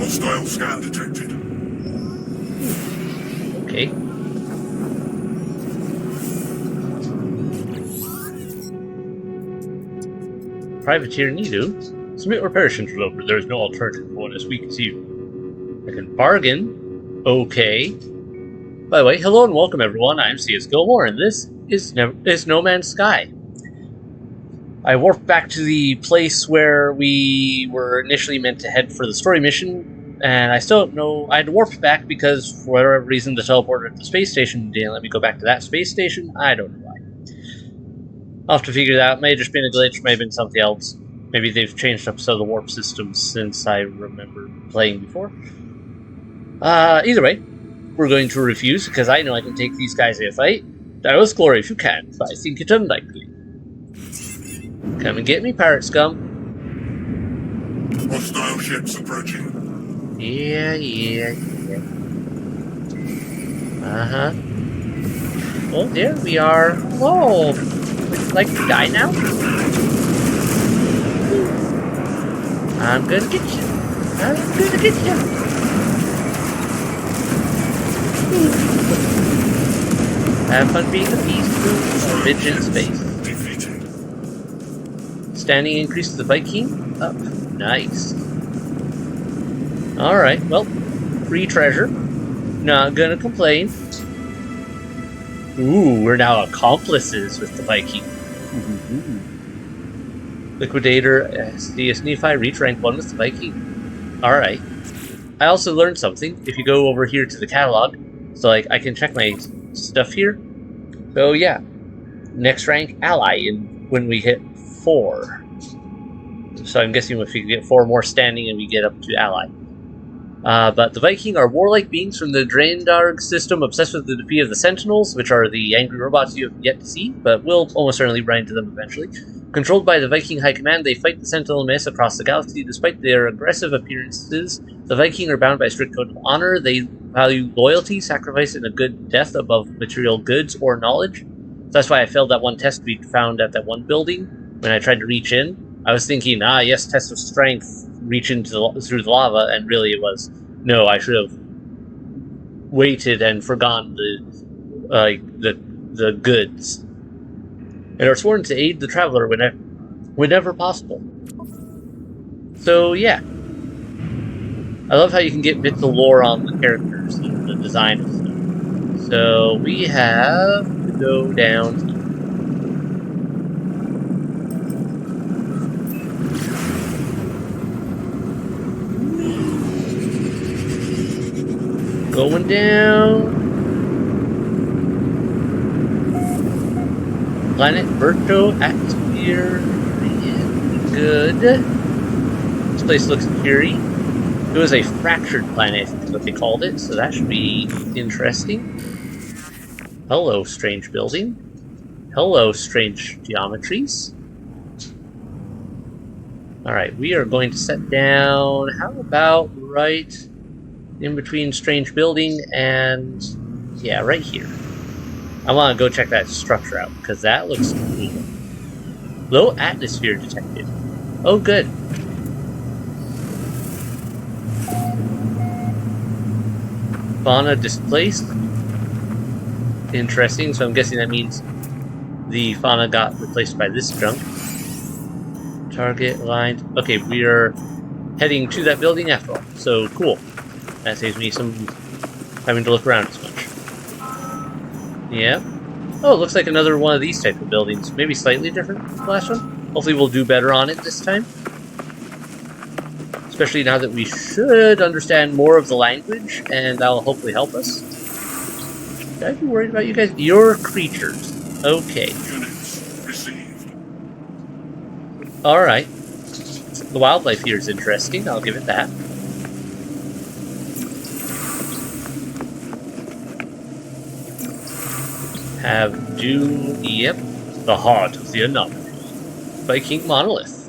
Hostile scan detected. Okay. Privateer Nidu. Submit repairs interloper. There is no alternative for one as weak as you. I can bargain. Okay. By the way, hello and welcome everyone. I'm C.S.Gilmore, and this is No Man's Sky. I warped back to the place where we were initially meant to head for the story mission, and I still don't know. I had warped back because, for whatever reason, the teleporter at the space station didn't let me go back to that space station. I don't know why. I'll have to figure that out. May have just been a glitch, may have been something else. Maybe they've changed up some of the warp systems since I remember playing before. Either way, we're going to refuse, because I know I can take these guys in a fight. I will score if you can, but I think it unlikely. Come and get me, pirate scum. Hostile ships approaching. Yeah. Uh-huh. Well, there we are. Whoa! Would you like to die now? I'm gonna get you. Have fun being a peaceful bitch in space. Standing increases the Viking up. Nice. Alright, well, free treasure. Not gonna complain. Ooh, we're now accomplices with the Viking. Liquidator, SDS Nephi, reach rank 1 with the Viking. Alright. I also learned something. If you go over here to the catalog, so like I can check my stuff here. So yeah, next rank ally when we hit 4. So I'm guessing if we get 4 more standing and we get up to ally. But the Viking are warlike beings from the Draendarg system obsessed with the defeat of the Sentinels, which are the angry robots you have yet to see, but we'll almost certainly run into them eventually. Controlled by the Viking High Command, they fight the Sentinel Mist across the galaxy. Despite their aggressive appearances, the Viking are bound by a strict code of honor. They value loyalty, sacrifice, and a good death above material goods or knowledge. So that's why I failed that one test we found at that one building when I tried to reach in. I was thinking, yes, test of strength, reach into through the lava, and really it was, no, I should have waited and forgotten the goods. And are sworn to aid the traveler whenever possible. So yeah, I love how you can get bits of lore on the characters and the design and stuff. So we have to go down here. Going down. Planet Berto, atmosphere. Good. This place looks eerie. It was a fractured planet, I think is what they called it, so that should be interesting. Hello, strange building. Hello, strange geometries. Alright, we are going to set down, how about right in between strange building and, yeah, right here. I want to go check that structure out, because that looks cool. Low atmosphere detected. Oh, good. Fauna displaced. Interesting, so I'm guessing that means the fauna got replaced by this junk. Target lined. Okay, we are heading to that building after all, so cool. That saves me some having to look around as much. Yeah. Oh, it looks like another one of these type of buildings. Maybe slightly different from the last one. Hopefully we'll do better on it this time. Especially now that we should understand more of the language, and that'll hopefully help us. Should I be worried about you guys? Your creatures. Okay. Units received. Alright. The wildlife here is interesting, I'll give it that. Have Dune, yep, the heart of the anomaly. Viking monolith.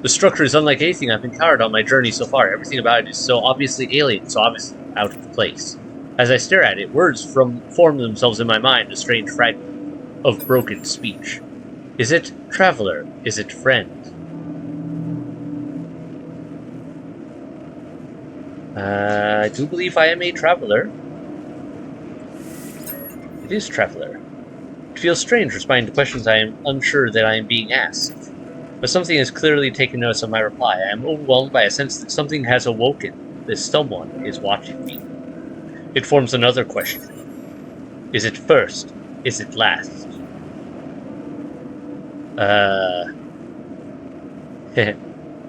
The structure is unlike anything I've encountered on my journey so far. Everything about it is so obviously alien, so obviously out of place. As I stare at it, words form themselves in my mind, a strange fragment of broken speech. Is it traveler? Is it friend? I do believe I am a traveler. It is traveler. It feels strange responding to questions I am unsure that I am being asked. But something has clearly taken notice of my reply. I am overwhelmed by a sense that something has awoken, that someone is watching me. It forms another question. Is it first? Is it last?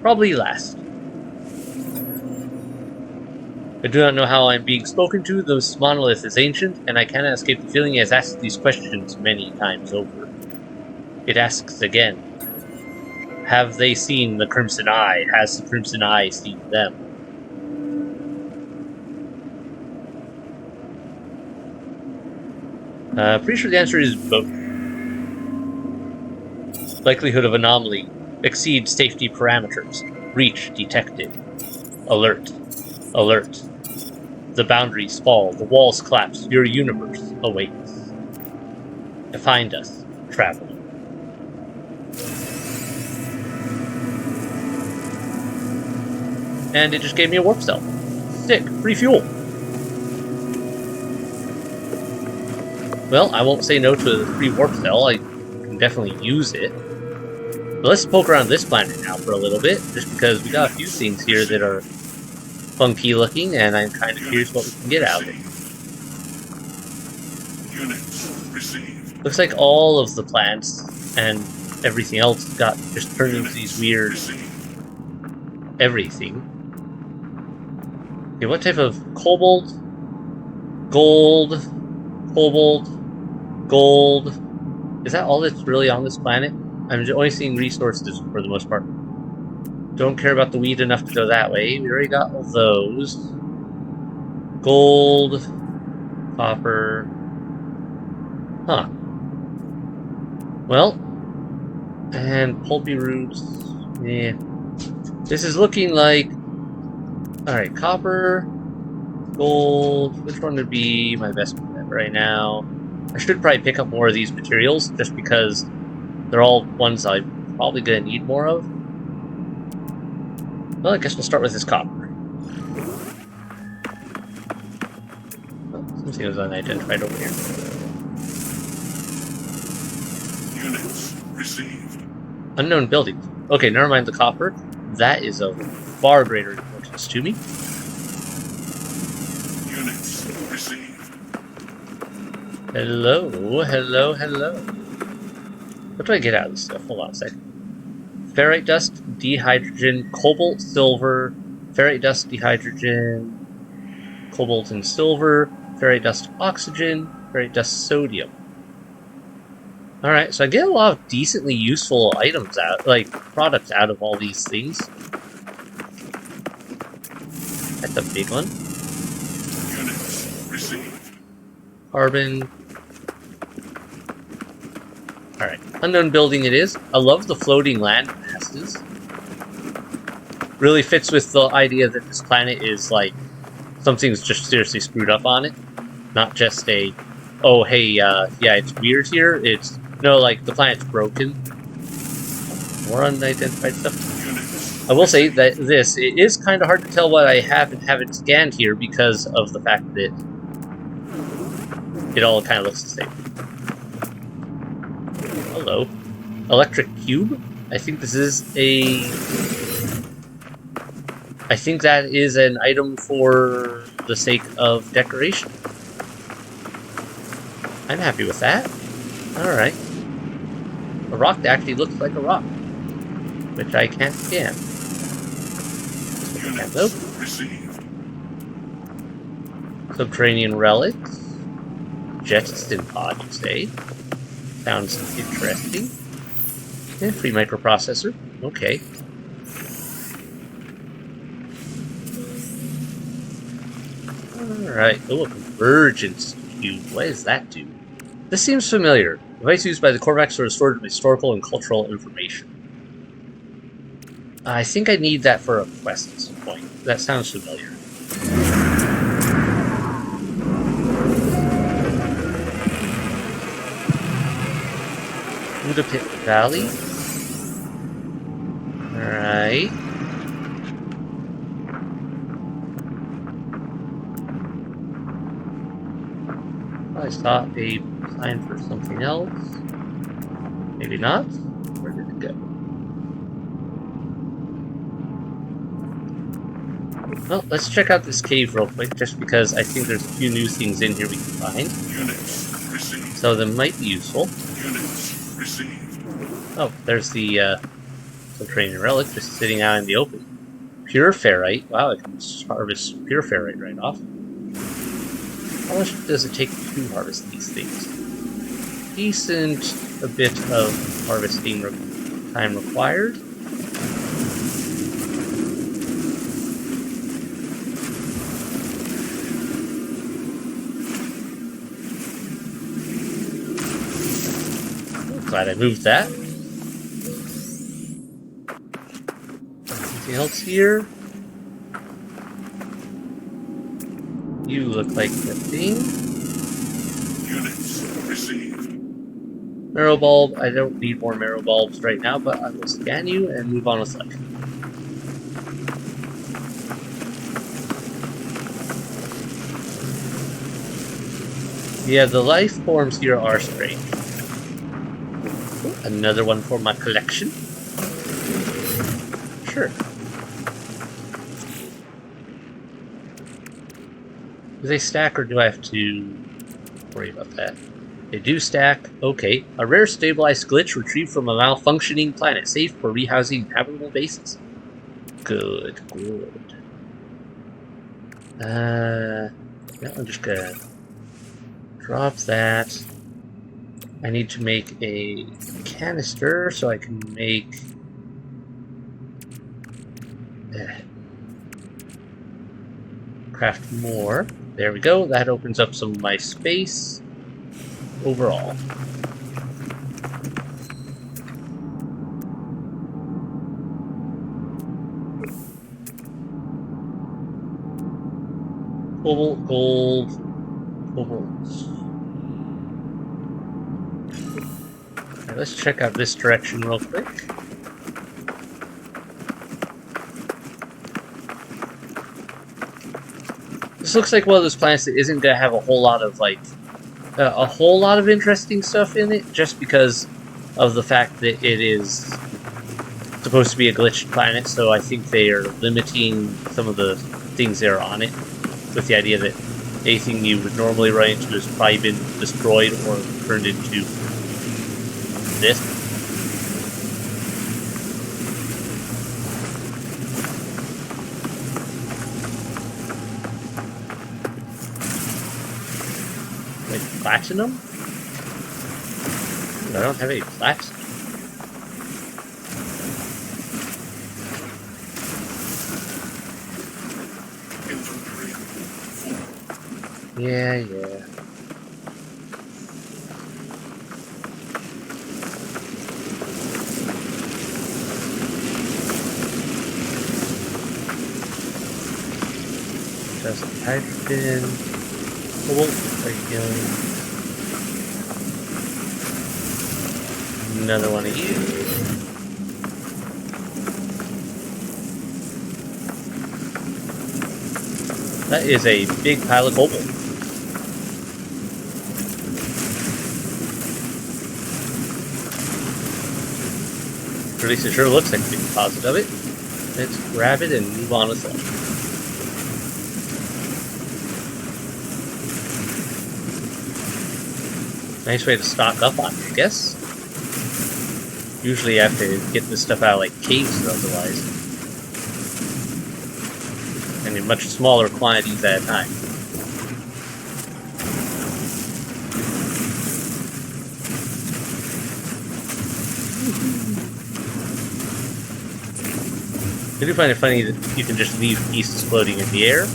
Probably last. I do not know how I am being spoken to. This monolith is ancient, and I cannot escape the feeling it has asked these questions many times over. It asks again. Have they seen the Crimson Eye? Has the Crimson Eye seen them? Pretty sure the answer is both. Likelihood of anomaly. Exceeds safety parameters. Breach detected. Alert. Alert. The boundaries fall. The walls collapse. Your universe awaits. Find us, traveler. And it just gave me a warp cell. Sick. Free fuel. Well, I won't say no to the free warp cell. I can definitely use it. But let's poke around this planet now for a little bit, just because we got a few things here that are funky looking, and I'm kind of curious what we can get out of it. Units received. Looks like all of the plants and everything else got just turned into these weird everything. Okay, what type of cobalt, gold, cobalt, gold? Is that all that's really on this planet? I'm only seeing resources for the most part. Don't care about the weed enough to go that way. We already got all those. Gold, copper. Huh. Well, and pulpy roots. Yeah. This is looking like... Alright, copper, gold. Which one would be my best bet right now? I should probably pick up more of these materials, just because they're all ones I'm probably going to need more of. Well, I guess we'll start with this copper. Oh, something was unidentified over here. Units received. Unknown buildings. Okay, never mind the copper. That is of far greater importance to me. Units received. Hello, hello, hello. What do I get out of this stuff? Hold on a second. Ferrite dust, dehydrogen, cobalt, silver, ferrite dust, dehydrogen, cobalt and silver, ferrite dust, oxygen, ferrite dust, sodium. Alright, so I get a lot of decently useful items out, like products out of all these things. That's a big one. Units received. Carbon. Alright, unknown building it is. I love the floating land masses. Really fits with the idea that this planet is like, something's just seriously screwed up on it. Not just a, oh hey, yeah, it's weird here. It's, no, like, the planet's broken. More unidentified stuff. I will say that it is kind of hard to tell what I have and haven't scanned here because of the fact that it all kind of looks the same. Hello. Electric cube? I think this is a... I think that is an item for the sake of decoration. I'm happy with that. Alright. A rock that actually looks like a rock, which I can't scan. Units received. Subterranean relics. Jettison pod, you say? Sounds interesting. And free microprocessor. Okay. Alright. Oh, a convergence cube. What does that do? This seems familiar. Device used by the Korvax for storage of historical and cultural information. I think I need that for a quest at some point. That sounds familiar. Buddha Pit Valley. Alright. I saw a sign for something else. Maybe not. Where did it go? Well, let's check out this cave real quick, just because I think there's a few new things in here we can find. Units received. So that might be useful. Units received. Oh, there's the subterranean relic just sitting out in the open. Pure ferrite. Wow, I can harvest pure ferrite right off. How much does it take to harvest these things? Decent a bit of harvesting time required. Glad I moved that. Anything else here? You look like the thing. Units received. Marrow bulb. I don't need more marrow bulbs right now, but I will scan you and move on with life. Yeah, the life forms here are strange. Another one for my collection. Sure. Do they stack or do I have to worry about that? They do stack. Okay. A rare stabilized glitch retrieved from a malfunctioning planet. Safe for rehousing habitable bases. Good, good. Yeah, I'm just gonna drop that. I need to make a canister so I can make craft more. There we go. That opens up some of my space overall. Cobalt, gold, cobalt. Right, let's check out this direction real quick. This looks like one of those planets that isn't going to have a whole lot of interesting stuff in it, just because of the fact that it is supposed to be a glitched planet. So I think they are limiting some of the things that are on it, with the idea that anything you would normally run into has probably been destroyed or turned into this. Like platinum? I don't have any platinum. Yeah. Just hydrogen. Cobalt, regular. Another one of you. That is a big pile of cobalt. Or at least it sure looks like a big deposit of it. Let's grab it and move on with life. Nice way to stock up on it, I guess. Usually you have to get this stuff out of like caves or otherwise. And in much smaller quantities at a time. I do find it funny that you can just leave pieces floating in the air.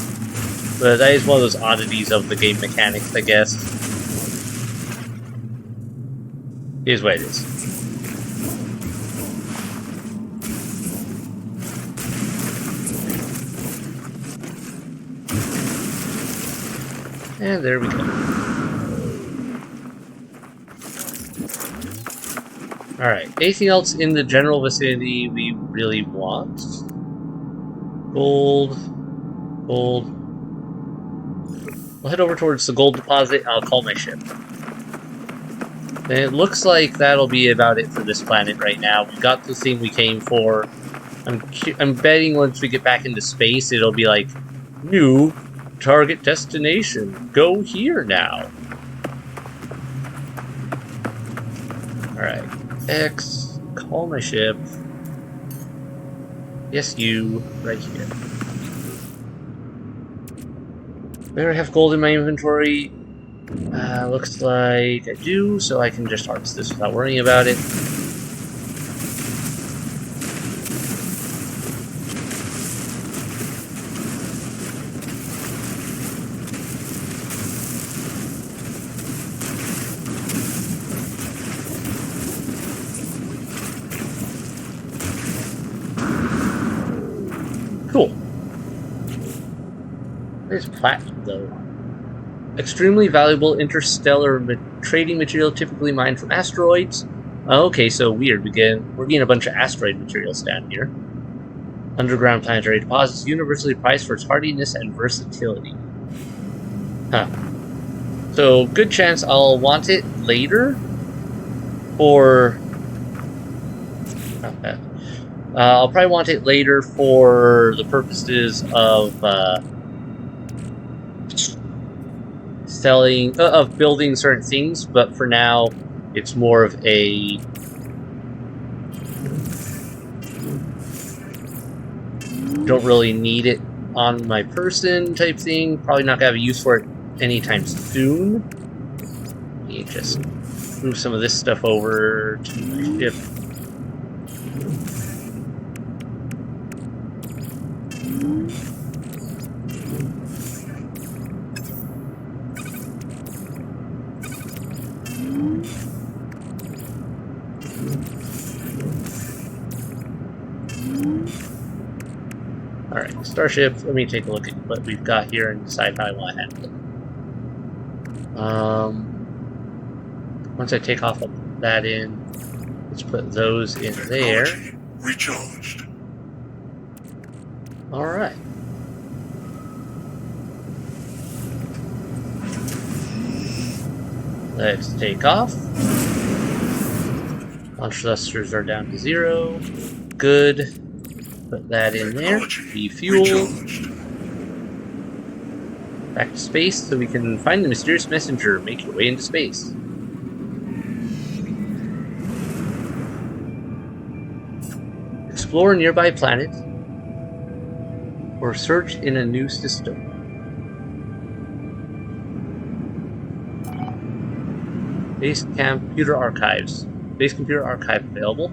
But that is one of those oddities of the game mechanics, I guess. Here's what it is. And there we go. Alright, anything else in the general vicinity we really want? Gold. Gold. We'll head over towards the gold deposit. I'll call my ship. And it looks like that'll be about it for this planet right now. We got the thing we came for. I'm betting once we get back into space, it'll be like, new target destination. Go here now. Alright. X, call my ship. Yes, you, right here. Do I have gold in my inventory? Looks like I do, so I can just harvest this without worrying about it. Cool. There's platinum, though. Extremely valuable interstellar trading material typically mined from asteroids. Okay, so weird. We're getting a bunch of asteroid materials down here. Underground planetary deposits, universally prized for its hardiness and versatility. Huh. So, good chance I'll want it later. Or... not bad. I'll probably want it later for the purposes of of building certain things, but for now, it's more of a don't really need it on my person type thing. Probably not gonna have a use for it anytime soon. Let me just move some of this stuff over to my ship. Alright, Starship, let me take a look at what we've got here and decide how I want to handle it. Once I take off that in, let's put those in there. Recharged. Alright. Let's take off. Launch thrusters are down to 0. Good. Put that in there. Refuel. Back to space so we can find the mysterious messenger. Make your way into space. Explore a nearby planet. Or search in a new system. Base computer archives. Base computer archive available.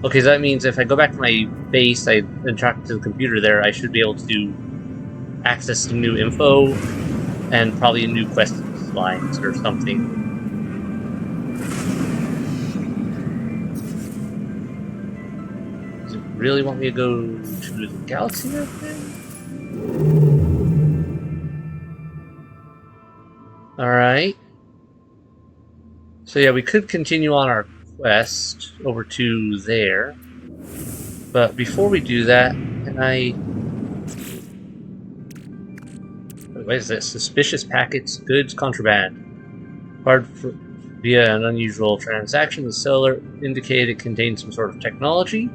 Okay, so that means if I go back to my base and talk to the computer there, I should be able to access some new info and probably new quest lines or something. Does it really want me to go to the galaxy right there? Alright. So yeah, we could continue on our quest over to there. But before we do that, can I... What is this? Suspicious packets, goods, contraband. Via an unusual transaction, the seller indicated it contains some sort of technology.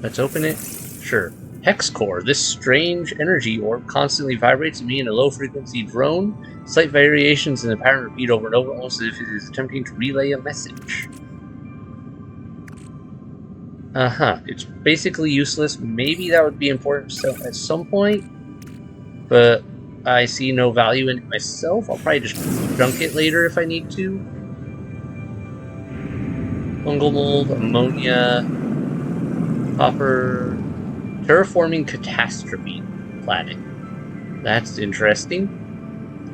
Let's open it. Sure. Hex core. This strange energy orb constantly vibrates to me in a low-frequency drone. Slight variations in the pattern repeat over and over, almost as if it is attempting to relay a message. It's basically useless. Maybe that would be important at some point, but I see no value in it myself. I'll probably just junk it later if I need to. Fungal mold, ammonia, copper, terraforming catastrophe planet. That's interesting.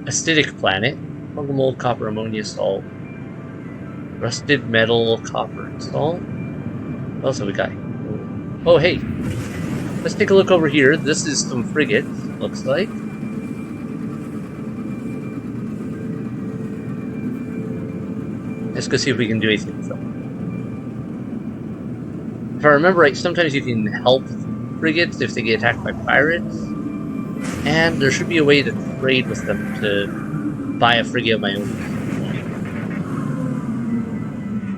Acidic planet, fungal mold, copper, ammonia, salt, rusted metal, copper, and salt. What else have we got? Oh, hey, let's take a look over here. This is some frigates, looks like. Let's go see if we can do anything with them. If I remember right, sometimes you can help frigates if they get attacked by pirates. And there should be a way to trade with them to buy a frigate of my own.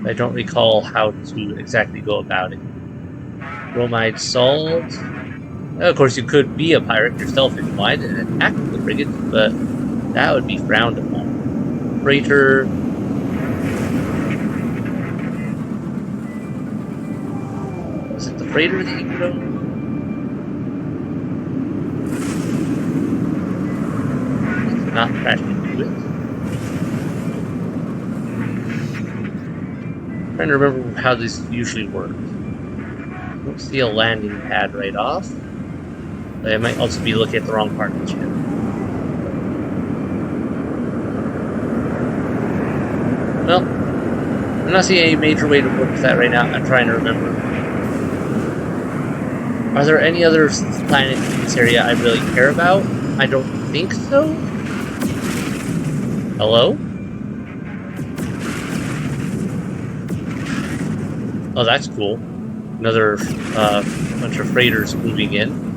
I don't recall how to exactly go about it. Bromide salt. Of course, you could be a pirate yourself if you wanted and attack the frigates, but that would be frowned upon. Freighter. Was it the freighter that you could own? Not crash into it. I'm trying to remember how this usually works. I don't see a landing pad right off. But I might also be looking at the wrong part of the ship. Well, I'm not seeing any major way to work with that right now. I'm trying to remember. Are there any other planets in this area I really care about? I don't think so. Hello? Oh, that's cool. Another bunch of freighters moving in.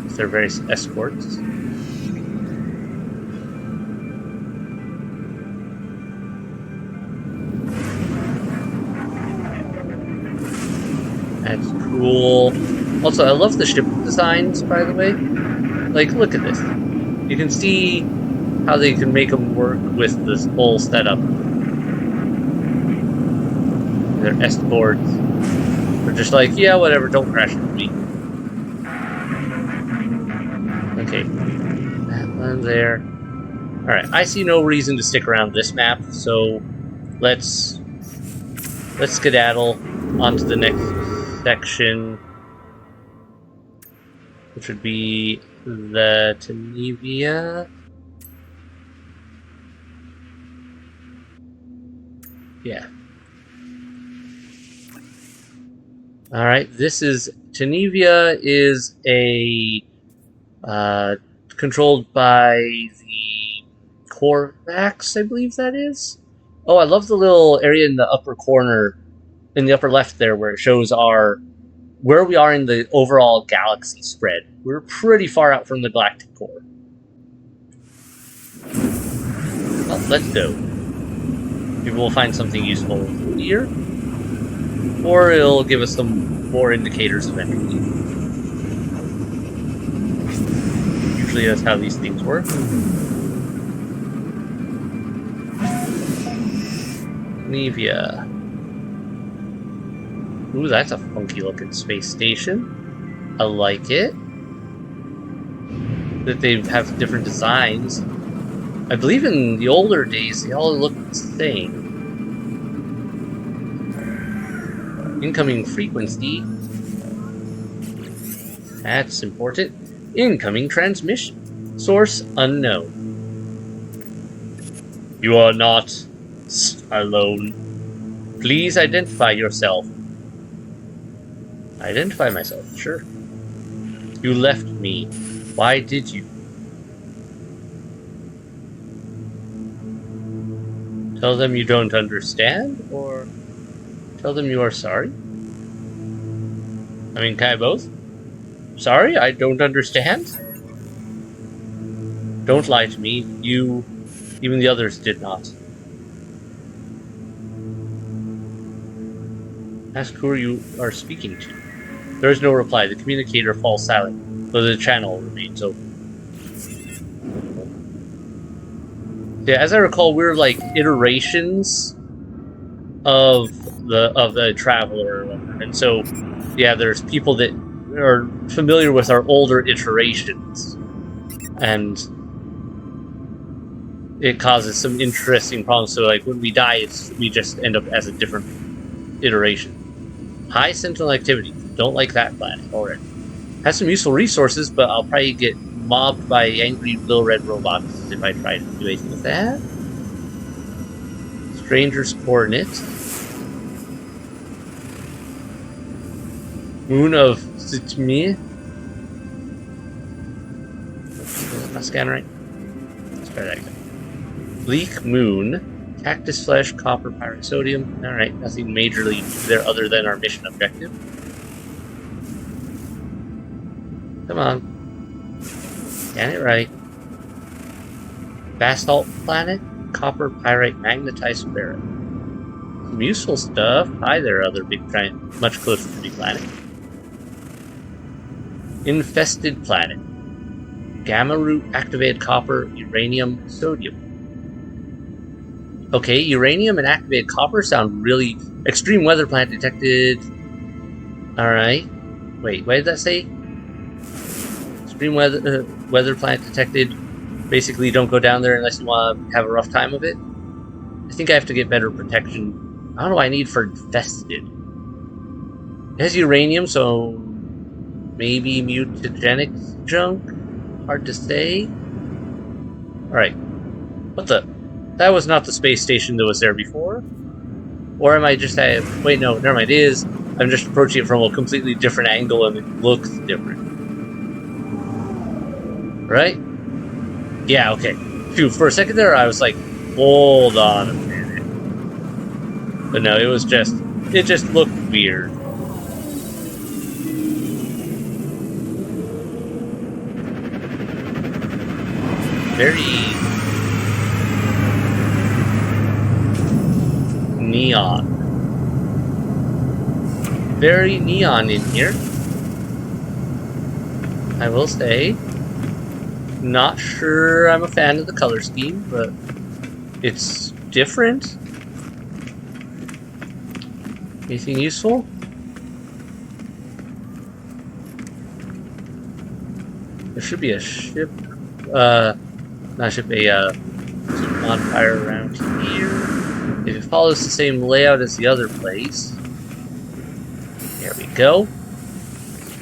With their various escorts. That's cool. Also, I love the ship designs, by the way. Like, look at this. You can see how they can make them work with this whole setup. Their escorts. They're just like, yeah, whatever, don't crash into me. Okay. That one there. Alright, I see no reason to stick around this map, so let's skedaddle onto the next section, which would be the Tenevia. Yeah. Alright, this is... Tenevia is a... controlled by the Corvax, I believe that is? Oh, I love the little area in the upper corner, in the upper left there, where it shows where we are in the overall galaxy spread. We're pretty far out from the galactic core. Well, let's go. Maybe we'll find something useful here. Or it'll give us some more indicators eventually. Usually that's how these things work. Nevia. Ooh, that's a funky looking space station. I like it. That they have different designs. I believe in the older days they all looked the same. Incoming frequency. That's important. Incoming transmission. Source unknown. You are not alone. Please identify yourself. Identify myself, sure. You left me. Why did you? Tell them you don't understand, or tell them you are sorry? I mean, can I both? Sorry, I don't understand? Don't lie to me. You, even the others, did not. Ask who you are speaking to. There is no reply. The communicator falls silent, though the channel remains open. Yeah, as I recall, we're like iterations of the traveler, and so yeah, there's people that are familiar with our older iterations, and it causes some interesting problems. So like when we die, we just end up as a different iteration. High sentinel activity. Don't like that planet already. Has some useful resources, but I'll probably get mobbed by angry little red robots if I try to do anything with that. Stranger's coordinates. Moon of Sitmi. Is my scan right? Let's try that again. Bleak Moon. Cactus flesh, copper, pyrite, sodium. Alright, nothing majorly there other than our mission objective. Come on. Get it right. Basalt planet, copper pyrite magnetized ferrite. Some useful stuff. Hi there, other big giant, much closer to me planet. Infested planet. Gamma root, activated copper, uranium, sodium. Okay, uranium and activated copper sound really... Extreme weather planet detected. Alright. Wait, what did that say? Extreme weather planet detected. Basically, don't go down there unless you want to have a rough time of it. I think I have to get better protection. I don't know what I need for infested. It has uranium, so maybe mutagenic junk? Hard to say. Alright. What the? That was not the space station that was there before. Or am I just at... Wait, no, never mind. It is. I'm just approaching it from a completely different angle and it looks different. Right? Yeah, okay. Phew, for a second there, I was like, hold on a minute. But no, it was just... It just looked weird. Very... neon. Very neon in here. I will say. Not sure I'm a fan of the color scheme, but it's different. Anything useful? There should be a ship, not a ship, a bonfire around here. If it follows the same layout as the other place. There we go.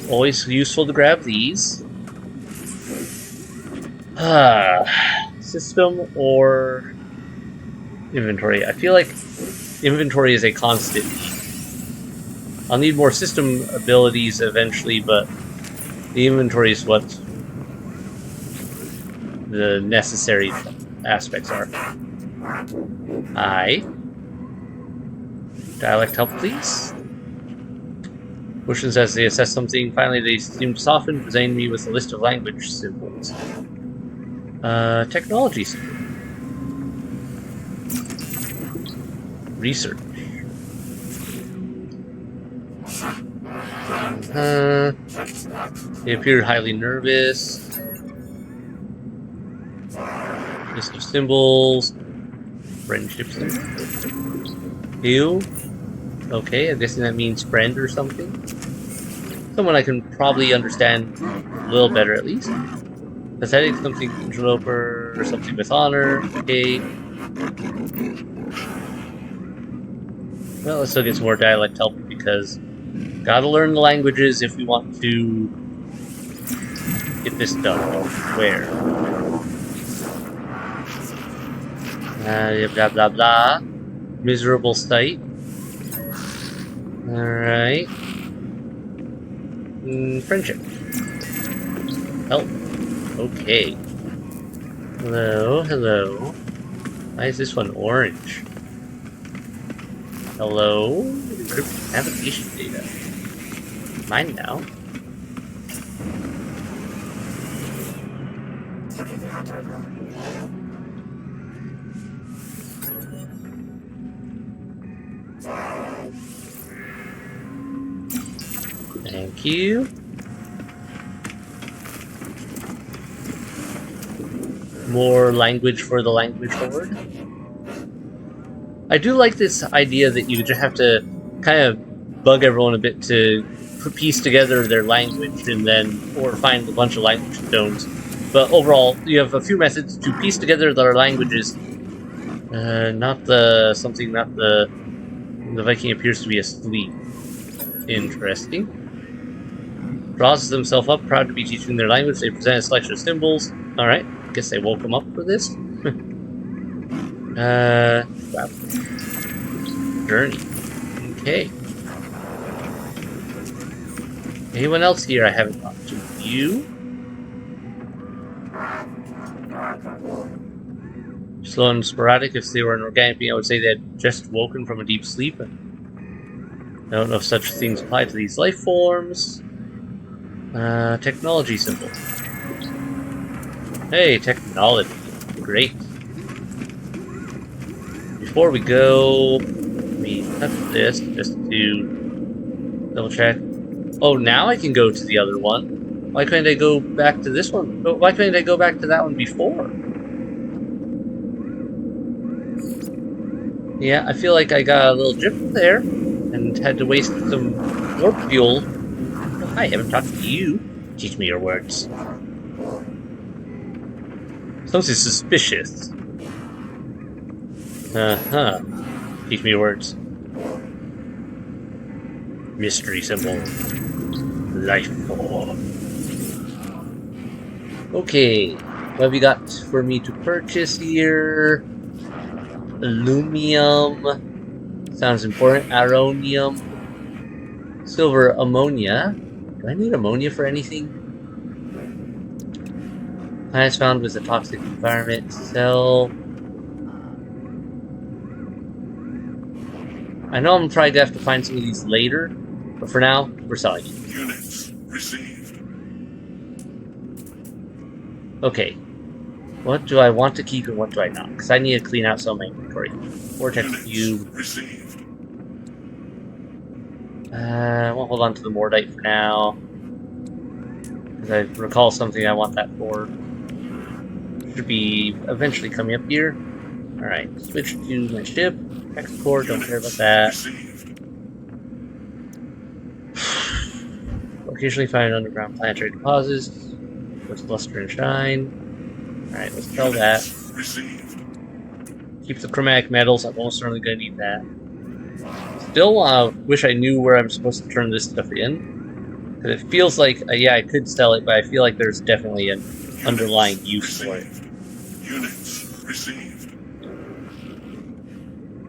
Always useful to grab these. System or inventory? I feel like inventory is a constant need. I'll need more system abilities eventually, but the inventory is what the necessary aspects are. Hi. Dialect help, please. Questions as they assess something. Finally, they seem to soften, presenting me with a list of language symbols. Technology symbol. Research. They appeared highly nervous. List of symbols. Friendship symbol. You. Okay, I'm guessing that means friend or something. Someone I can probably understand a little better at least. Pathetic, something interloper, or something with honor. Okay. Well, let's still get some more dialect help because gotta learn the languages if we want to get this done. Where? Blah blah blah. Miserable sight. Alright. Friendship. Help. Okay. Hello, hello. Why is this one orange? Hello? Decrypting navigation data. Mine now. Thank you. More language for the language horde. I do like this idea that you just have to kind of bug everyone a bit to piece together their language and then, or find a bunch of language stones. But overall, you have a few methods to piece together their languages. Not the Viking appears to be asleep. Interesting. Draws themselves up, proud to be teaching their language. They present a selection of symbols. Alright, guess they woke them up for this. Wow. Journey. Okay. Anyone else here I haven't talked to? You? Slow and sporadic. If they were an organic being, I would say they had just woken from a deep sleep. I don't know if such things apply to these life forms. Technology symbol. Hey, technology. Great. Before we go, let me touch this just to double check. Oh, now I can go to the other one. Why couldn't I go back to this one? Why couldn't I go back to that one before? Yeah, I feel like I got a little gypped there and had to waste some warp fuel. Oh, hi, I haven't talked to you. Teach me your words. Something suspicious. Uh-huh. Teach me your words. Mystery symbol. Life form. Okay. What have you got for me to purchase here? Aluminum. Sounds important. Aronium. Silver ammonia. Do I need ammonia for anything? Planets found with a toxic environment. Cell. I know I'm probably gonna have to find some of these later, but for now, we're selling it. Units received. Okay. What do I want to keep and what do I not? Because I need to clean out some of my inventory. Vortex cube. Received. We'll hold on to the Mordite for now. Because I recall something I want that for. Should be eventually coming up here. Alright, switch to my ship. Export, don't care about that. Received. Occasionally find underground planetary deposits with luster and shine. Alright, let's sell that. Received. Keep the chromatic metals, I'm almost certainly going to need that. Still wish I knew where I'm supposed to turn this stuff in. Because it feels like, yeah, I could sell it, but I feel like there's definitely an underlying use for it. Units received.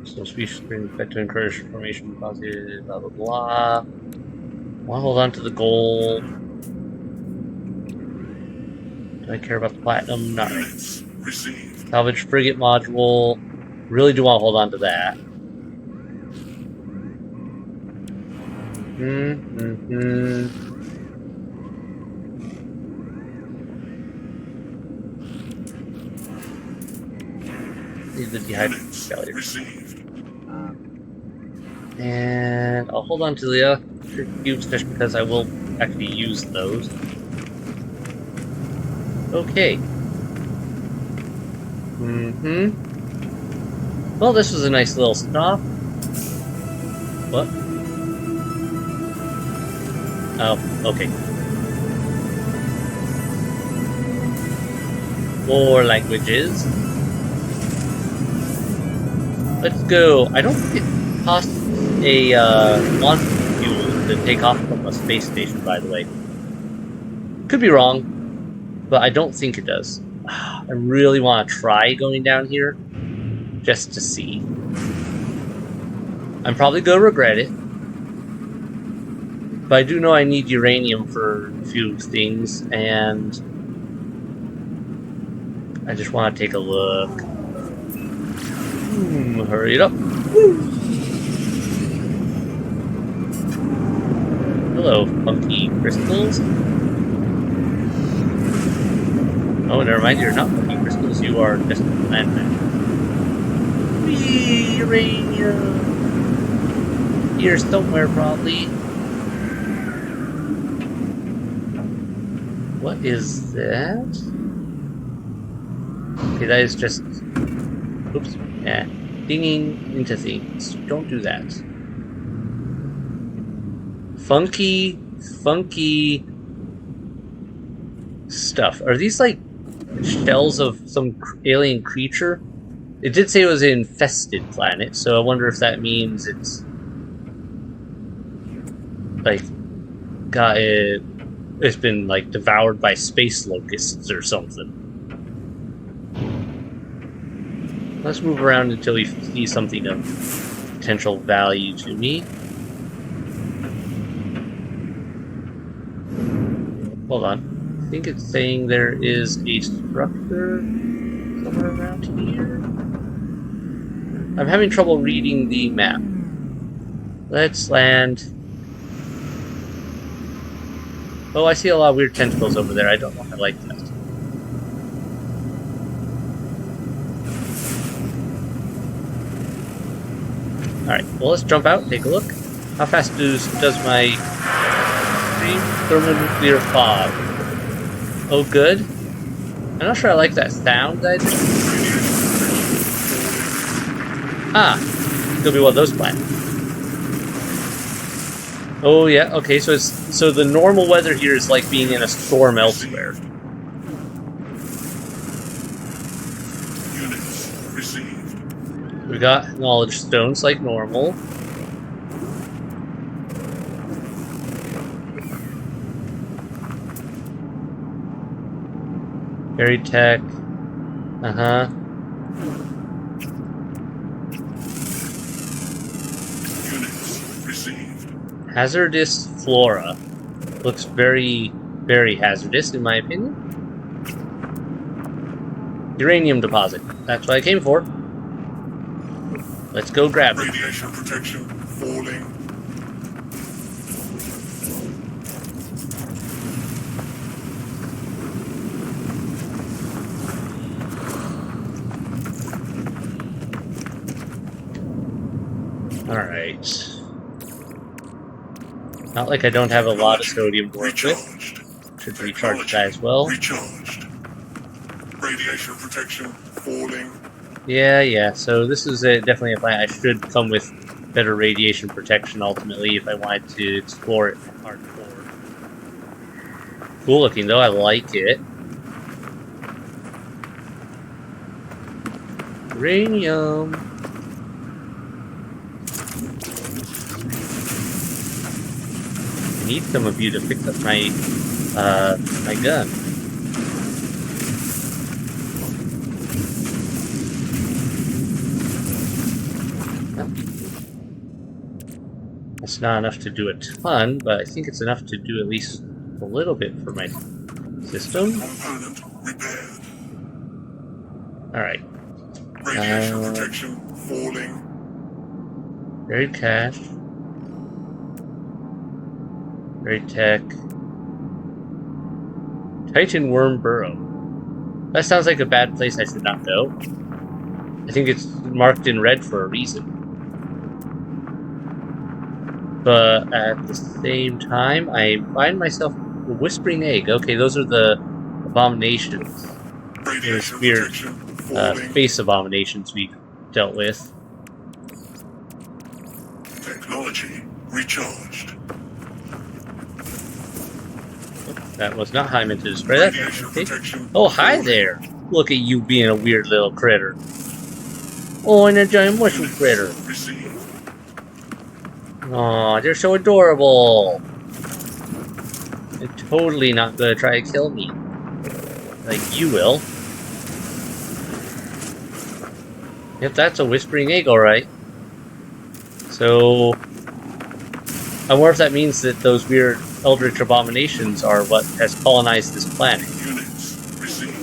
So species bring effect to encourage formation deposit, blah blah blah. I'll hold on to the gold. Do I care about the platinum? Not right. Received. Salvage frigate module. Really do want to hold on to that. These are the dehydrated failures. And I'll hold on to the electric cubes just because I will actually use those. Okay. Well, this was a nice little stop. What? Oh, okay. More languages. Let's go. I don't think it costs a launch fuel to take off from a space station, by the way. Could be wrong, but I don't think it does. I really want to try going down here just to see. I'm probably going to regret it. But I do know I need uranium for a few things, and I just want to take a look. Hurry it up. Woo. Hello, funky crystals. Oh, never mind, you're not funky crystals, you are just landmen. Uranium! Here somewhere, probably. What is that? Okay, that is just... Oops. Yeah. Dinging into things. Don't do that. Funky stuff. Are these like shells of some alien creature? It did say it was an infested planet, so I wonder if that means it's like it's been like devoured by space locusts or something. Let's move around until we see something of potential value to me. Hold on. I think it's saying there is a structure somewhere around here. I'm having trouble reading the map. Let's land. Oh, I see a lot of weird tentacles over there. I don't know if I like that. Alright, well, let's jump out and take a look. How fast does my extreme thermonuclear fog? Oh, good. I'm not sure I like that sound that I did. Ah, it's gonna be one of those planets. Oh yeah, okay, so the normal weather here is like being in a storm elsewhere. Units received. We got knowledge stones like normal. Buried tech. Uh-huh. Units received. Hazardous flora. Looks very, very hazardous in my opinion. Uranium deposit. That's what I came for. Let's go grab it. Radiation protection falling. Alright. Not like I don't have a lot of sodium to work with. Should recharge that as well. Recharged. Radiation protection falling. Yeah, so this is definitely a plan. I should come with better radiation protection ultimately if I wanted to explore it hardcore. Cool looking though, I like it. Uranium. I need some of you to pick up my my gun. It's not enough to do a ton, but I think it's enough to do at least a little bit for my system. Component repaired. Alright. Radiation protection falling. Buried cache. Buried tech. Titan worm burrow. That sounds like a bad place I should not go. I think it's marked in red for a reason. But at the same time, I find myself a whispering egg. Okay, those are the abominations. Those weird space abominations we've dealt with. Technology recharged. That was not how I meant to describe that. Radiation Okay. protection Oh, hi falling. there! Look at you being a weird little critter. Oh, and a giant mushroom critter. Received. Aw, they're so adorable. They're totally not gonna try to kill me. Like you will. Yep, that's a whispering egg, alright. So, I wonder if that means that those weird eldritch abominations are what has colonized this planet. Units received.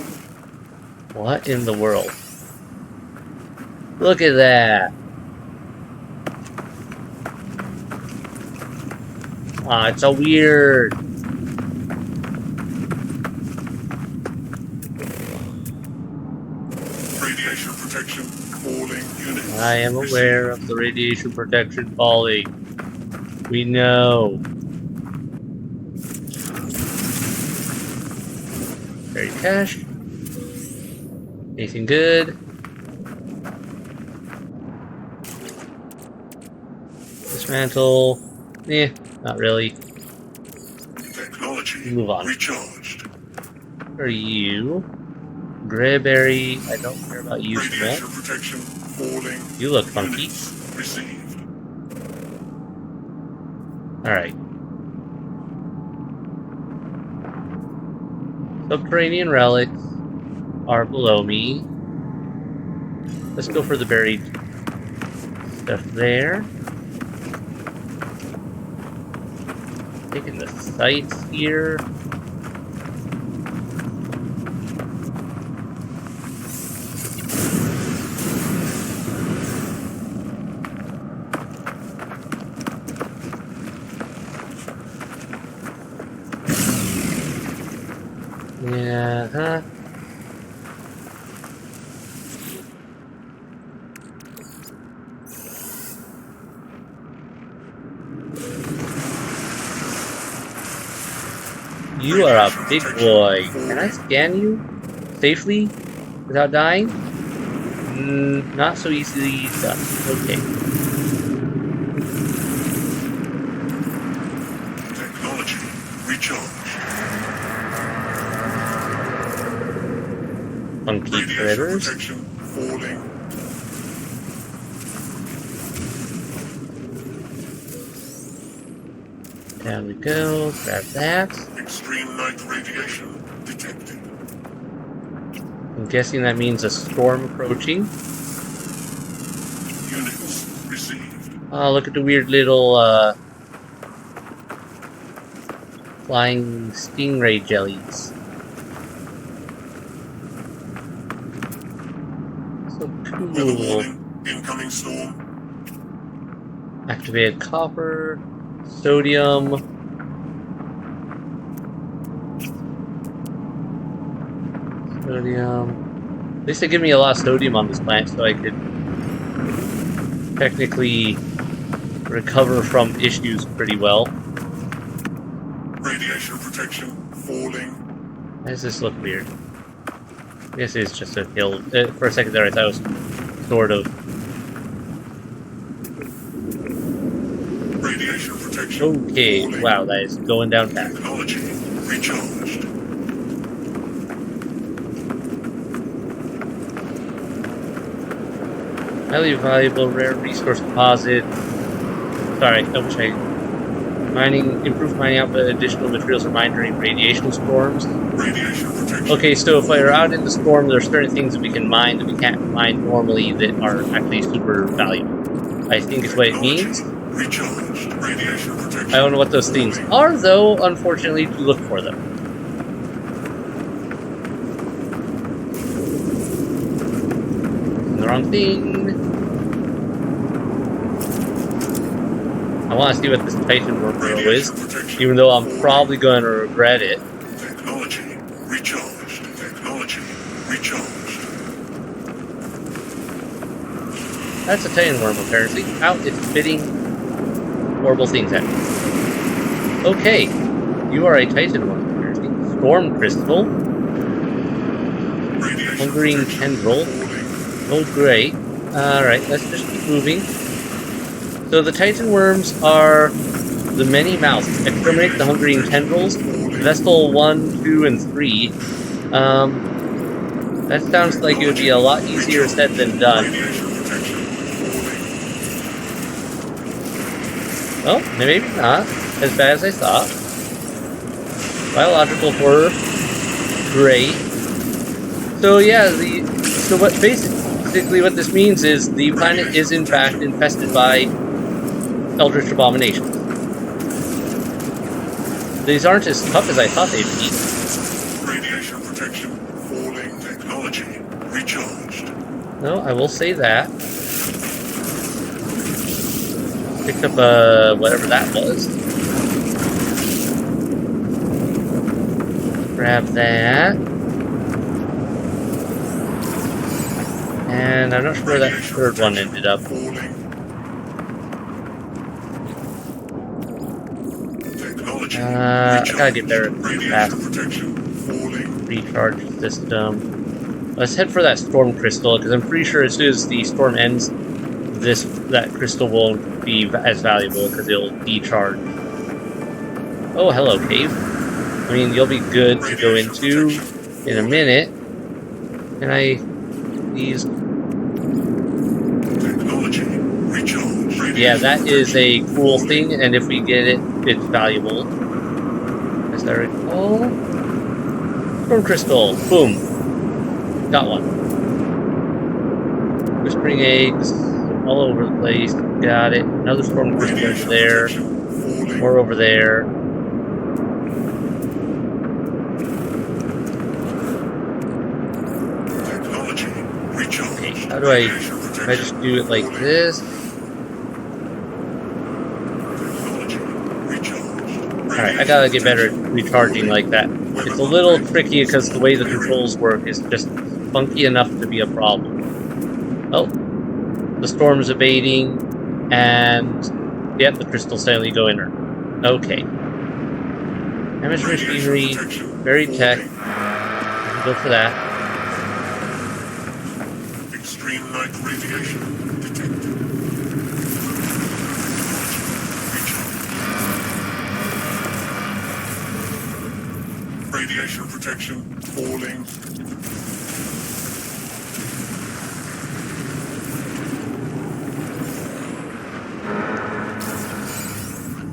What in the world? Look at that! Ah, it's so weird. Radiation protection falling. Units I am aware of the radiation protection falling. We know. Buried cache. Anything good? Dismantle. Eh, not really. Technology Move on. recharged. Where are you? Grayberry. I don't care about you so Radiation much. protection falling. You look funky. Units received. Alright. Subterranean relics are below me. Let's go for the buried stuff there. Taking the sights here. Yeah, huh? You are a Radiation big protection boy. Can I falling. scan you safely without dying? Not so easily done. Okay. Technology recharged. Funky Radiation critters. protection falling. Down we go. Grab that. Extreme night radiation detected. I'm guessing that means a storm approaching. Units received. Oh, look at the weird little flying stingray jellies. So Weather cool. warning. Incoming storm. Activated copper, sodium. Sodium. At least they give me a lot of sodium on this planet, so I could technically recover from issues pretty well. Radiation protection falling. Why does this look weird? I guess it's just a hill. For a second there, I thought it was sort of. Radiation protection Okay, falling. wow, that is going down fast. Technology recharged. Highly valuable rare resource deposit. Sorry, I wish I. Improved mining output, additional materials for mine during radiation storms. Radiation protection. Okay, so if we're out in the storm, there are certain things that we can mine that we can't mine normally that are actually super valuable. I think is what it means. Recharged. Radiation protection. I don't know what those things are, though, unfortunately, to look for them. The wrong thing. I want to see what this Titan wormhole is, even though I'm probably going to regret it. Technology recharged. Technology recharged. That's a Titan worm, apparently. Ow, it's spitting horrible things at me. Okay, you are a Titan worm, apparently. Storm crystal. Hungering tendril. Oh, great. Alright, let's just keep moving. So the Titan worms are the many mouths. Exterminate the hungering tendrils. Vestal 1, 2, and 3. That sounds like it would be a lot easier said than done. Well, maybe not. As bad as I thought. Biological horror. Great. So yeah, basically what this means is the planet is in fact infested by eldritch abominations. These aren't as tough as I thought they'd be. Radiation protection falling. Technology recharged. No, I will say that. Picked up whatever that was. Grab that. And I'm not sure where that third one ended up. I gotta get there fast. Recharge system. Let's head for that storm crystal, because I'm pretty sure as soon as the storm ends, that crystal won't be as valuable, because it'll decharge. Oh, hello, cave. I mean, you'll be good to go into in a minute. Can I please? Yeah, that is a cool thing, and if we get it, it's valuable. As I recall. Storm crystal. Boom. Got one. Whispering eggs all over the place. Got it. Another storm crystal over there. More over there. Okay, how do I just do it like this? Alright, I gotta get better at recharging like that. It's a little tricky because the way the controls work is just funky enough to be a problem. Oh, the storm's abating, and yep, the crystal sailing go inner. Okay. Damaged machinery, buried tech. I can go for that. Extreme light radiation detected. Radiation protection falling.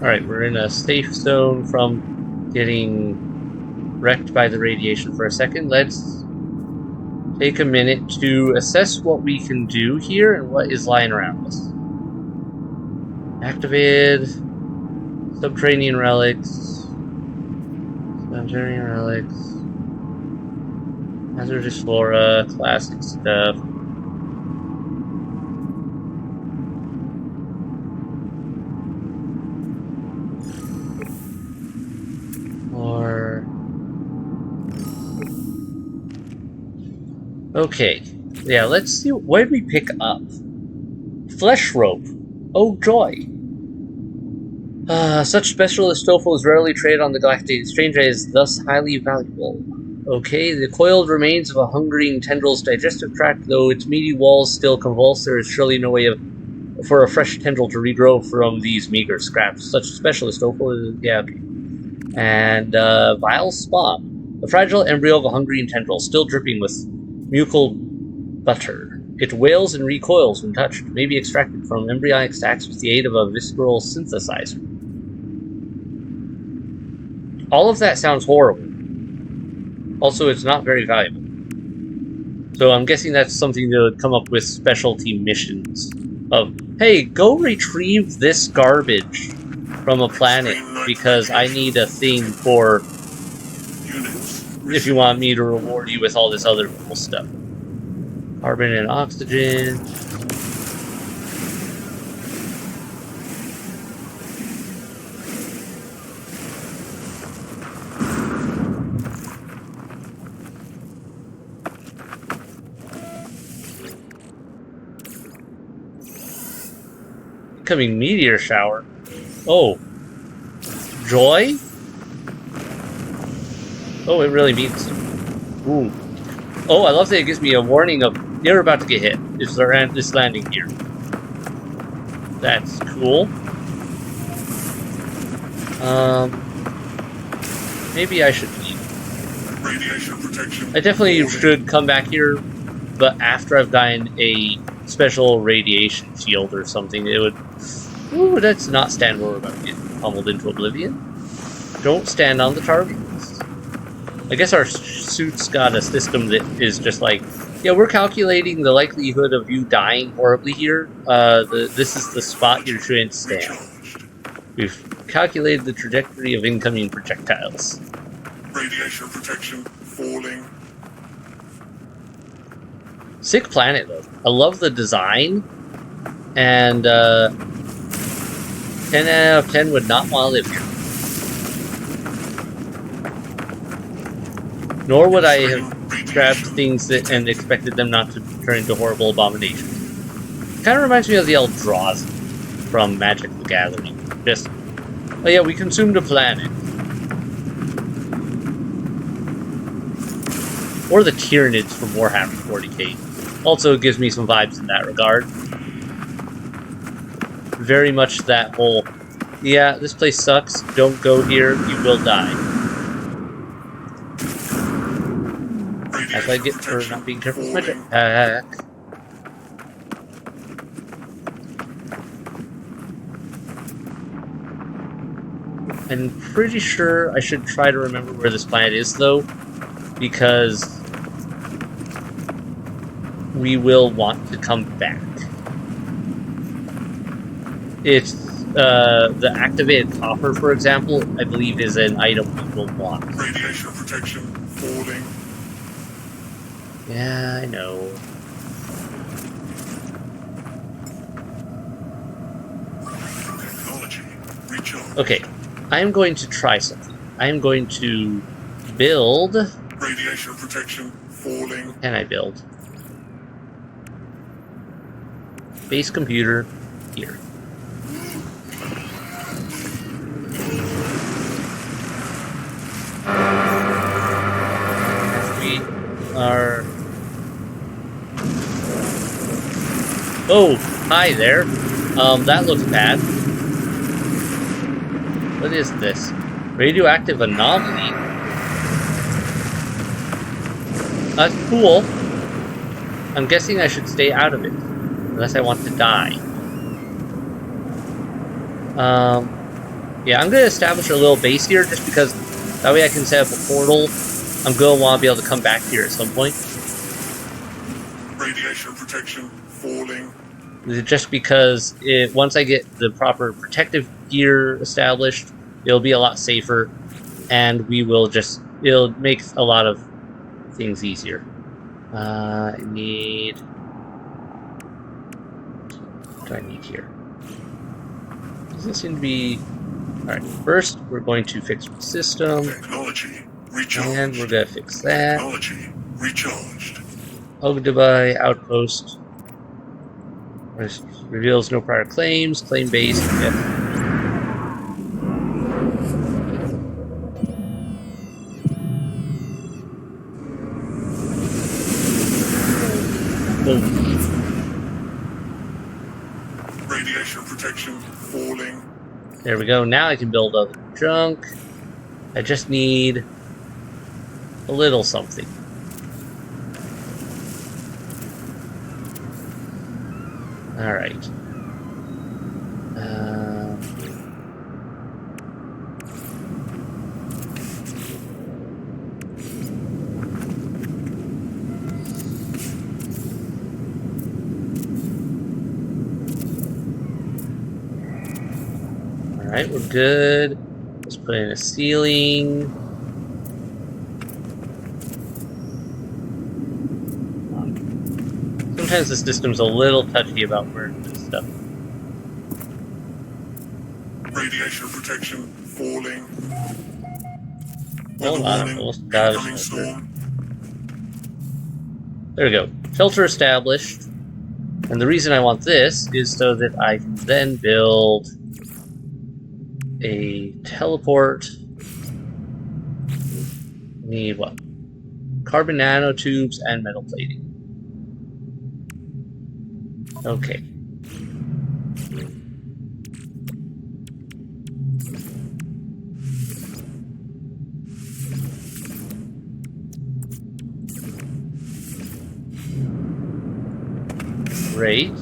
Alright, we're in a safe zone from getting wrecked by the radiation for a second. Let's take a minute to assess what we can do here and what is lying around us. Activated subterranean relics. Subterranean relics. Hazardous flora, classic stuff. Okay, yeah, let's see. What did we pick up? Flesh rope. Oh, joy. Such specialist tofu is rarely traded on the Galactic Exchange and is thus highly valuable. Okay, the coiled remains of a hungering tendril's digestive tract, though its meaty walls still convulse, there is surely no way for a fresh tendril to regrow from these meager scraps. Such specialist tofu is, yeah, okay. And, vile spawn. The fragile embryo of a hungering tendril, still dripping with mucal butter. It wails and recoils when touched, may be extracted from embryonic sacs with the aid of a visceral synthesizer. All of that sounds horrible. Also, it's not very valuable. So I'm guessing that's something that would come up with specialty missions of, hey, go retrieve this garbage from a planet because I need a thing for if you want me to reward you with all this other cool stuff. Carbon and oxygen. Incoming meteor shower. Oh. Joy? Oh, it really means. Ooh. Oh, I love that it gives me a warning of you're about to get hit. It's this landing here. That's cool. Maybe I should leave. Radiation protection. I definitely should come back here, but after I've gotten a special radiation shield or something, it would. Ooh, let's not stand where we're about to get pummeled into oblivion. Don't stand on the targets. I guess our suit's got a system that is just like, yeah, we're calculating the likelihood of you dying horribly here. This is the spot you shouldn't stand. We've calculated the trajectory of incoming projectiles. Radiation protection falling. Sick planet, though. I love the design. And, 10 out of 10 would not want to live here. Nor would I have grabbed things and expected them not to turn into horrible abominations. Kind of reminds me of the Eldrazi from Magic the Gathering. Just, oh yeah, we consumed a planet. Or the Tyranids from Warhammer 40k. Also gives me some vibes in that regard. Very much that whole, yeah, this place sucks, don't go here, you will die. As I get for not being careful with my jetpack. I'm pretty sure I should try to remember where this planet is, though, because we will want to come back. It's the activated copper, for example, I believe is an item we will want. Radiation protection falling. Yeah, I know. Technology recharge. Okay, I am going to try something. I am going to build. Radiation protection falling. Can I build? Base computer here. We are. Oh, hi there. That looks bad. What is this? Radioactive anomaly? That's cool. I'm guessing I should stay out of it. Unless I want to die. Yeah, I'm going to establish a little base here just because that way I can set up a portal. I'm going to want to be able to come back here at some point. Radiation protection falling. Just because once I get the proper protective gear established, it'll be a lot safer, and it'll make a lot of things easier. I need... What do I need here? Doesn't seem to be... Alright, first we're going to fix the system. Technology recharged. And we're going to fix that. Technology recharged. Ogdebai outpost. Reveals no prior claims. Claim base. Yep. Radiation protection falling. There we go. Now I can build other junk. I just need a little something. All right. Alright, we're good. Let's put in a ceiling. Sometimes the system's a little touchy about where to put stuff. Radiation protection falling. Hold on, I almost got it. Storm. There we go. Shelter established. And the reason I want this is so that I can then build a teleport. Need what? Carbon nanotubes and metal plating. Okay. Great.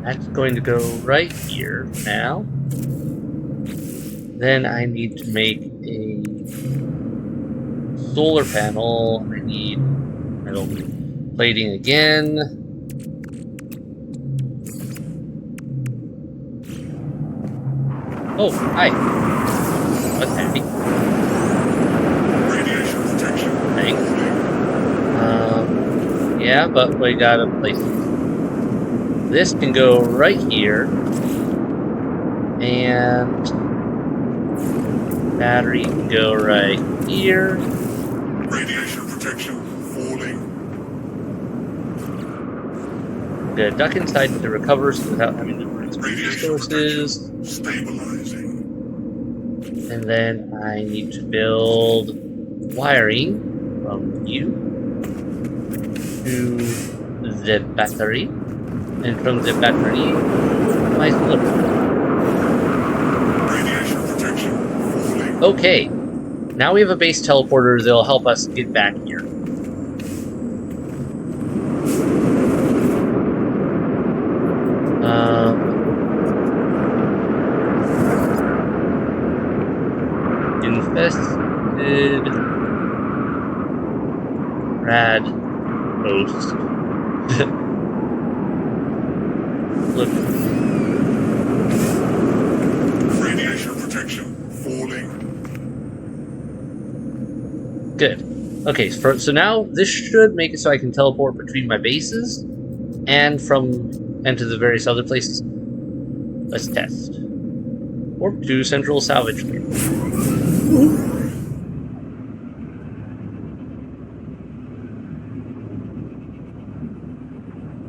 That's going to go right here now. Then I need to make a solar panel. I need metal plating again. Oh, hi. What's happening? Radiation protection. Thanks. Yeah, but we gotta place it. This can go right here. And battery can go right here. Radiation protection falling. Gonna duck inside to recover without having to waste resources. Stabilizing. And then I need to build wiring from you to the battery. And from the battery, my solar. Radiation protection falling. Okay. Now we have a base teleporter that'll help us get back here. Infested rad host. Look. Radiation protection falling. Good. Okay, so now this should make it so I can teleport between my bases and to the various other places. Let's test. Warp to Central Salvage Field.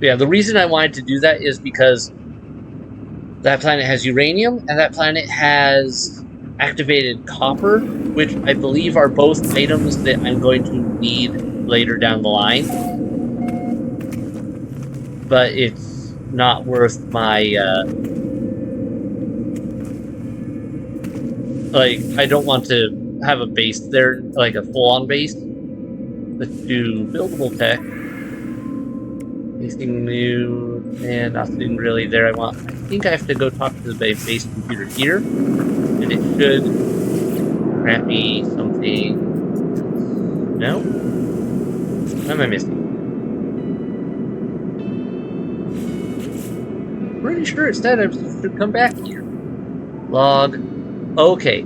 Yeah, the reason I wanted to do that is because that planet has uranium, and that planet has activated copper, which I believe are both items that I'm going to need later down the line. But it's not worth my, I don't want to have a base there, like a full-on base. Let's do buildable tech. Anything new? And nothing really there. I think I have to go talk to the base computer here, and it should grant me something. No? What am I missing? Pretty sure it said I should come back here. Log. Okay.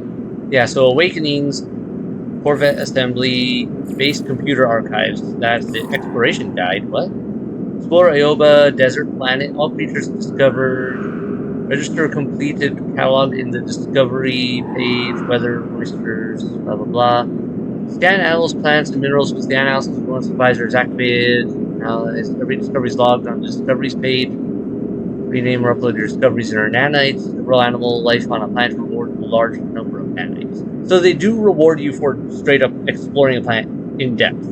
Yeah, so Awakenings, Corvette Assembly, Base Computer Archives. That's the Exploration Guide. What? Explore Ioba, Desert Planet, all creatures discovered. Register completed catalog in the Discovery page, weather, oysters, blah blah blah. Scan animals, plants, and minerals with the analysis supervisor is activated. Every discovery is logged on the Discoveries page. Rename or upload your discoveries in our nanites. Several animal life on a planet reward a large number of nanites. So they do reward you for straight up exploring a planet in depth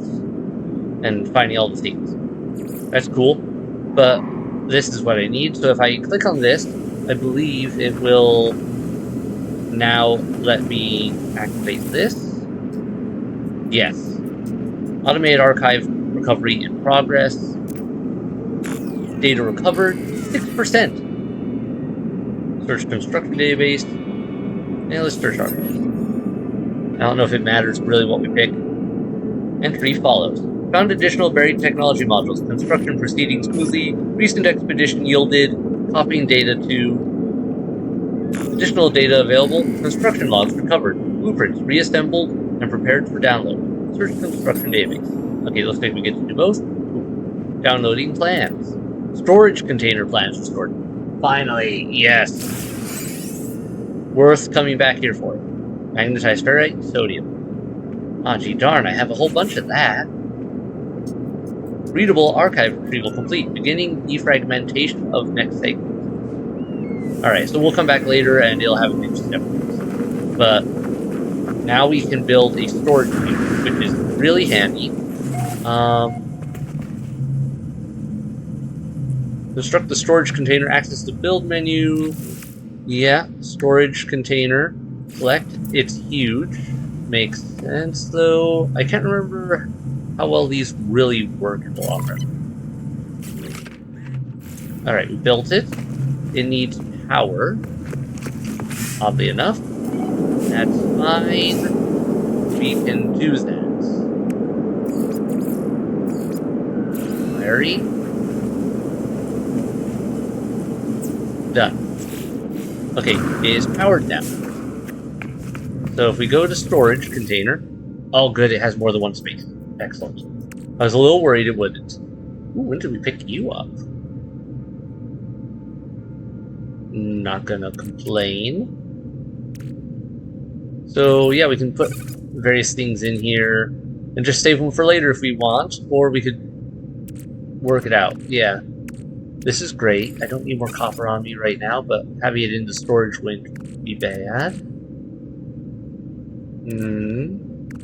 and finding all the things. That's cool, but this is what I need. So if I click on this, I believe it will now let me activate this. Yes. Automated archive recovery in progress. Data recovered, 6%. Search construction database. And let's search archives. I don't know if it matters really what we pick. Entry follows. Found additional buried technology modules. Construction proceeding smoothly. Recent expedition yielded copying data to additional data available. Construction logs recovered. Blueprints reassembled and prepared for download. Search construction database. Okay, looks like we get to do both. Downloading plans. Storage container plans restored. Finally, yes. Worth coming back here for it. Magnetized ferrite, sodium. Ah, gee darn, I have a whole bunch of that. Readable archive retrieval complete. Beginning defragmentation of next segment. Alright, so we'll come back later and it'll have a few steps. But now we can build a storage unit, which is really handy. Construct the storage container. Access the build menu. Yeah, storage container. Select. It's huge. Makes sense, though. I can't remember how well these really work in the long run. Alright, we built it. It needs power. Oddly enough. That's fine. We can do that. Larry. Done. Okay, it is powered now. So if we go to storage container, oh good, it has more than one space. Excellent. I was a little worried it wouldn't. Ooh, when did we pick you up? Not gonna complain. So yeah, we can put various things in here and just save them for later if we want, or we could work it out. Yeah. This is great. I don't need more copper on me right now, but having it in the storage wouldn't be bad.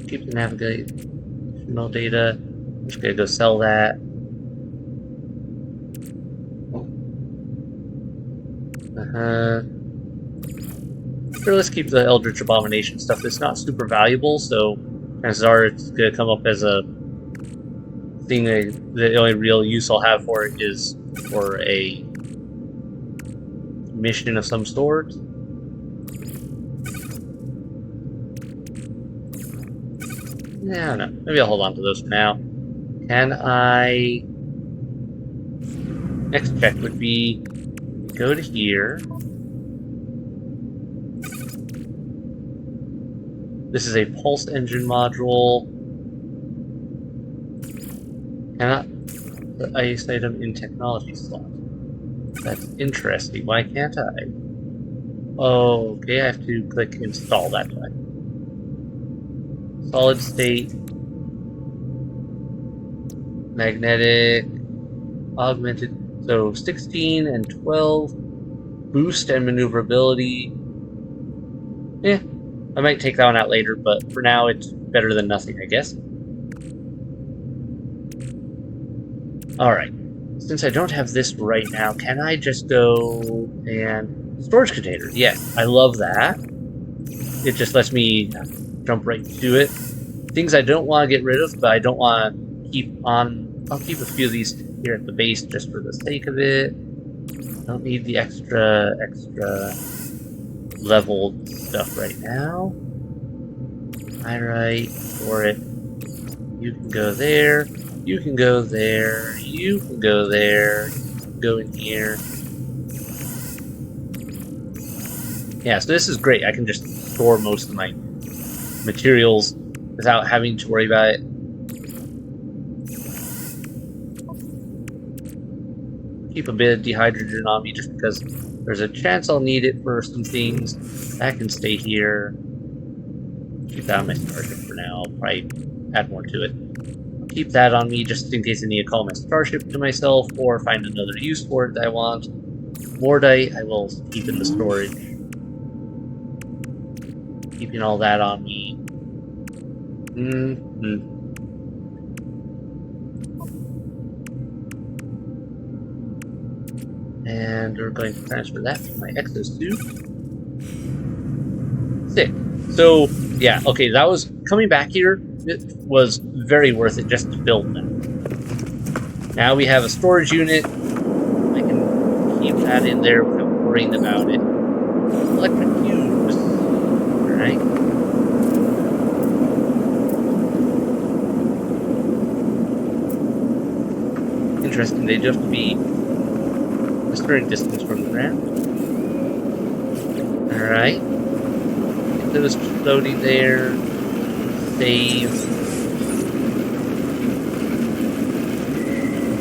Keep the navigational data. I'm just gonna go sell that. Sure, let's keep the Eldritch Abomination stuff. It's not super valuable, so chances are it's gonna come up as a thing that the only real use I'll have for it is for a mission of some sort. Yeah, I don't know. Maybe I'll hold on to those for now. Can I... Next check would be go to here. This is a pulse engine module. Cannot put ice item in technology slot. That's interesting. Why can't I? Oh, okay, I have to click install that way. Solid state, magnetic, augmented. So 16 and 12, boost and maneuverability. Yeah, I might take that one out later, but for now it's better than nothing, I guess. Alright, since I don't have this right now, can I just go and... Storage container, yes, I love that. It just lets me jump right to it. Things I don't want to get rid of, but I don't want to keep on... I'll keep a few of these here at the base just for the sake of it. I don't need the extra leveled stuff right now. Pyrite for it. You can go there. You can go there. You can go there. You can go in here. Yeah, so this is great. I can just store most of my materials without having to worry about it. Keep a bit of dehydrogen on me just because there's a chance I'll need it for some things. That can stay here. Keep that on my starship for now. I'll probably add more to it. I'll keep that on me just in case I need to call my starship to myself or find another use for it that I want. Mordite I will keep in the storage. Keeping all that on me. And we're going to transfer that to my exosuit. Sick. So, yeah, okay, that was... Coming back here, it was very worth it just to build that. Now we have a storage unit. I can keep that in there without worrying about it. Electric cubes. Alright. Interesting, they just have to be a certain distance from the ground. Alright. Get those floating there. Save.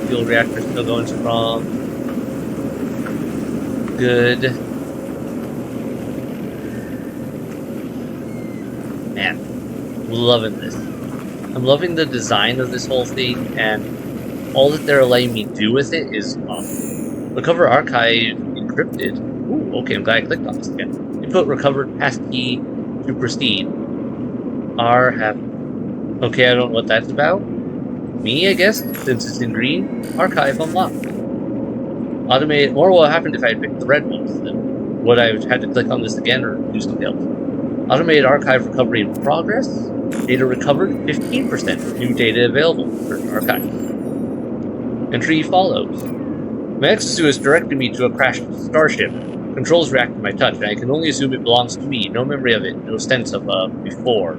Fuel reactor still going strong. Good. Man, I'm loving this. I'm loving the design of this whole thing, and all that they're letting me do with it is recover archive encrypted. Ooh, okay, I'm glad I clicked on this again. Input recovered passkey to pristine. R have... Okay, I don't know what that's about. Me, I guess, since it's in green. Archive unlocked. Automate... Or what happened if I had picked the red ones? Then would I have had to click on this again or do something else? Automated archive recovery in progress. Data recovered, 15%. New data available for archive. Entry follows. My exosuit has directed me to a crashed starship. Controls react to my touch, and I can only assume it belongs to me. No memory of it. No sense of before.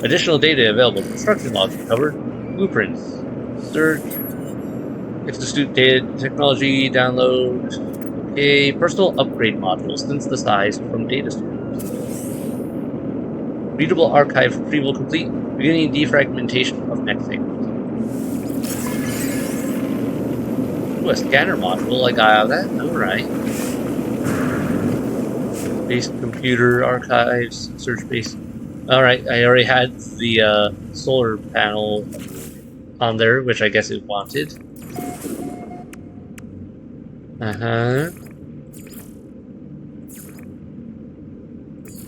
Additional data available. Construction logs recovered. Blueprints. Search. Exosuit data technology download. Okay. Personal upgrade module. Synthesized from data source. Readable archive retrieval complete. Beginning defragmentation of next segment. Ooh, a scanner module. I got out of that. Alright. Base computer archives. Search base. Alright, I already had the solar panel on there, which I guess it wanted.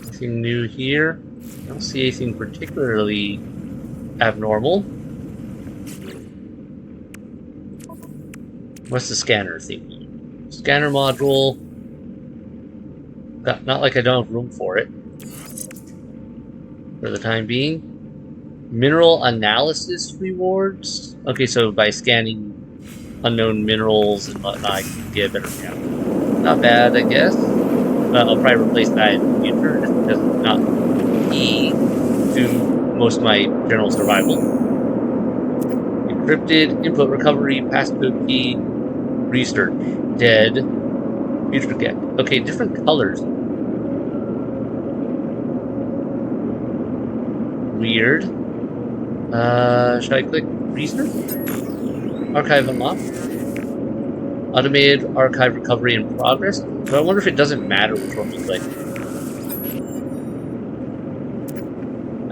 Anything new here? I don't see anything particularly abnormal. What's the scanner thing? Scanner module. Not like I don't have room for it. For the time being. Mineral analysis rewards. Okay, so by scanning unknown minerals and whatnot, I can get a better count. Not bad, I guess. I'll probably replace that in the future, just because it's not key to most of my general survival. Encrypted, input recovery, passcode key, research, dead, future get. Okay, different colors. Weird. Should I click research? Archive unlocked. Automated archive recovery in progress. But I wonder if it doesn't matter which one we click.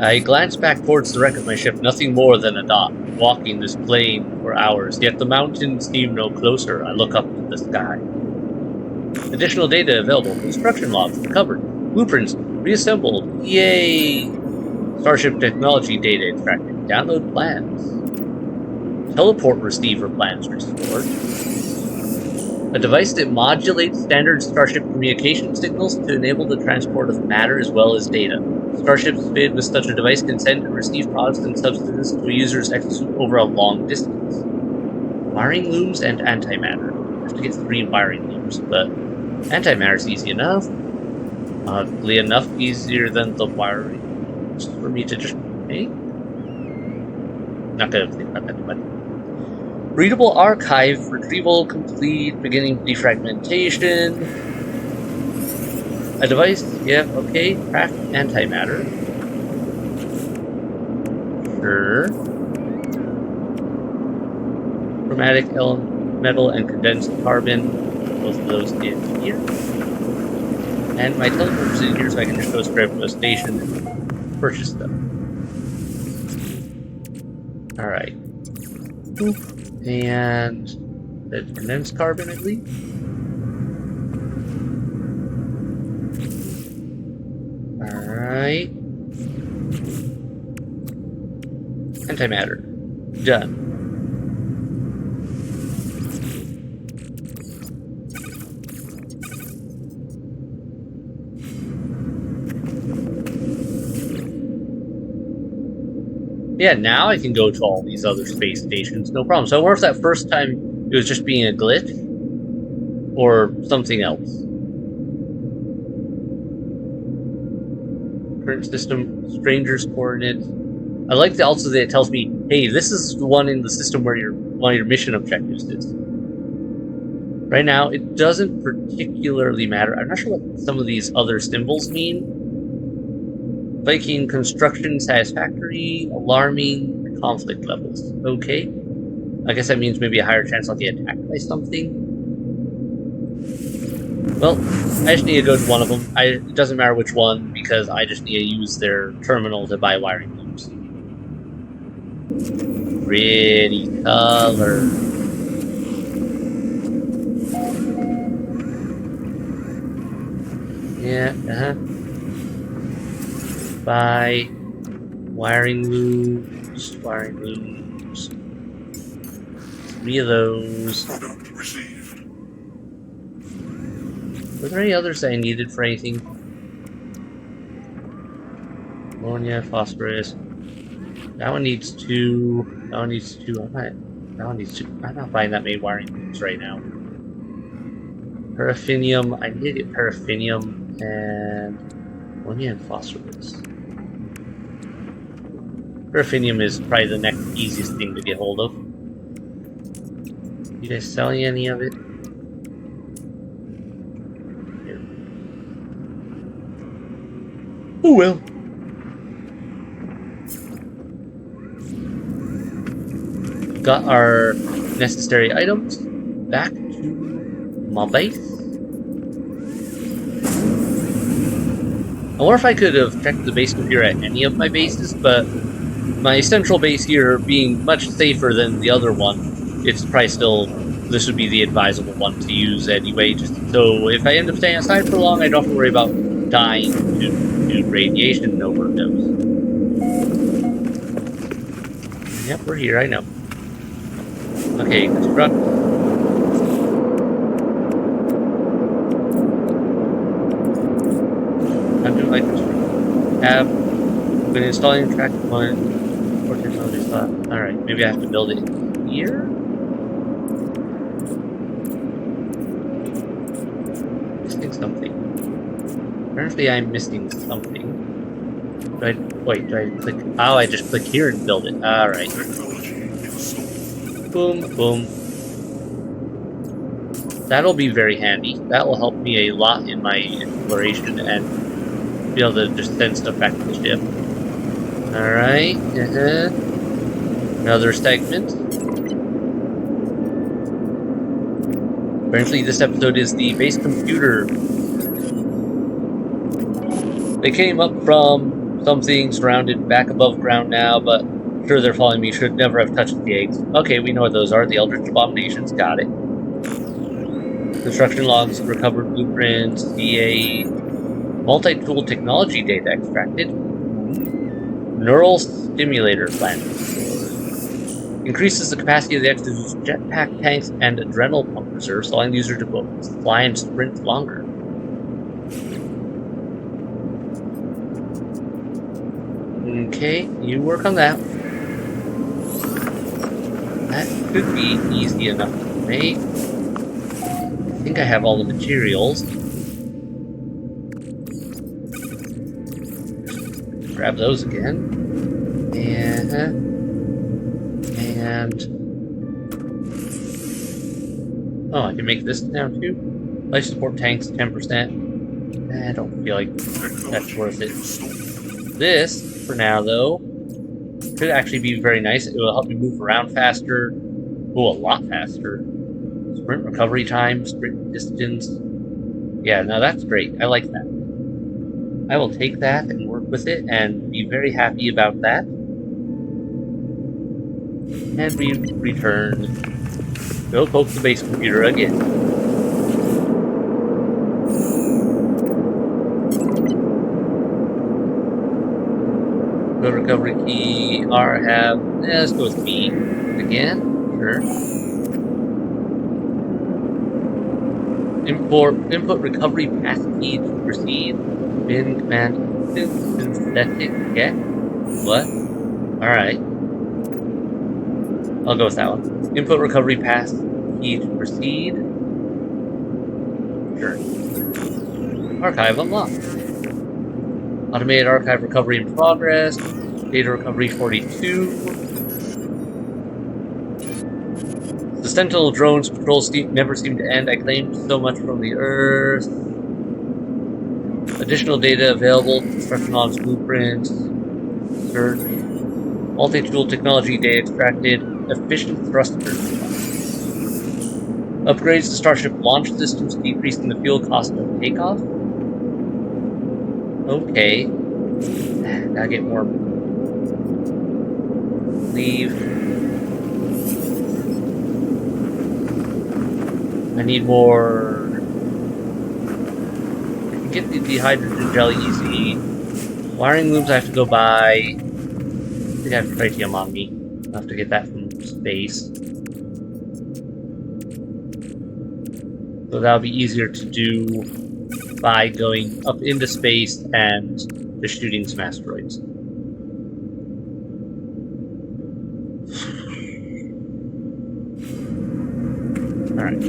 I glance back towards the wreck of my ship, nothing more than a dot, walking this plane for hours, yet the mountains seem no closer. I look up to the sky. Additional data available. Construction logs recovered. Blueprints reassembled. Yay! Starship technology data extracted. Download plans. Teleport receiver plans restored. A device that modulates standard Starship communication signals to enable the transport of matter as well as data. Starships fitted with such a device can send and receive products and substances to a user's exosuit over a long distance. Wiring looms and antimatter. I have to get 3 wiring looms, but antimatter is easy enough. Oddly enough, easier than the wiring looms for me to just make. Not gonna think about that too much. Readable archive, retrieval complete, beginning defragmentation. A device, yeah, okay. Craft antimatter. Sure. Chromatic metal and condensed carbon. Both of those in here. And my teleport's in here, so I can just go straight to a station and purchase them. Alright. And the condensed carbon, I believe. Alright. Antimatter. Done. Yeah, now I can go to all these other space stations, no problem. So I wonder if that first time it was just being a glitch or something else. Current system, stranger's coordinates. I like that also that it tells me, hey, this is the one in the system where one of your mission objectives is. Right now, it doesn't particularly matter. I'm not sure what some of these other symbols mean. Viking construction satisfactory, alarming, conflict levels. Okay. I guess that means maybe a higher chance I'll get attacked by something. Well, I just need to go to one of them. It doesn't matter which one, because I just need to use their terminal to buy wiring looms. Pretty color. Yeah, Buy wiring looms, 3 of those. Product received. Were there any others that I needed for anything? Ammonia, phosphorus. That one needs 2. That one needs 2. That one needs 2. I'm not buying that many wiring looms right now. Paraffinium. I need to get paraffinium and ammonia and phosphorus. Paraffinium is probably the next easiest thing to get hold of. You guys selling any of it? Here. Oh well. Got our necessary items. Back to my base. I wonder if I could have checked the base computer at any of my bases, but my central base here being much safer than the other one, it's probably still, this would be the advisable one to use anyway, just so if I end up staying outside for long, I don't have to worry about dying to radiation overdose. Yep, we're here, I know. Okay, construct. I'm doing my construct. Have been installing track 1. Alright, maybe I have to build it here? Missing something. Apparently I'm missing something. Do I click? Oh, I just click here and build it. Alright. Boom, boom. That'll be very handy. That will help me a lot in my exploration and be able to just send stuff back to the ship. Alright, Another segment. Apparently this episode is the base computer. They came up from something surrounded back above ground now, but sure they're following me. Should never have touched the eggs. Okay, we know what those are. The Eldritch Abominations. Got it. Construction logs, recovered blueprints, CA, multi-tool technology data extracted. Neural stimulator plant restored. Increases the capacity of the X's jetpack tanks and adrenal pump reserves, allowing the user to both fly and sprint longer. Okay, you work on that. That could be easy enough to make. I think I have all the materials. Grab those again. And oh, I can make this now too. Life support tanks 10%. I don't feel like that's worth it. This, for now though, could actually be very nice. It will help me move around faster. Oh, a lot faster. Sprint recovery time, sprint distance. Yeah, no, that's great. I like that. I will take that and work with it and be very happy about that. And we return. Go poke the base computer again. Go recovery key. R have. Let's go with B again. Sure. Input recovery passkey to proceed. Bin command synthetic get. What? Alright. I'll go with that one. Input recovery passkey to proceed. Sure. Archive unlocked. Automated archive recovery in progress. Data recovery 42. The Sentinel drones patrol never seem to end. I claimed so much from the Earth. Additional data available. Construction logs, blueprints. Search. Multi-tool technology data extracted. Efficient thrusters. Upgrades to Starship launch systems, decreasing the fuel cost of takeoff. Okay. Gotta get more. Leave. I need more. I can get the hydrogen jelly easy. Wiring looms I have to go buy. I think I have tritium on me. I'll have to get that from space. So that'll be easier to do by going up into space and just shooting some asteroids. Alright.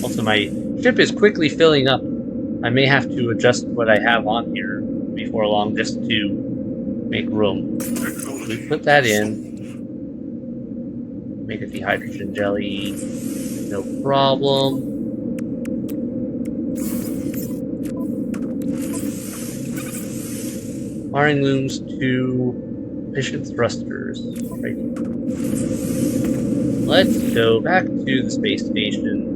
Also, my ship is quickly filling up. I may have to adjust what I have on here before long just to make room. We put that in. Make it the hydrogen jelly. No problem. Wiring looms to efficient thrusters. Right. Let's go back to the space station.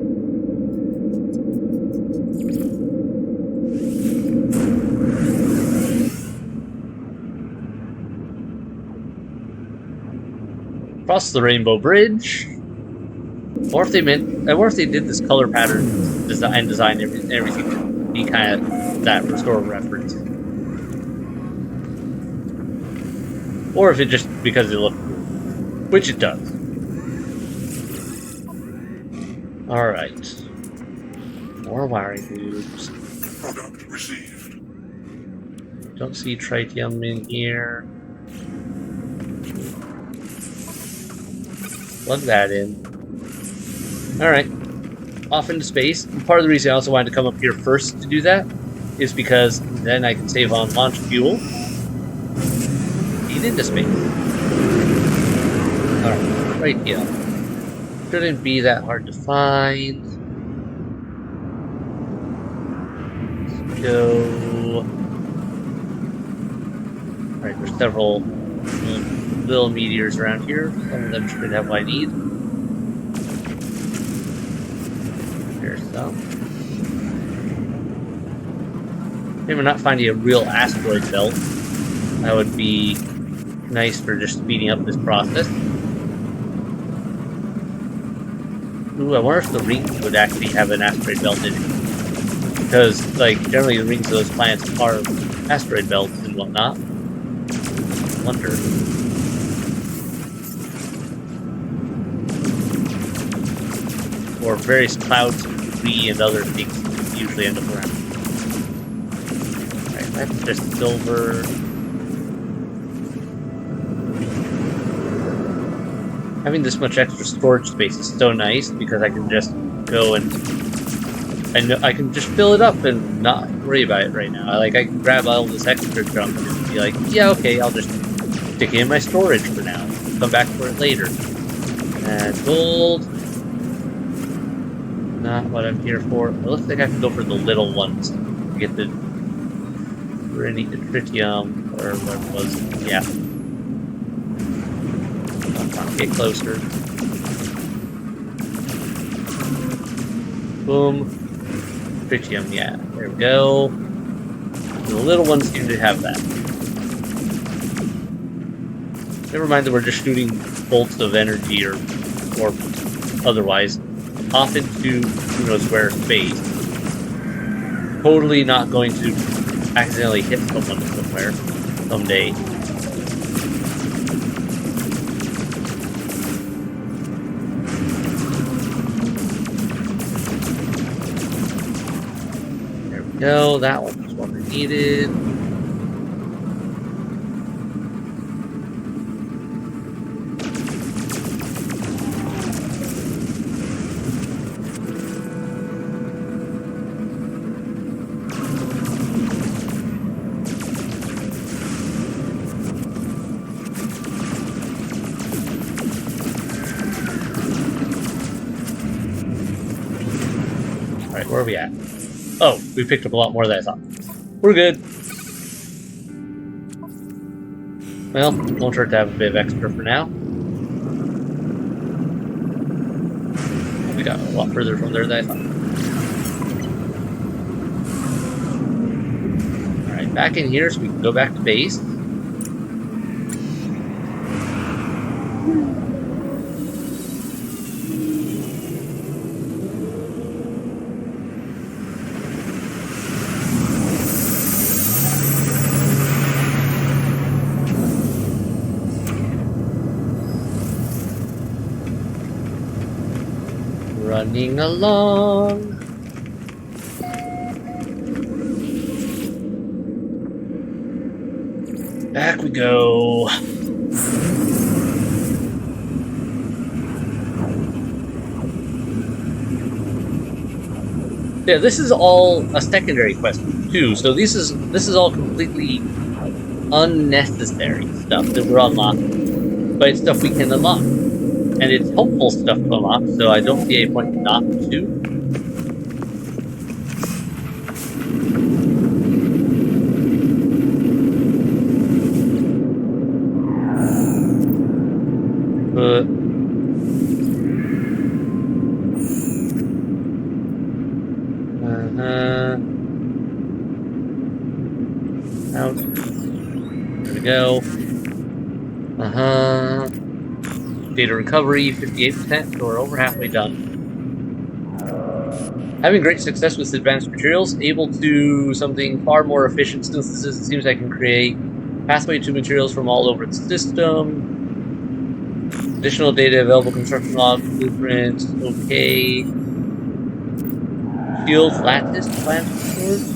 Cross the Rainbow Bridge. Or if they did this color pattern design everything to be kind of that restore reference. Or if it just because it looked cool. Which it does. Alright. More wiring loops. Product received. Don't see tritium in here. Plug that in. Alright. Off into space. And part of the reason I also wanted to come up here first to do that is because then I can save on launch fuel. Feed into space. Alright, right here. Shouldn't be that hard to find. Let's go. Alright, there's several. little meteors around here. Some of them should have what I need. There's some. Maybe we're not finding a real asteroid belt. That would be nice for just speeding up this process. Ooh, I wonder if the rings would actually have an asteroid belt in it. Because, like, generally the rings of those planets are asteroid belts and whatnot. I wonder. Or various clouds of debris and other things usually end up around. Alright, that's just silver. Having this much extra storage space is so nice because I can just go and I can just fill it up and not worry about it right now. I can grab all this extra junk and be like, yeah, okay, I'll just stick it in my storage for now. Come back for it later. And gold. Not what I'm here for. It looks like I can go for the little ones to get the tritium or what it was. Yeah. Get closer. Boom. Tritium, yeah. There we go. The little ones seem to have that. Never mind that we're just shooting bolts of energy or otherwise off into who knows where space. Totally not going to accidentally hit someone somewhere someday. No, that one was what I needed. Alright, where are we at? Oh, we picked up a lot more than I thought. We're good. Well, won't hurt to have a bit of extra for now. We got a lot further from there than I thought. Alright, back in here so we can go back to base. Running along. Back we go. Yeah, this is all a secondary quest too. So this is all completely unnecessary stuff that we're unlocking, but it's stuff we can unlock. And it's helpful stuff to unlock, so I don't see a point not to. But out. There we go. Data recovery, 58%, so we're over halfway done. Having great success with advanced materials, able to something far more efficient synthesis, it seems I can create pathway to materials from all over the system. Additional data available, construction log, blueprints, okay. Shield lattice plant stores.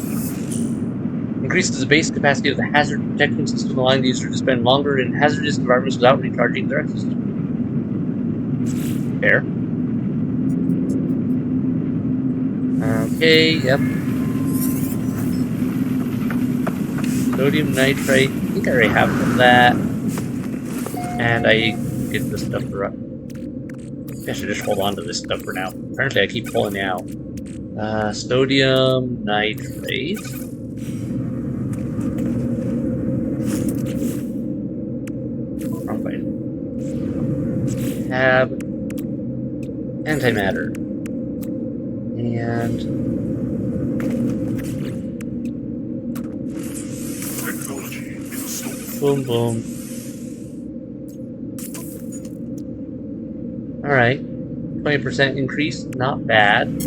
Increases the base capacity of the hazard detection system, allowing the user to spend longer in hazardous environments without recharging their exosuit. Fair. Okay, yep. Sodium nitrate. I think I already have some of that. And I get this stuff for. I should just hold on to this stuff for now. Apparently, I keep pulling it out. Sodium nitrate. Wrong way. tab, antimatter, and Technology installed. boom, boom. Alright, 20% increase, not bad.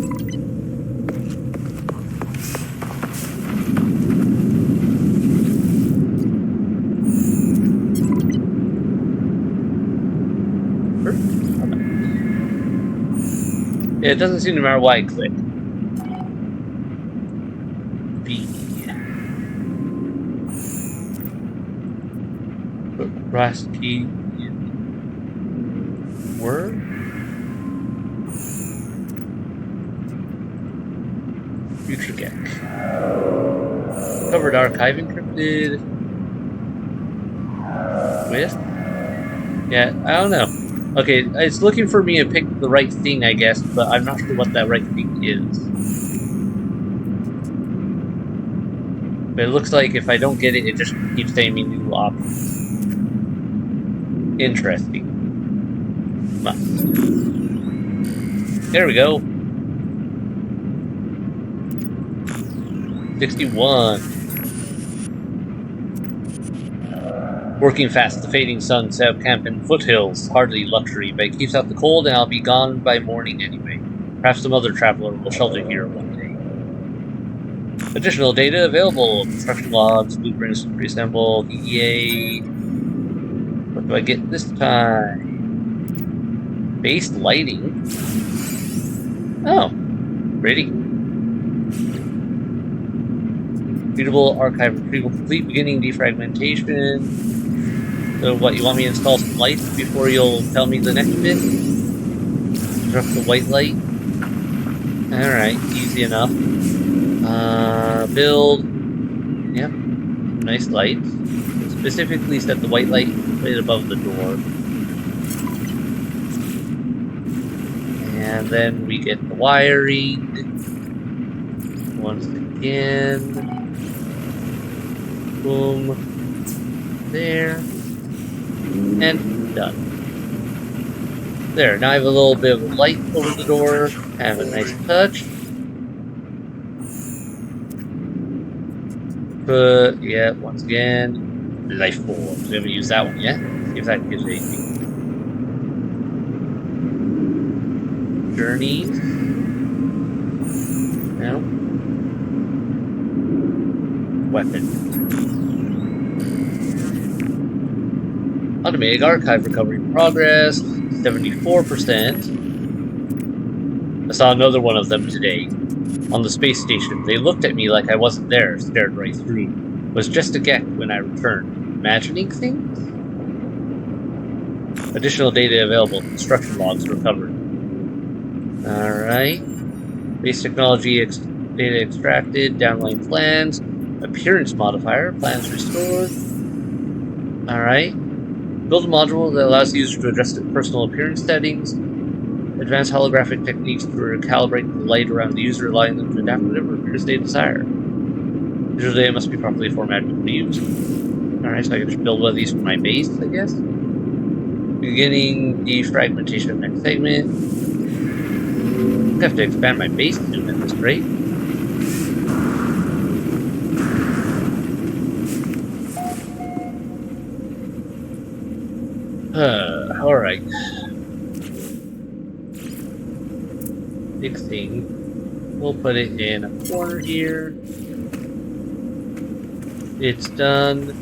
Yeah, it doesn't seem to matter why I click. B. Rusty word? Future Gek. Covered archive encrypted with? Yeah, I don't know. Okay, it's looking for me to pick the right thing, I guess, but I'm not sure what that right thing is. But it looks like if I don't get it, it just keeps saying me new options. Interesting. Must. There we go. 61. Working fast, the fading sun set up camp in foothills. Hardly luxury, but it keeps out the cold, and I'll be gone by morning anyway. Perhaps some other traveler will shelter here one day. Additional data available. Construction logs, blueprints, reassemble, EA. What do I get this time? Base lighting. Oh, pretty. Readable archive retrieval complete. Beginning defragmentation. So what, you want me to install some lights before you'll tell me the next bit? Construct the white light. Alright, easy enough. Build. Yep, nice lights. Specifically set the white light right above the door. And then we get the wiring. Once again. Boom. There. And done. There, now I have a little bit of light over the door. Have a nice touch. But, yeah, once again, life forms. We haven't used that one yet. See if that gives anything. Journeys. No. Weapon. Automatic archive recovery in progress. 74%. I saw another one of them today. On the space station, they looked at me like I wasn't there, stared right through. Was just a Gek when I returned. Imagining things? Additional data available. Construction logs recovered. Alright. Base technology data extracted. Downline plans. Appearance modifier. Plans restored. Alright. Build a module that allows the user to adjust their personal appearance settings. Advanced holographic techniques to recalibrate the light around the user, allowing them to adapt whatever appearance they desire. Visual data must be properly formatted to be used. Alright, so I can just build one of these for my base, I guess. Beginning defragmentation of next segment. I have to expand my base soon at this rate. Alright. Big thing. We'll put it in a corner here. It's done.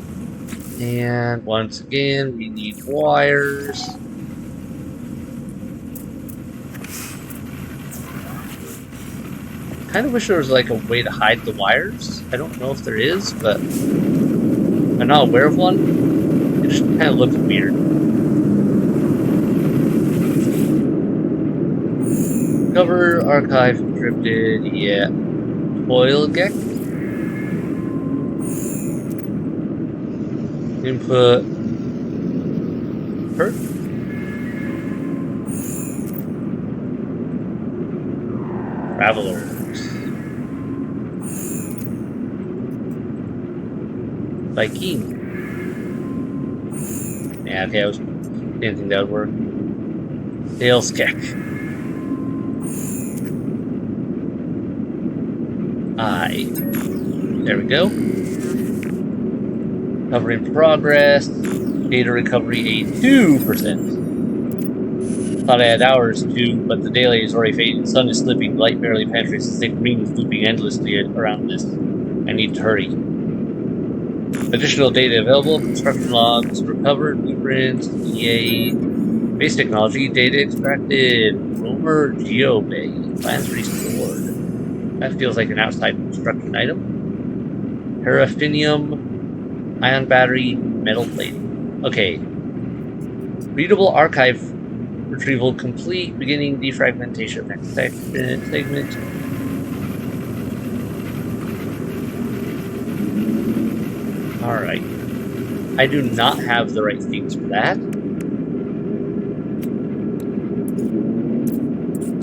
And once again, we need wires. Kind of wish there was like a way to hide the wires. I don't know if there is, but I'm not aware of one. It just kind of looks weird. Cover, archive, encrypted, yeah. Foil Gek. Input. Perk. Travelers. Viking. Yeah, okay, didn't think that would work. Dale sketch. There we go. Recovery in progress. Data recovery 82%. Thought I had hours too, but the daylight is already fading. The sun is slipping. Light barely penetrates the thick rings looping endlessly around this. I need to hurry. Additional data available. Construction logs recovered. Blueprints. EA. Base technology. Data extracted. Rover Geobay. Plans restored. That feels like an outside construction item. Paraffinium. Ion battery. Metal plate. Okay. Readable archive retrieval complete. Beginning defragmentation. Next segment. Alright. I do not have the right things for that.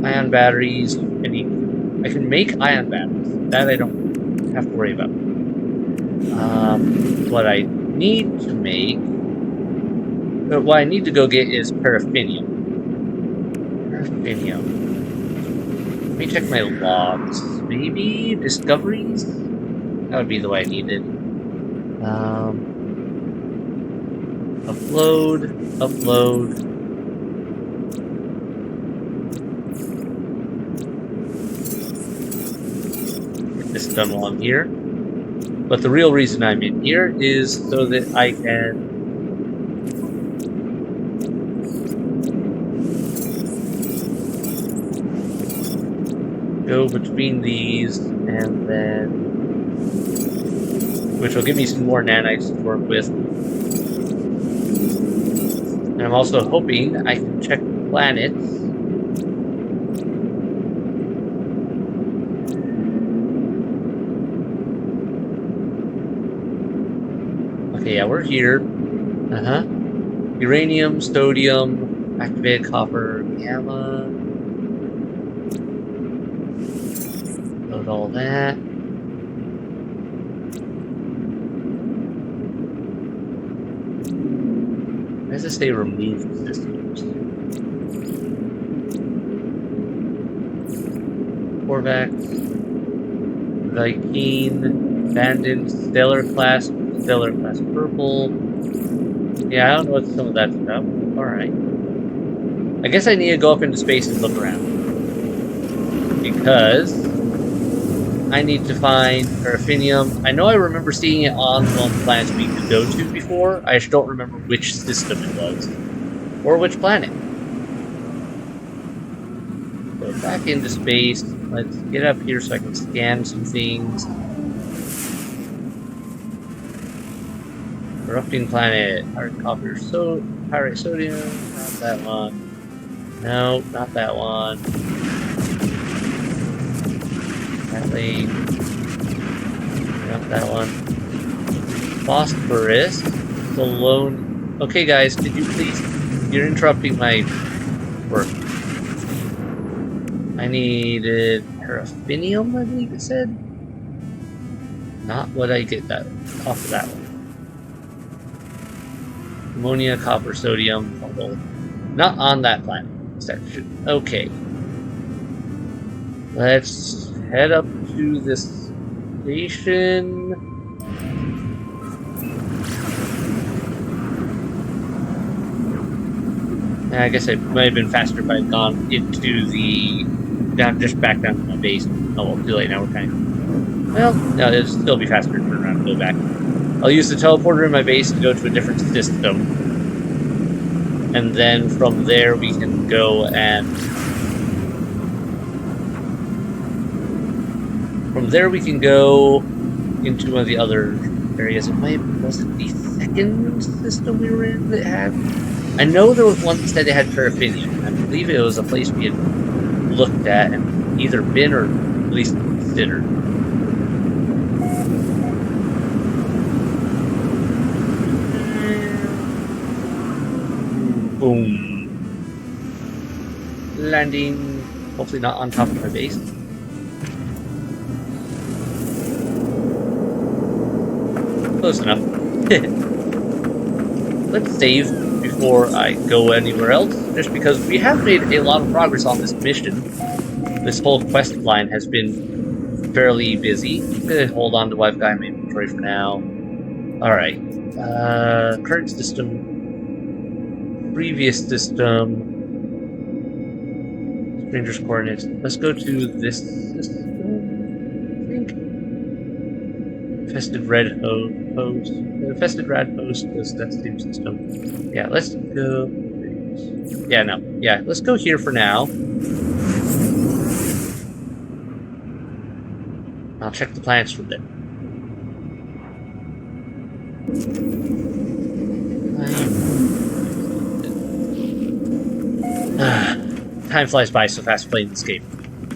Ion batteries. I can make ion batteries. That I don't have to worry about. What I need to make... What I need to go get is paraffinium. Paraffinium. Let me check my logs. Maybe discoveries? That would be the way I needed. Upload. Get this done while I'm here. But the real reason I'm in here is so that I can go between these and then, which will give me some more nanites to work with. And I'm also hoping I can check planets. Okay, yeah, we're here. Uranium, sodium, activated copper, gamma. Load all that. Why does it say remove systems? Korvax, Viking, Abandoned, Stellar class purple. Yeah, I don't know what some of that's about. Alright. I guess I need to go up into space and look around. Because I need to find paraffinium. I know I remember seeing it on one of the planets we could go to before. I just don't remember which system it was. Or which planet. Go back into space. Let's get up here so I can scan some things. Erupting planet. Pyrite sodium. Not that one. No, not that one. Apparently, not that one. Phosphorus. Alone. Okay, guys, could you please? You're interrupting my work. I needed paraffinium, I believe it said. Not what I get that off of that one. Ammonia, copper, sodium, fungal. Not on that planet. Okay. Let's head up to this station. I guess it might have been faster if I had gone into the just back down to my base. Oh well, too late now. We're kind of no, it'll still be faster to turn around and go back. I'll use the teleporter in my base to go to a different system, and then from there we can go and into one of the other areas. Was it the second system we were in that had? I know there was one that said it had paraffinium. I believe it was a place we had looked at and either been or at least considered. Boom. Landing, hopefully not on top of my base. Close enough. Let's save before I go anywhere else, just because we have made a lot of progress on this mission. This whole quest line has been fairly busy. I'm gonna hold on to what I've got in my inventory for now. Alright. Current system. Previous system. Stranger's coordinates. Let's go to this system, I think. Infested red host. Infested red host was that same system. Yeah, let's go. Yeah, no. Yeah, let's go here for now. I'll check the planets from there. Time flies by so fast playing this game.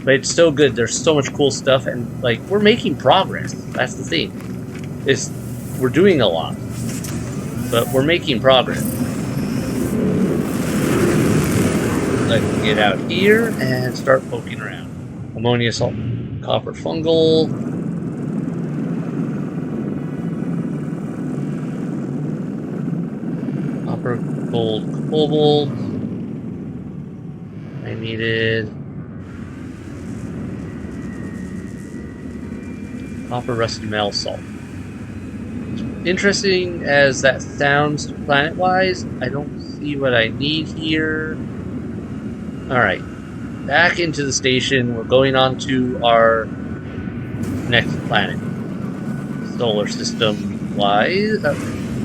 But it's so good. There's so much cool stuff, and like we're making progress. That's the thing. We're doing a lot, but we're making progress. Let's get out here and start poking around. Ammonia, salt, copper, fungal. Copper, gold, cobalt. I needed copper, rusty metal, salt. Interesting as that sounds planet-wise, I don't see what I need here. Alright, back into the station. We're going on to our next planet. Solar system-wise,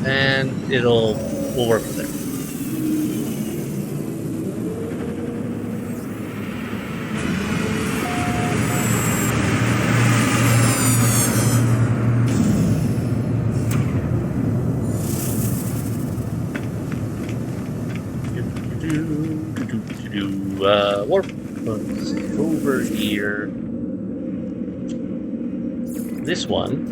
and we'll work from there. Warp over here. This one.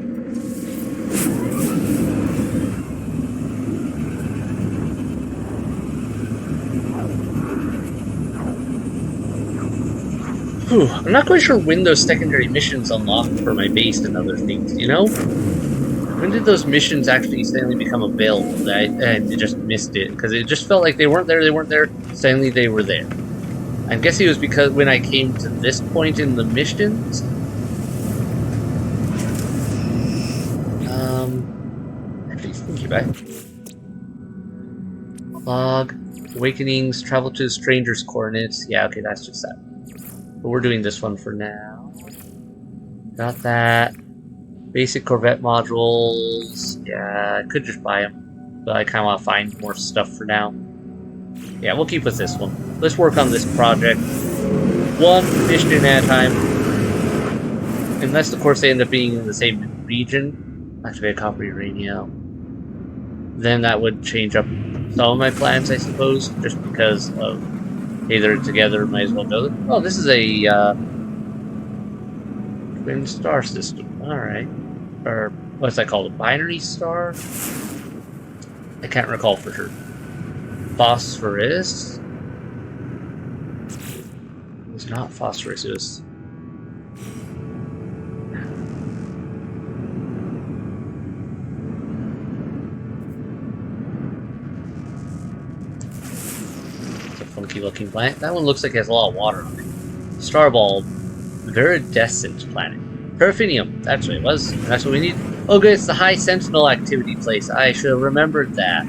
Whew, I'm not quite sure when those secondary missions unlocked for my base and other things, you know? When did those missions actually suddenly become available? I just missed it, because it just felt like they weren't there, suddenly they were there. I'm guessing it was because when I came to this point in the missions. Actually thinking back. Log, awakenings, travel to the stranger's coordinates. Yeah, okay, that's just that. But we're doing this one for now. Got that. Basic Corvette modules. Yeah, I could just buy them. But I kind of want to find more stuff for now. Yeah, we'll keep with this one. Let's work on this project. One mission at a time. Unless, of course, they end up being in the same region. Activate copper uranium. Then that would change up some of my plans, I suppose. Just because of, hey, they're together, might as well go. Oh, this is a twin star system. Alright. Or, what's that called? A binary star? I can't recall for sure. Phosphorus. It was not phosphorus, it was... It's a funky looking planet. That one looks like it has a lot of water on it. Starball. Viridescent planet. Paraffinium. That's what it was. That's what we need. Oh good, it's the High Sentinel activity place. I should have remembered that.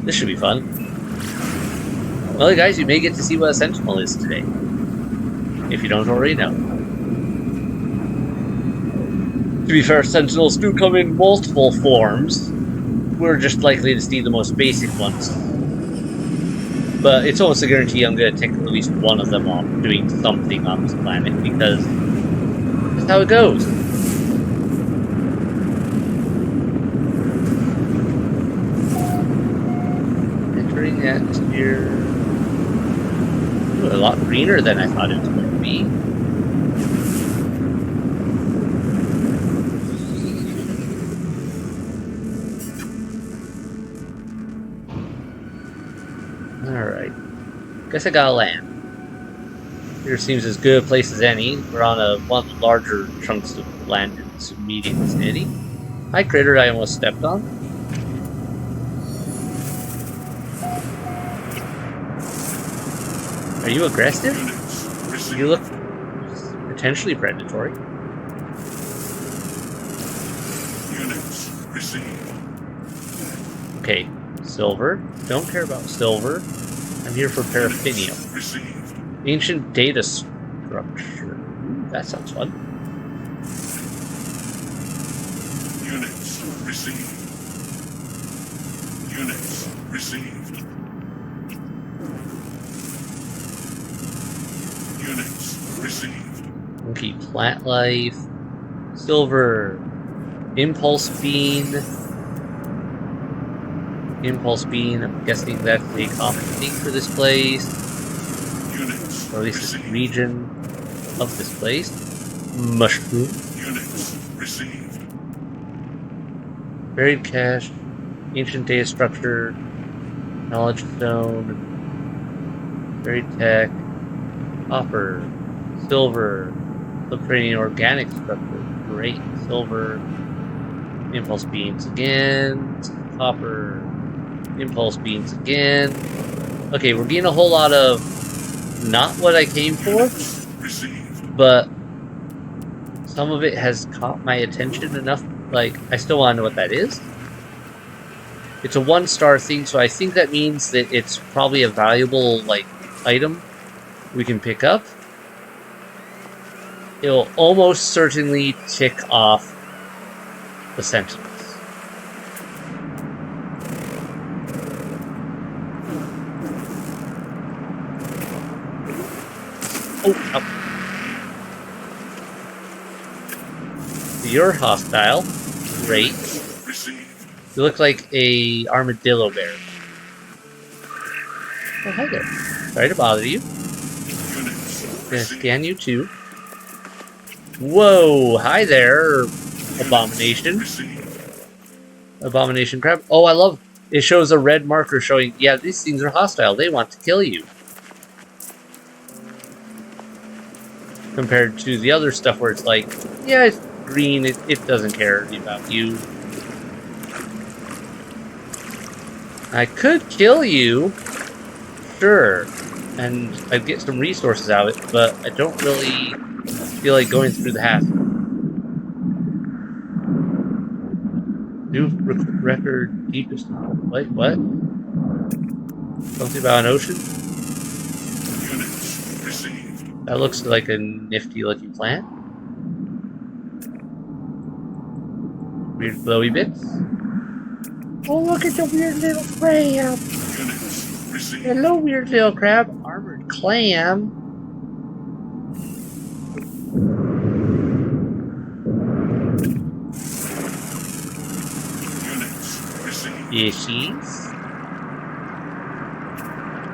This should be fun. Well, guys, you may get to see what a Sentinel is today. If you don't already know. To be fair, Sentinels do come in multiple forms. We're just likely to see the most basic ones. But it's almost a guarantee I'm going to take at least one of them off doing something on this planet, because that's how it goes. Entering the atmosphere. Ooh, a lot greener than I thought it was going to be. Alright. Guess I gotta land. Here seems as good a place as any. We're on one of the larger chunks of land in this immediate vicinity. Hi, critter I almost stepped on. Are you aggressive? Units received. You look potentially predatory. Units received. Okay, silver. Don't care about silver. I'm here for paraffinium. Units received. Ancient data structure. Ooh, that sounds fun. Units received. Units received. Units received. Okay, plant life. Silver. Impulse bean. Impulse bean. I'm guessing that's a common thing for this place. Units Or at least this received. region of this place. Mushroom. Units received. Buried cache. Ancient data structure. Knowledge stone. Buried tech. Copper. Silver. Subterranean organic structure. Great. Silver. Impulse beans again. Copper. Impulse beans again. Okay, we're getting a whole lot of not what I came for, Units received. but some of it has caught my attention enough. Like, I still want to know what that is. It's a 1-star thing, so I think that means that it's probably a valuable, like, item we can pick up. It'll almost certainly tick off the sentence. Oh, you're hostile. Great. Received. You look like a armadillo bear. Oh, hi there. Sorry to bother you. Units Gonna received. scan you too. Whoa, hi there, abomination. Received. Abomination crab. Oh, I love it. Shows a red marker showing, yeah, these things are hostile. They want to kill you. Compared to the other stuff where it's like, yeah, it's green, it doesn't care about you. I could kill you, sure, and I'd get some resources out of it, but I don't really feel like going through the hassle. New record deepest. Wait, what? Something about an ocean? Units received. That looks like a nifty looking plant. Weird glowy bits. Oh, look at the weird little crab. Units received. Hello, weird little crab. Armored clam. Units received. Fishies.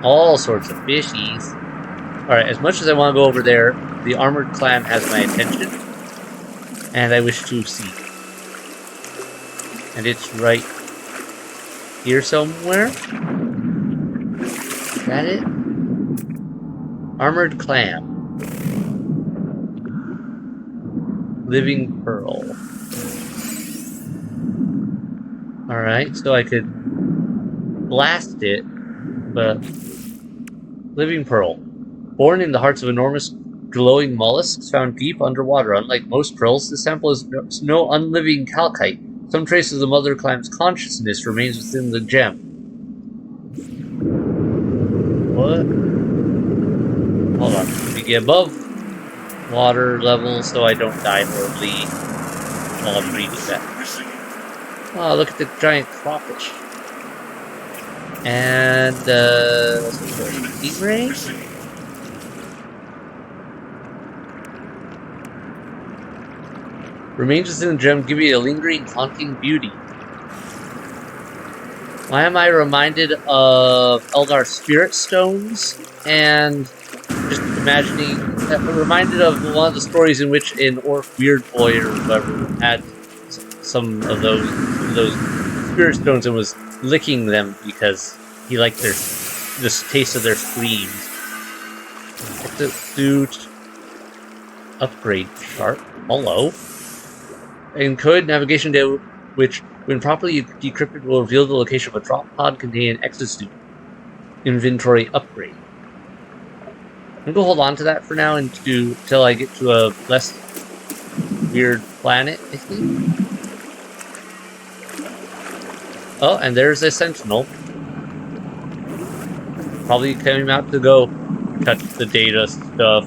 All sorts of fishies. Alright, as much as I want to go over there, the armored clam has my attention. And I wish to see. And it's right here somewhere. Is that it? Armored clam. Living pearl. Alright, so I could blast it, but living pearl. Born in the hearts of enormous glowing mollusks found deep underwater. Unlike most pearls, this sample is no unliving calcite. Some trace of the mother clam's consciousness remains within the gem. What? Hold on. Let me get above water level so I don't die horribly while I'm reading that. Received. Oh, look at the giant crawfish. And, stingray? Received. Remains within the gem give you a lingering, haunting beauty. Why am I reminded of Eldar Spirit Stones? And just imagining, reminded of one of the stories in which an orc weird boy or whoever had some of those Spirit Stones and was licking them because he liked the taste of their screams. Exit suit. Upgrade chart. Hello. Encode navigation data, which, when properly decrypted, will reveal the location of a drop pod containing an exosuit. Inventory upgrade. I'm gonna hold on to that for now until I get to a less weird planet, I think. Oh, and there's a sentinel. Probably coming out to go. Who touched the data stuff?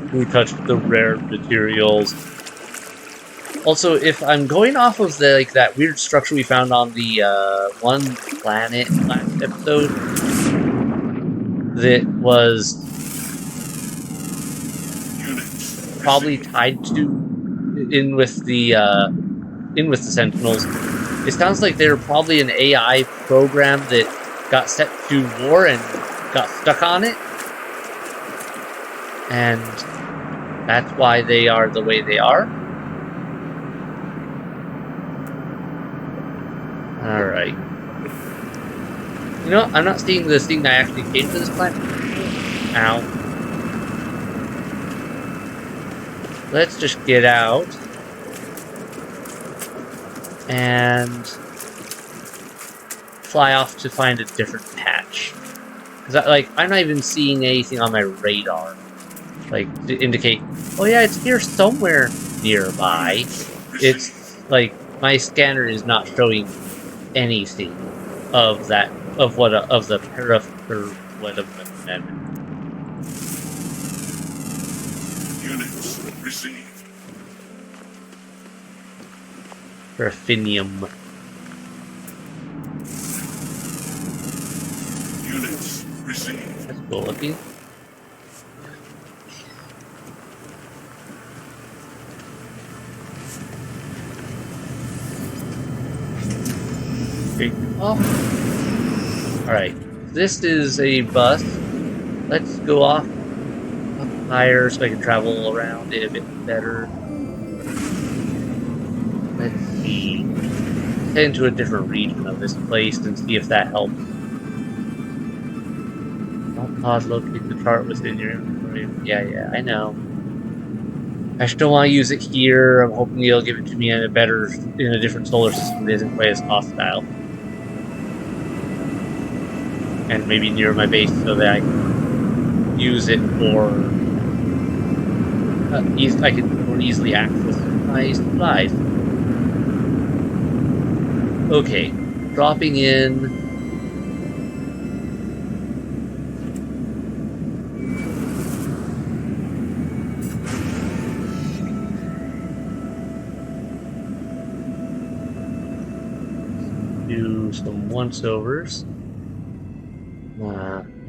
Who touched the rare materials? Also, if I'm going off of that weird structure we found on the one planet last episode, that was Units probably received. tied to in with the Sentinels. It sounds like they're probably an AI program that got set to war and got stuck on it, and that's why they are the way they are. All right. You know, I'm not seeing this thing that actually came to this planet. Ow. Let's just get out and fly off to find a different patch. Because I'm not even seeing anything on my radar, to indicate, oh yeah, it's here somewhere nearby. It's like my scanner is not showing anything of that of the Units received. Paraffinium. Units received. That's cool looking. Okay. Oh. Alright. This is a bus. Let's go off up higher so I can travel around it a bit better. Let's see. Head into a different region of this place and see if that helps. Pod locate the chart within your inventory. Yeah, I know. I still want to use it here. I'm hoping you'll give it to me in a different solar system that isn't quite as hostile. And maybe near my base so that I can use it for I can more easily access my supplies. Okay, dropping in. Do some once-overs.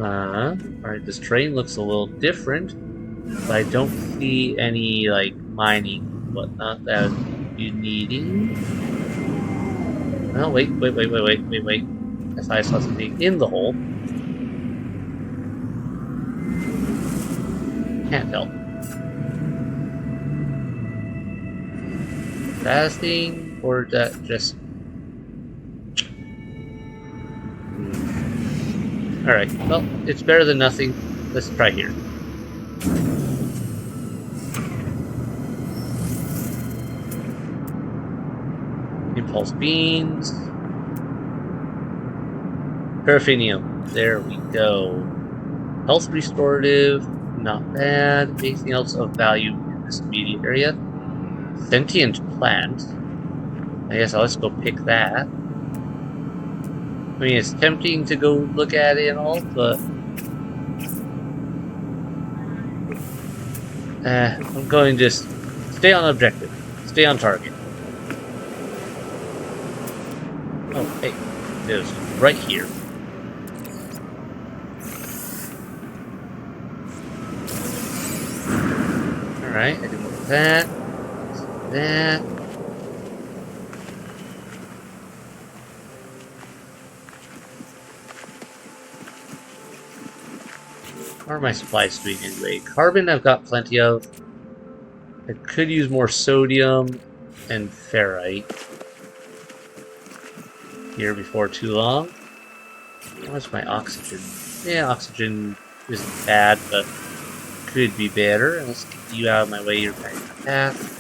Alright, this train looks a little different, but I don't see any, mining and whatnot that I'd be needing. Oh, wait. I thought I saw something in the hole. Can't tell. Fasting, or that just... Alright, well, it's better than nothing. Let's try here. Impulse beans. Paraffinium. There we go. Health restorative. Not bad. Anything else of value in this immediate area? Sentient plant. I guess I'll just go pick that. I mean, it's tempting to go look at it and all, but... I'm going to just stay on objective. Stay on target. Oh, hey. It was right here. Alright, I can look at that. That. How are my supplies doing anyway? Carbon I've got plenty of. I could use more sodium and ferrite here before too long. What's my oxygen? Yeah, oxygen isn't bad, but could be better. Let's get you out of my way. You're kind of my path.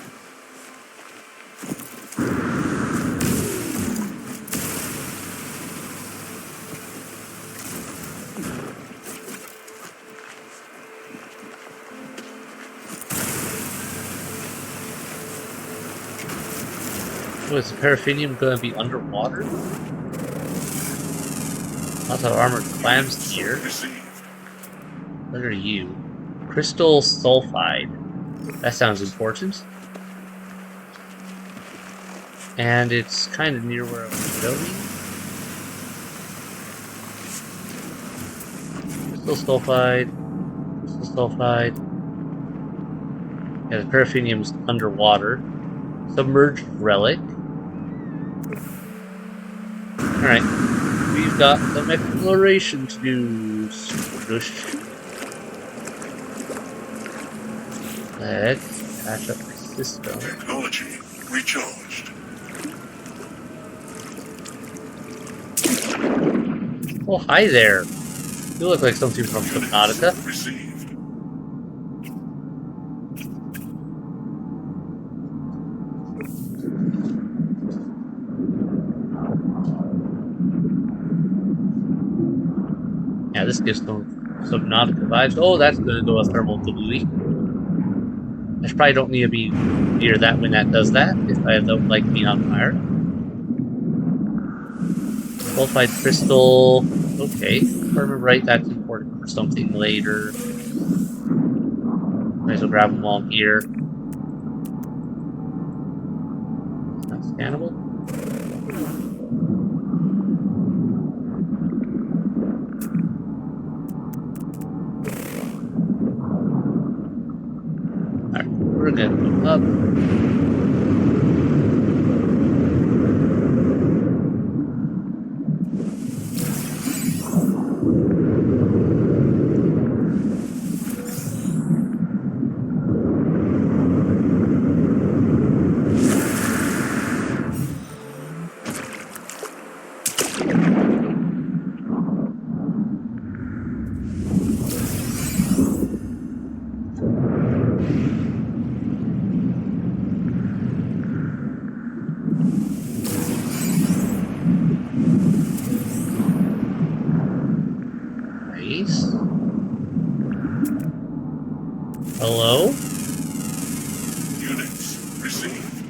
Oh, is the paraffinium going to be underwater? Lots of armored clams here. Received. What are you? Crystal sulfide. That sounds important. And it's kind of near where I was going. Crystal sulfide. Crystal sulfide. Yeah, the paraffinium's underwater. Submerged relic. Alright. We've got some exploration to do. Squish. Let's patch up my system. Technology recharged. Oh, hi there. You look like something from Subnautica. Received. Yeah, this gives some Subnautica vibes. Oh, that's gonna go a thermal kablooey. I probably don't need to be near that when that does that, if I don't like being on fire. Sulfide crystal. Okay. If I remember right, that's important for something later. Might as well grab them while I'm here. It's not scannable. Alright, we're gonna go up. Nice. Hello? Units received.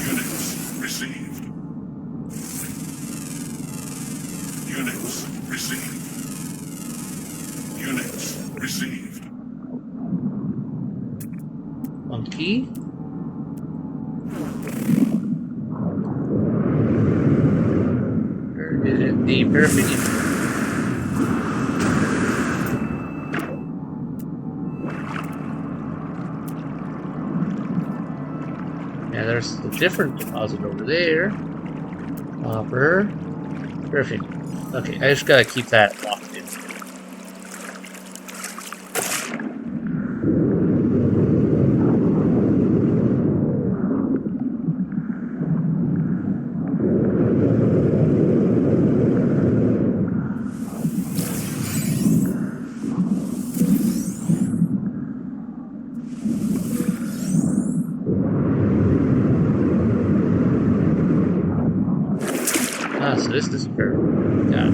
Units received. Units received. Units received. Monkey? Where did it be? Paraffinium. Yeah, there's a different deposit over there. Copper. Paraffinium. Okay, I just gotta keep that locked in. Ah, so this is where. Yeah.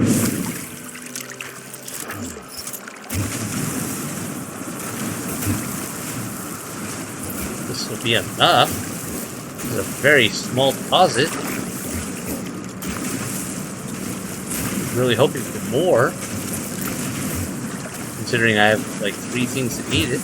This will be enough. This is a very small deposit. Really hoping for more. Considering I have like 3 things that need it.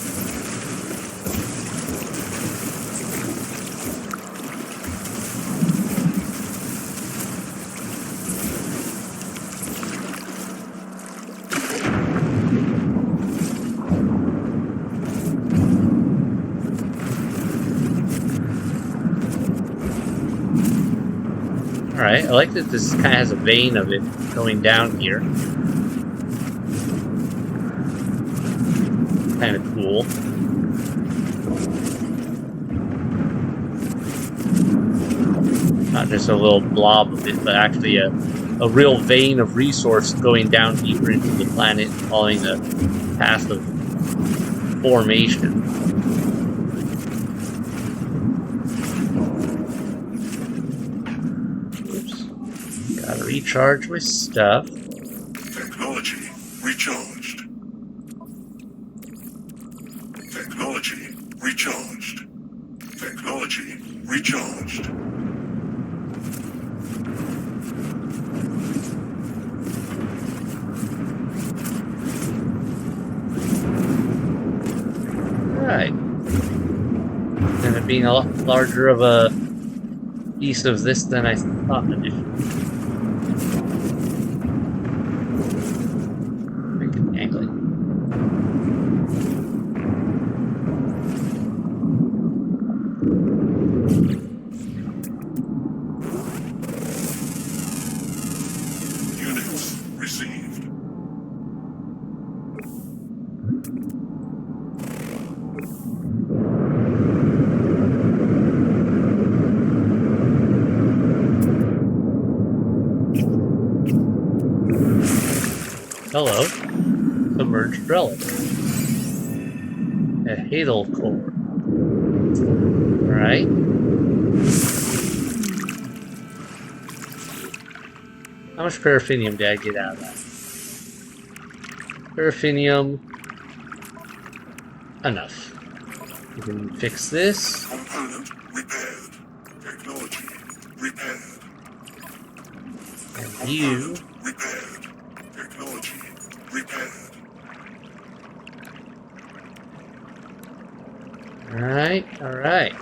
Alright, I like that this kind of has a vein of it going down here. Kind of cool. Not just a little blob of it, but actually a real vein of resource going down deeper into the planet, following the path of formation. Oops. Gotta recharge my stuff. Technology recharged. Technology recharged. Technology recharged. Alright. And it being a lot larger of a piece of this than I thought initially. Make it angling. Units received. Hello. Submerged relic. A Hadal core. Alright. How much paraffinium did I get out of that? Paraffinium. Enough. We can fix this. Component repaired. Technology repaired. And you. Component repaired. Technology repaired. Alright, alright.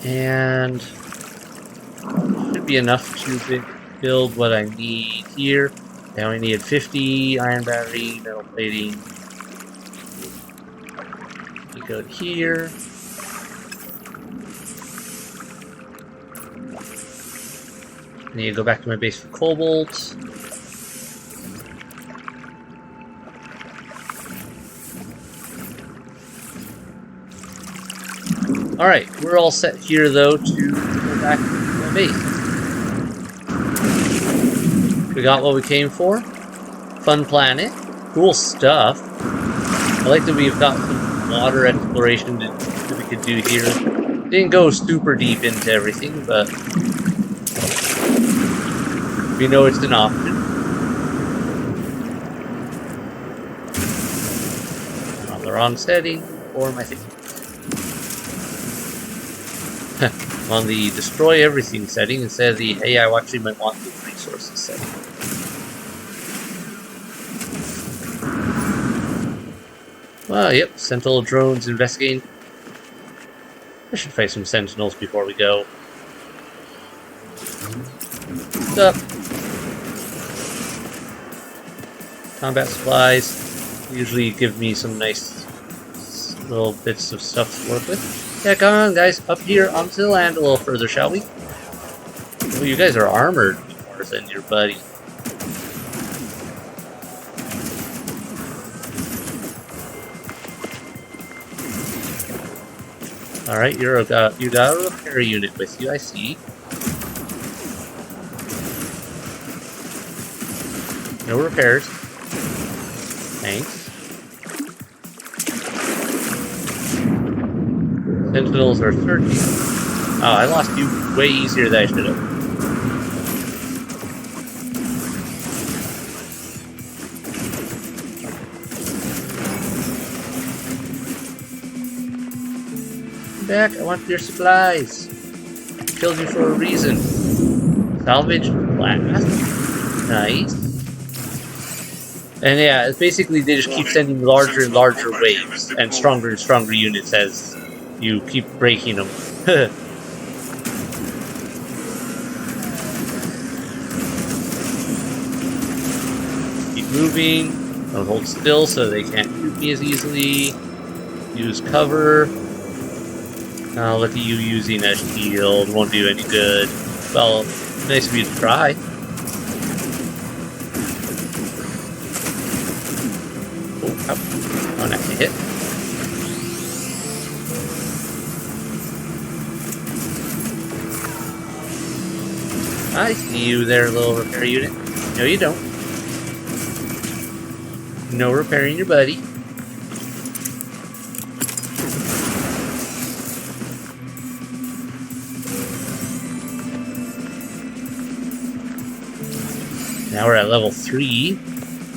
And should be enough to build what I need here. I only needed 50 iron battery, metal plating. We go here. I need to go back to my base for cobalt. Alright, we're all set here though to go back to my base. We got what we came for. Fun planet. Cool stuff. I like that we've got some water exploration that we could do here. Didn't go super deep into everything, but we know it's an option. On the wrong setting, or am I thinking? On the destroy everything setting instead of the hey, I actually might want the resources setting. Well, yep, Sentinel drones investigating. I should fight some Sentinels before we go. What's up? Combat supplies usually give me some nice little bits of stuff to work with. Yeah, come on, guys, up here onto the land a little further, shall we? Well, you guys are armored more than your buddy. Alright, you got a repair unit with you, I see. No repairs. Thanks. Sentinels are searching. Oh, I lost you way easier than I should have. Back, I want your supplies. Killed you for a reason. Salvage blast. Nice. And yeah, it's basically they just keep sending larger and larger waves and stronger units as you keep breaking them. Keep moving. Don't hold still so they can't shoot me as easily. Use cover. Oh, look at you using a shield. Won't do any good. Well, nice of you to try. Oh, not to hit. I see you there, little repair unit. No, you don't. No repairing your buddy. Now we're at level 3.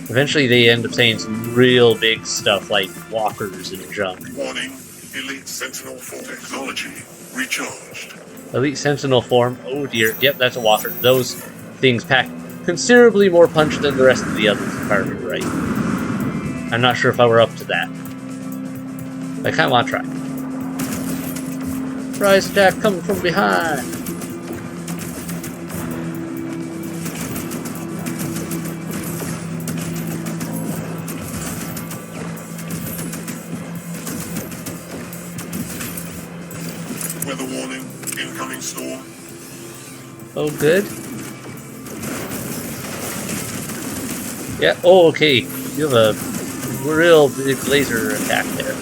Eventually they end up saying some real big stuff like walkers and junk. Warning, Elite Sentinel 4 technology recharged. Elite Sentinel form. Oh dear. Yep, that's a walker. Those things pack considerably more punch than the rest of the others, if I remember right. I'm not sure if I were up to that. I kind of want to try. Surprise attack coming from behind. Weather warning, incoming storm. Oh, good. Yeah, oh, okay. You have a real big laser attack there.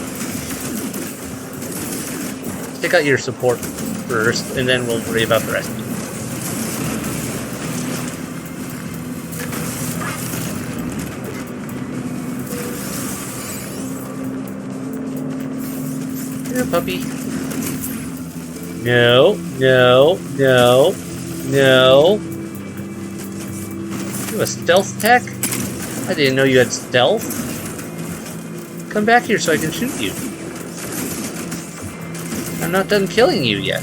Take out your support first, and then we'll worry about the rest of it. Here, puppy. No, no, no, no. You have a stealth tech? I didn't know you had stealth. Come back here so I can shoot you. I'm not done killing you yet.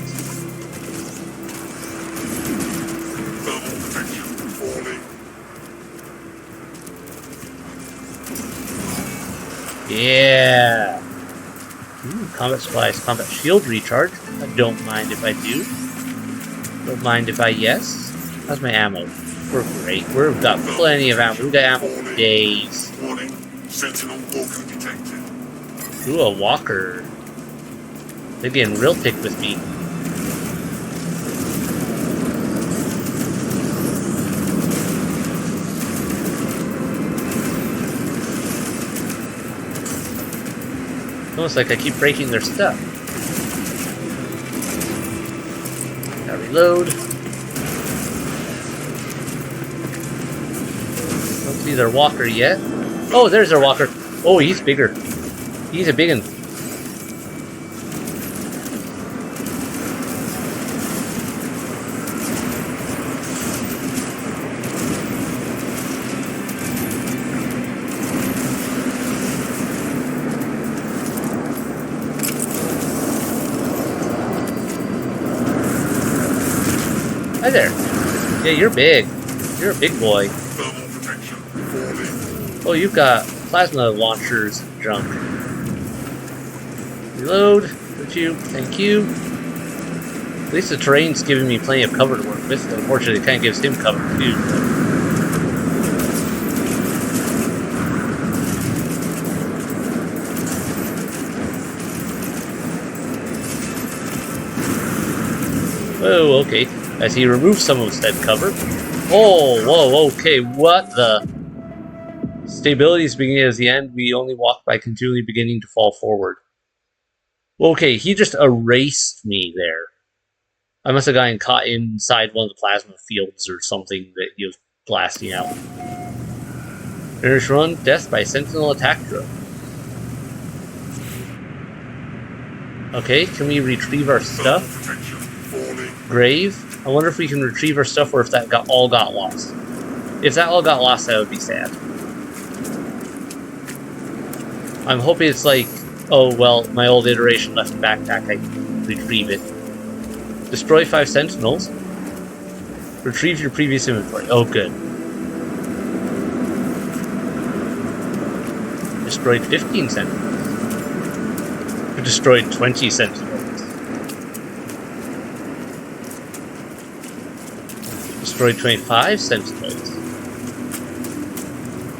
Thermal protection falling. Yeah. Combat supplies, combat shield recharge. I don't mind if I do. Don't mind if I yes. How's my ammo? We're great. We've got plenty of ammo. We've got ammo for days. Warning, Sentinel walker detected. Ooh, a walker. They're getting real thick with me. Almost like I keep breaking their stuff. Gotta reload. Don't see their walker yet. Oh, there's their walker. Oh, he's bigger. He's a big one. Hi there. Yeah, you're big. You're a big boy. Thermal protection falling. Oh, you've got plasma launchers and junk. Reload. Would you? Thank you. At least the terrain's giving me plenty of cover to work with. Unfortunately, it kind of gives him cover too. Oh, okay. As he removes some of said cover. Oh, whoa, okay. What the? Stability is beginning as the end. We only walk by continually beginning to fall forward. Okay, he just erased me there. I must have gotten caught inside one of the plasma fields or something that he was blasting out. Finish run, death by sentinel attack drone. Okay, can we retrieve our stuff? Protection falling. Grave. I wonder if we can retrieve our stuff or if that all got lost. If that all got lost, that would be sad. I'm hoping it's like, oh, well, my old iteration left a backpack, I can retrieve it. Destroy 5 sentinels. Retrieve your previous inventory. Oh, good. Destroyed 15 sentinels. Destroyed 20 sentinels. Destroyed 25 sentinels.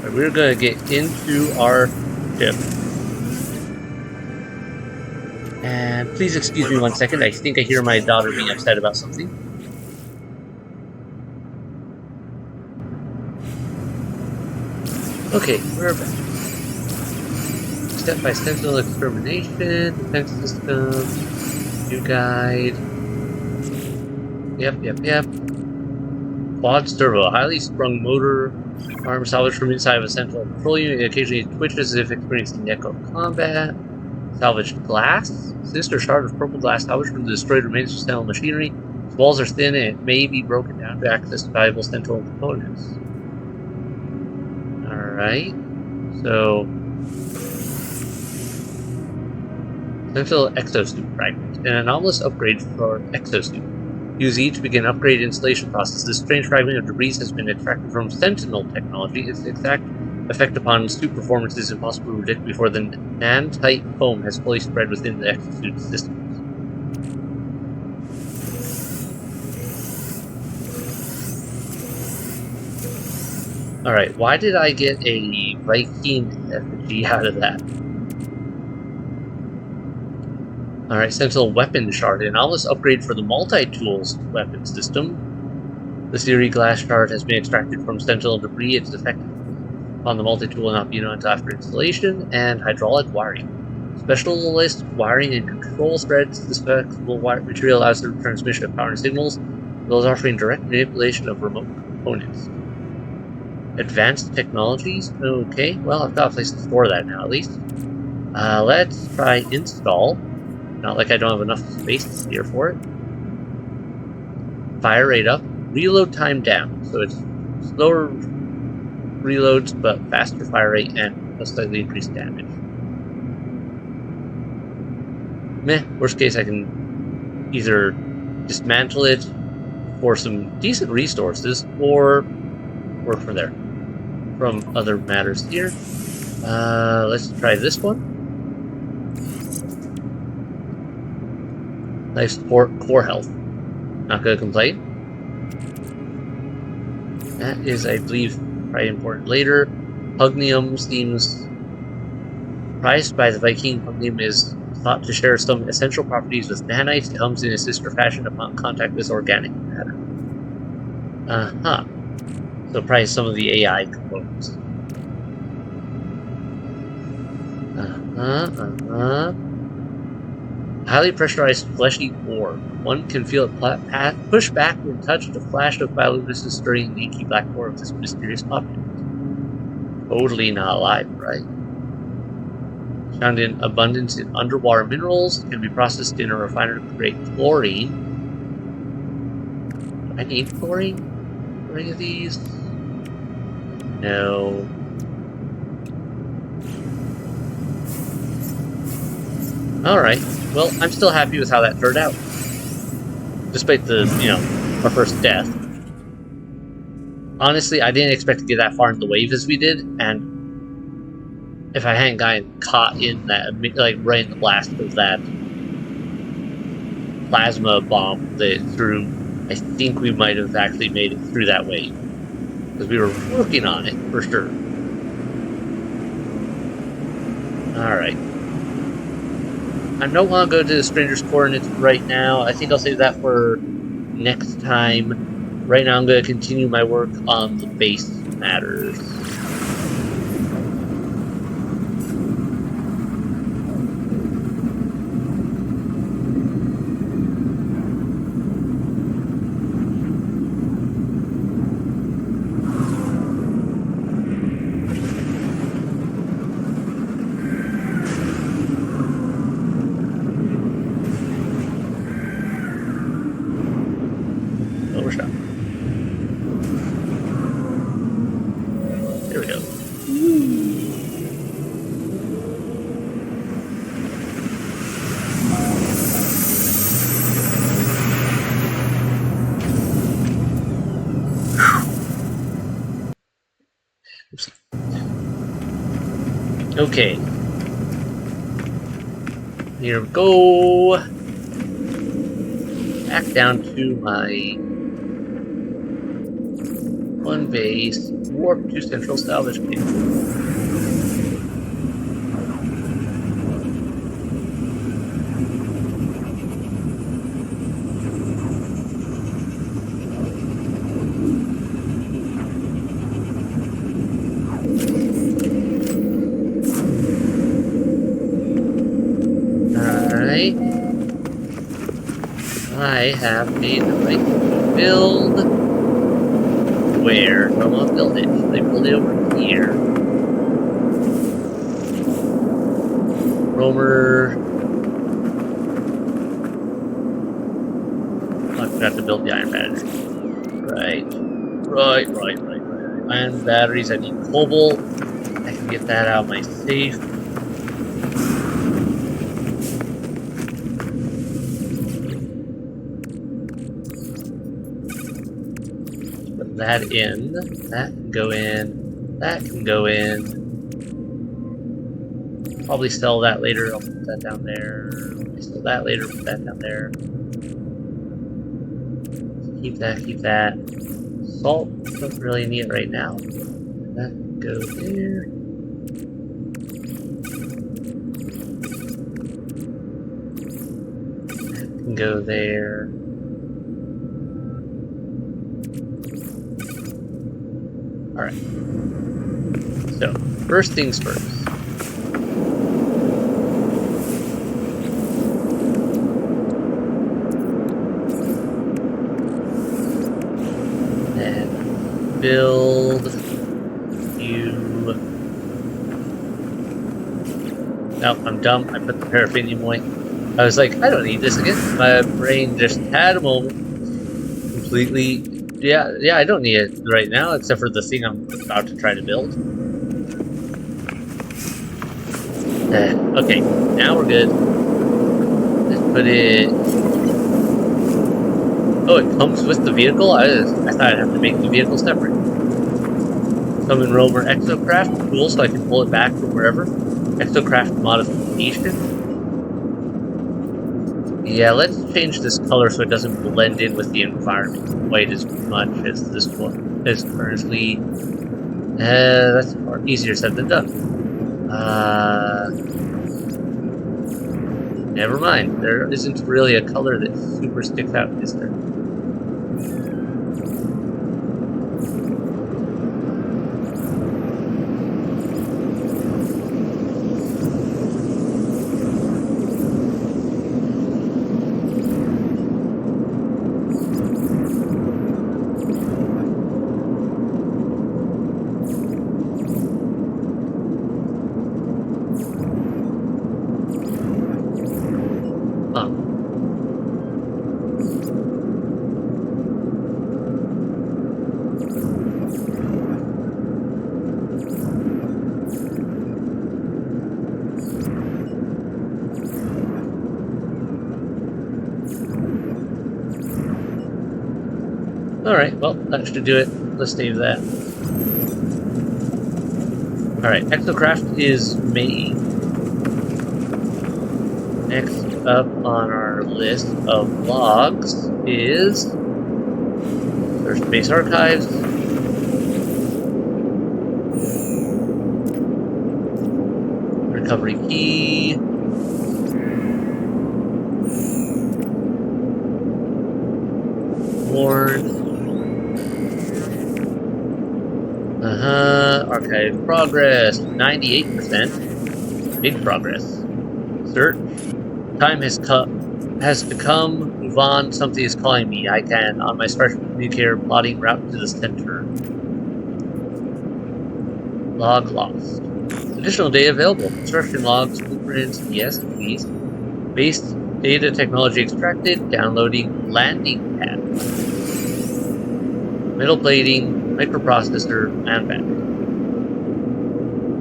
Right, we're gonna get into our ship. And please excuse me 1 second. I think I hear my daughter being upset about something. Okay, we're back. Step by sentinel extermination, defense system, new guide. Yep. Quad servo, a highly sprung motor arm salvaged from inside of a sentinel control unit. It occasionally twitches as if experiencing echo combat. Salvaged glass. Sinister shard of purple glass salvaged from the destroyed remains of sentinel machinery. Its walls are thin and it may be broken down to access valuable sentinel components. Alright. So, Sentinel Exosuit Fragment, an anomalous upgrade for Exosuit. Use E to begin upgrade installation process. This strange fragment of debris has been extracted from Sentinel technology. Its exact effect upon suit performance is impossible to predict before the nan-tight foam has fully spread within the exosuit systems. Alright, why did I get a Viking effigy out of that? Alright, Sentinel Weapon Shard, an anomalous upgrade for the multi-tools weapon system. The Siri glass shard has been extracted from Sentinel debris. Its effect on the multi-tool will not be known until after installation. And hydraulic wiring. Specialist wiring and control threads. This flexible material allows the transmission of power and signals, as well as offering direct manipulation of remote components. Advanced technologies? Okay, well, I've got a place to store that now, at least. Let's try install. Not like I don't have enough space here for it. Fire rate up. Reload time down. So it's slower reloads, but faster fire rate and a slightly increased damage. Meh. Worst case, I can either dismantle it for some decent resources, or work from there. From other matters here. Let's try this one. Life support, core health. Not gonna complain. That is, I believe, probably important later. Pugnium seems prized by the Viking. Pugnium is thought to share some essential properties with nanites. It hums in a sister fashion upon contact with organic matter. So probably some of the AI components. Highly pressurized fleshy ore. One can feel it push back when touched. A flash of bioluminescence stirring the inky black core of this mysterious object. Totally not alive, right? Found in abundance in underwater minerals. Can be processed in a refiner to create chlorine. Do I need chlorine for any of these? No. Alright. Well, I'm still happy with how that turned out. Despite the, our first death. Honestly, I didn't expect to get that far into the wave as we did, and if I hadn't gotten caught in that, like, right in the blast of that plasma bomb that it threw, I think we might have actually made it through that wave. Because we were working on it, for sure. Alright. I don't want to go to the Stranger's Coordinates right now. I think I'll save that for next time. Right now I'm going to continue my work on the base matters. There we go. Oops. Okay. Here we go. Back down to my one base. Warp to Central Salvage Camp. Alright. I have made the right build. Where do I want to build it? Should I build it over here? Roamer. I forgot to build the iron battery. Right. Iron batteries, I need cobalt. get that out of my safe. Put that in. That can go in. That can go in. Probably sell that later. I'll put that down there. Sell that later. Put that down there. Keep that. Keep that. Salt. Don't really need it right now. That can go there. That can go there. Alright. So, first things first. And build you. Nope, I'm dumb. I put the paraffinium away. I was like, I don't need this again. My brain just had a moment. Completely. Yeah, I don't need it right now, except for the thing I'm about to try to build. Okay, now we're good. Let's put it... Oh, it comes with the vehicle? I thought I'd have to make the vehicle separate. Summon Rover Exocraft. Cool, so I can pull it back from wherever. Exocraft modification. Yeah, let's change this color so it doesn't blend in with the environment quite as much as this one is currently. That's easier said than done. Never mind. There isn't really a color that super sticks out, is there? Alright, well, that should do it. Let's save that. Alright, Exocraft is made. Next up on our list of logs is First Base Archives. Recovery key. Warn. Archive progress, 98%. Big progress. Search. Time has become. Move on. Something is calling me. I can. On my special communicator, plotting route to the center. Log lost. Additional data available. Construction logs, blueprints. Yes, please. Base data technology extracted. Downloading landing pad. Metal plating, microprocessor, and back.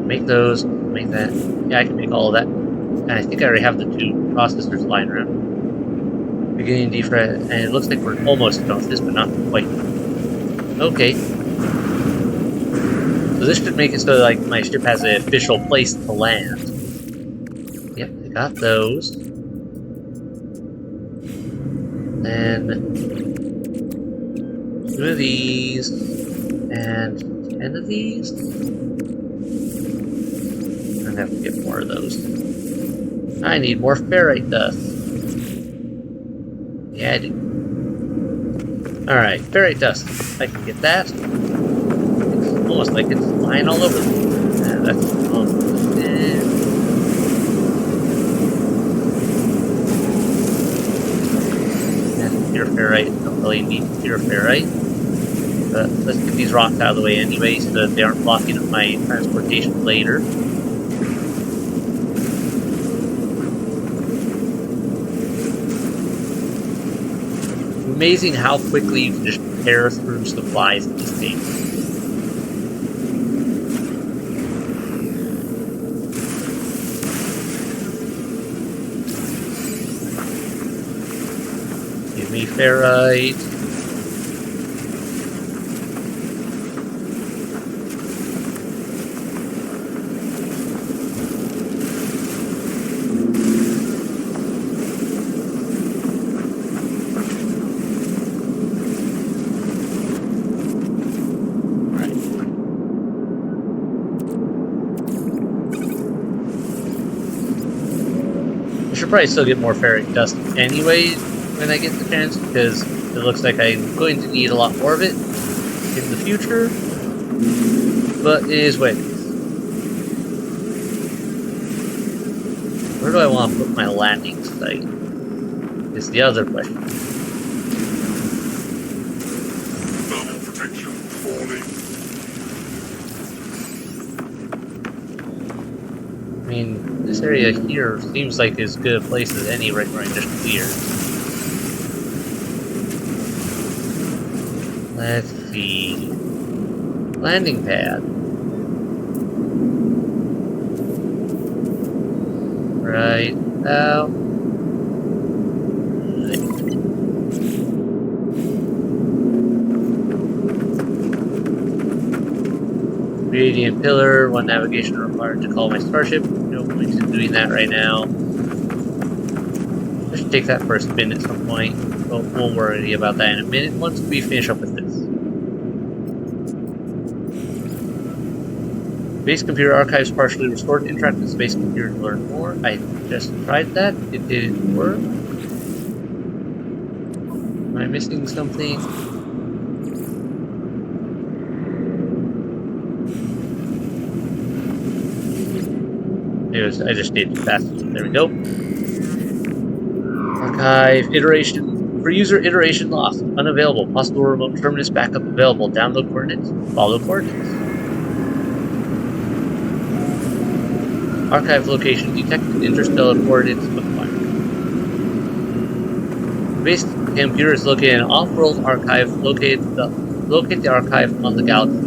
Make those, make that. Yeah, I can make all of that. And I think I already have the two processors lying around. Beginning defrag, and it looks like we're almost done with this, but not quite. Okay. So this should make it so that, like, my ship has an official place to land. Yep, I got those. Then 2 of these, and 10 of these. I'm gonna have to get more of those. I need more ferrite dust. Yeah, I do. Alright, ferrite dust. I can get that. It's almost like it's flying all over. That's almost it. And pure ferrite. Don't really need pure ferrite. But let's get these rocks out of the way anyway so that they aren't blocking up my transportation later. Amazing how quickly you can just tear through supplies these days. Any ferrite? I should probably still get more ferric dust anyway when I get the chance, because it looks like I'm going to need a lot more of it in the future. But it is what it is. Where do I want to put my landing site? Is the other question. Thermal protection falling. I mean, this area here seems like as good a place as any right where I just cleared. Let's see. Landing pad. Right out. Radiant pillar, 1 navigation required to call my starship. No point in doing that right now. I should take that for a spin at some point. We'll worry about that in a minute once we finish up with this. Space computer archives partially restored. Interact with space computer to learn more. I just tried that. It didn't work. Am I missing something? I just did fast. There we go. Archive iteration. For user iteration lost. Unavailable. Possible remote terminus backup available. Download coordinates. Follow coordinates. Archive location detected. Interstellar coordinates acquired. Space computer is located in an off-world archive. Locate the archive on the galaxy.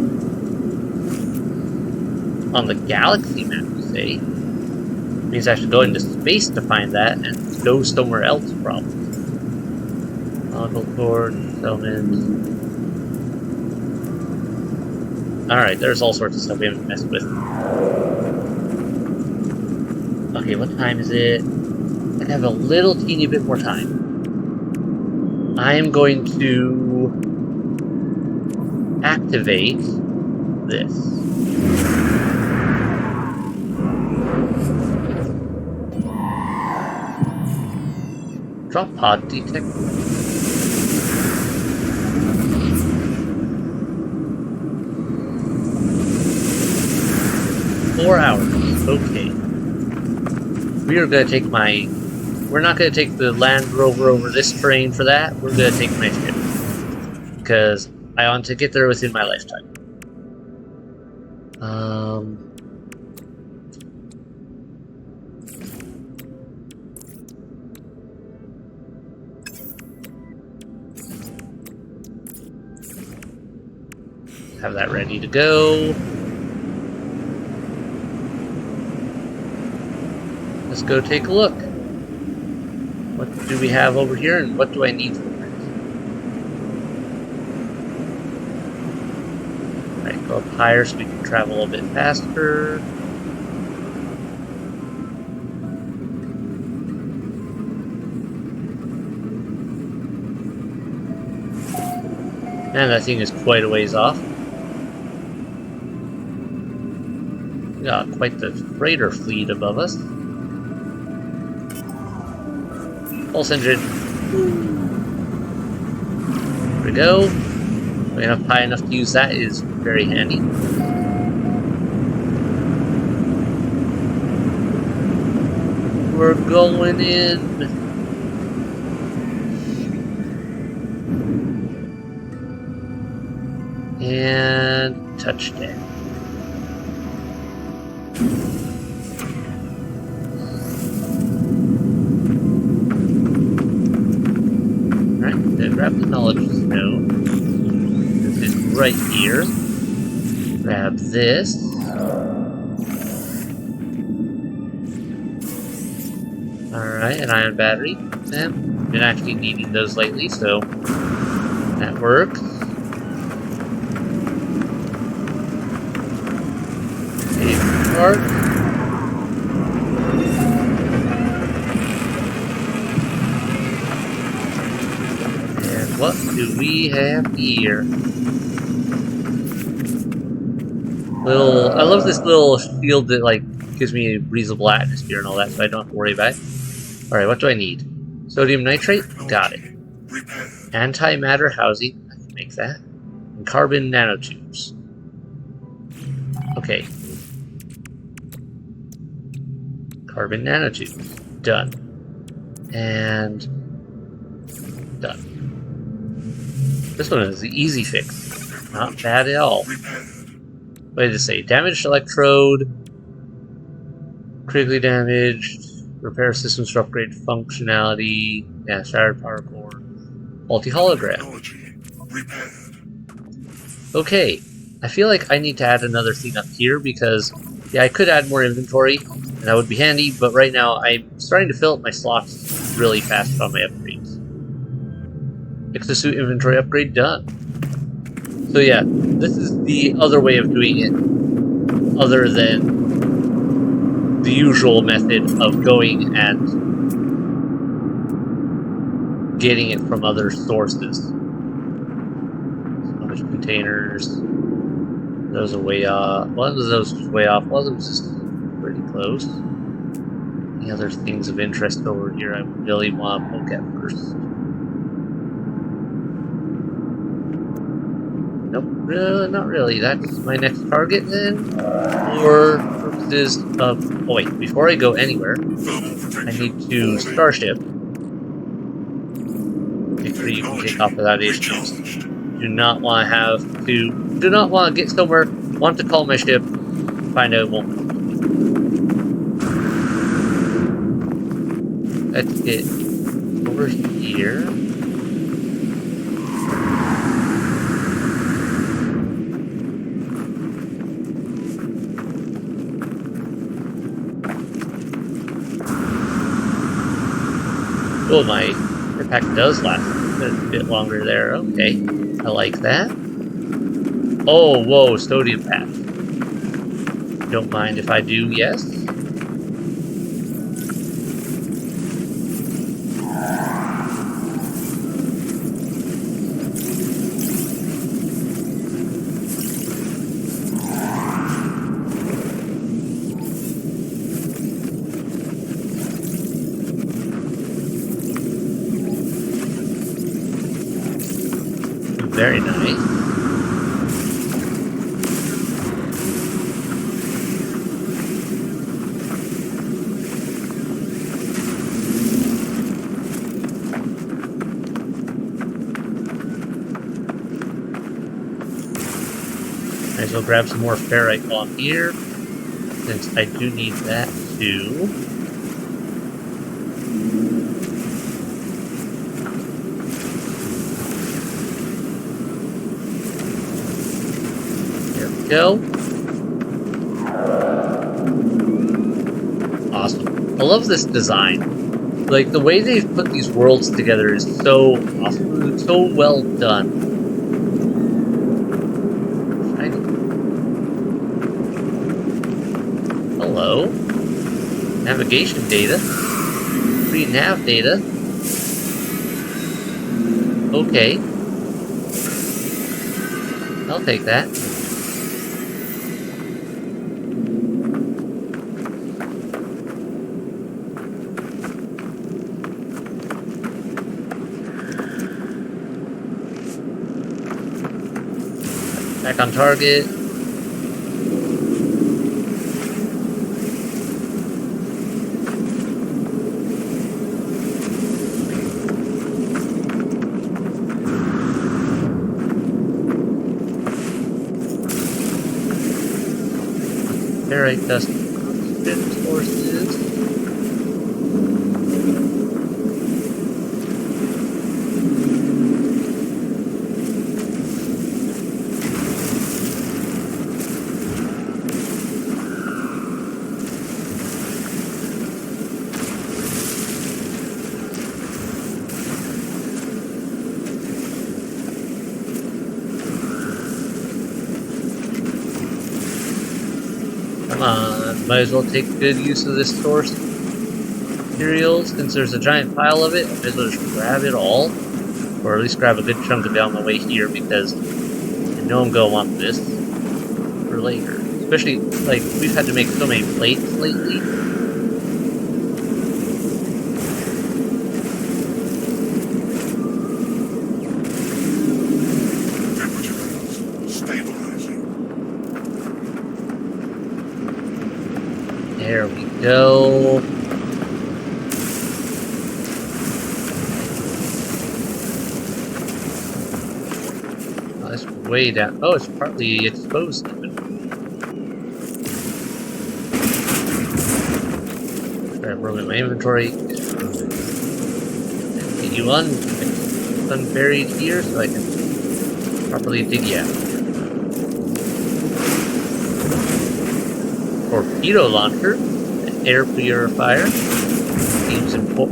On the galaxy map, you say? Means I should go into space to find that and go somewhere else, probably. Local cord, settlement. Alright, there's all sorts of stuff we haven't messed with. Okay, what time is it? I have a little teeny bit more time. I am going to activate this. Drop pod detect. Four hours. Okay. We are gonna take my. We're not gonna take the Land Rover over this train for that. We're gonna take my ship because I want to get there within my lifetime. Have that ready to go. Let's go take a look. What do we have over here and what do I need for it? Alright, go up higher so we can travel a bit faster. Man, that thing is quite a ways off. We got quite the freighter fleet above us. Pulse engine. There we go. We have high enough to use that is very handy. We're going in. And touchdown. Grab the knowledge stone. This is right here. Grab this. Alright, an ion battery. Then been actually needing those lately, so that works. Save part. And what do we have here? I love this little shield that like gives me a breathable atmosphere and all that, so I don't have to worry about it. Alright, what do I need? Sodium nitrate? Got it. Antimatter housing, I can make that. And carbon nanotubes. Okay. Carbon nanotubes. Done. And done. This one is the easy fix. Not bad at all. What did it say? Damaged electrode. Critically damaged. Repair systems for upgrade functionality. Yeah, shattered power core. Multi-hologram. Okay. I feel like I need to add another thing up here because, yeah, I could add more inventory, and that would be handy, but right now I'm starting to fill up my slots really fast on my upgrades. Exosuit inventory upgrade done. So yeah, this is the other way of doing it, other than the usual method of going and getting it from other sources. Storage containers. Those are way off. One of those was way off. One of them was just pretty close. Any other things of interest over here I really want to poke at first? Nope, not really. That's my next target then. For purposes of... Oh wait, before I go anywhere, I need to starship. Make sure you can take off without issues. Do not want to have to... Do not want to get somewhere, want to call my ship, find out it won't. Let's get over here. Oh, my pack does last a bit longer there. Okay, I like that. Oh, whoa, sodium patch. Don't mind if I do, yes. Very nice. Might as well grab some more ferrite while I'm here, since I do need that too. Go. Awesome. I love this design. Like, the way they've put these worlds together is so awesome. It's so well done. Shiny. Hello. Navigation data. Free nav data. Okay. I'll take that. Back on target. Ferrite dust sources. Come on, might as well take good use of this source material. Since there's a giant pile of it, I might as well just grab it all. Or at least grab a good chunk of it on the way here, because I know I'm going to want this for later. Especially, like, we've had to make so many plates lately. There we go. Oh, it's way down. Oh, it's partly exposed even. Grab room in my inventory. Get you unburied here so I can properly dig you out. Torpedo launcher, air purifier.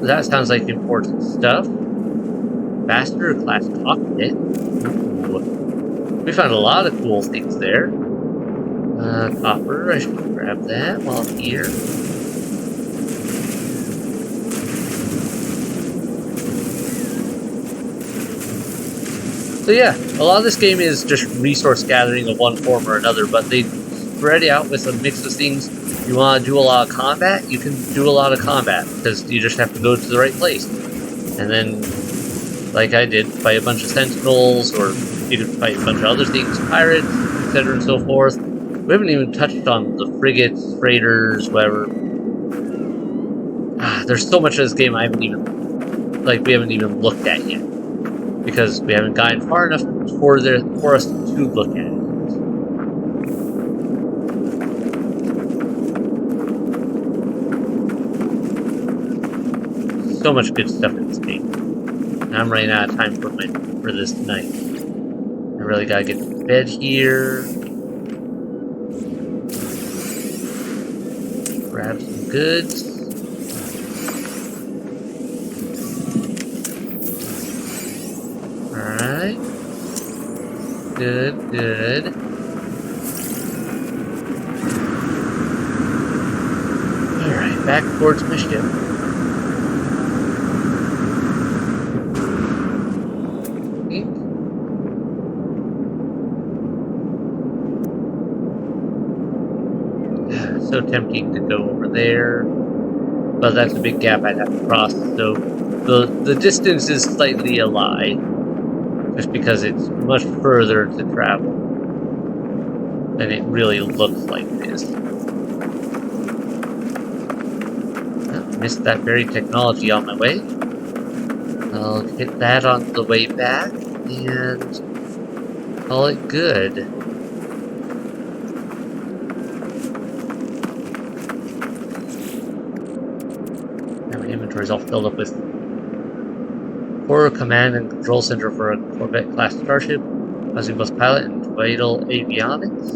That sounds like important stuff. Faster class cockpit. Ooh. We found a lot of cool things there. Copper, I should grab that while I'm here. So yeah, a lot of this game is just resource gathering of one form or another, but they spread it out with a mix of things. You want to do a lot of combat, you can do a lot of combat, because you just have to go to the right place. And then, like I did, fight a bunch of sentinels, or you could fight a bunch of other things, pirates, etc. and so forth. We haven't even touched on the frigates, freighters, whatever. There's so much of this game we haven't even looked at yet. Because we haven't gotten far enough for us to look at it. So much good stuff in this game. And I'm running out of time for this night. I really gotta get to bed here. Grab some goods. Alright. Good, good. Alright, back towards my ship. So tempting to go over there, but that's a big gap I'd have to cross, so the distance is slightly a lie, just because it's much further to travel than it really looks like it is. Missed that very technology on my way. I'll hit that on the way back, and call it good. Inventory is all filled up with core command and control center for a Corvette class starship, housing both pilot and vital avionics.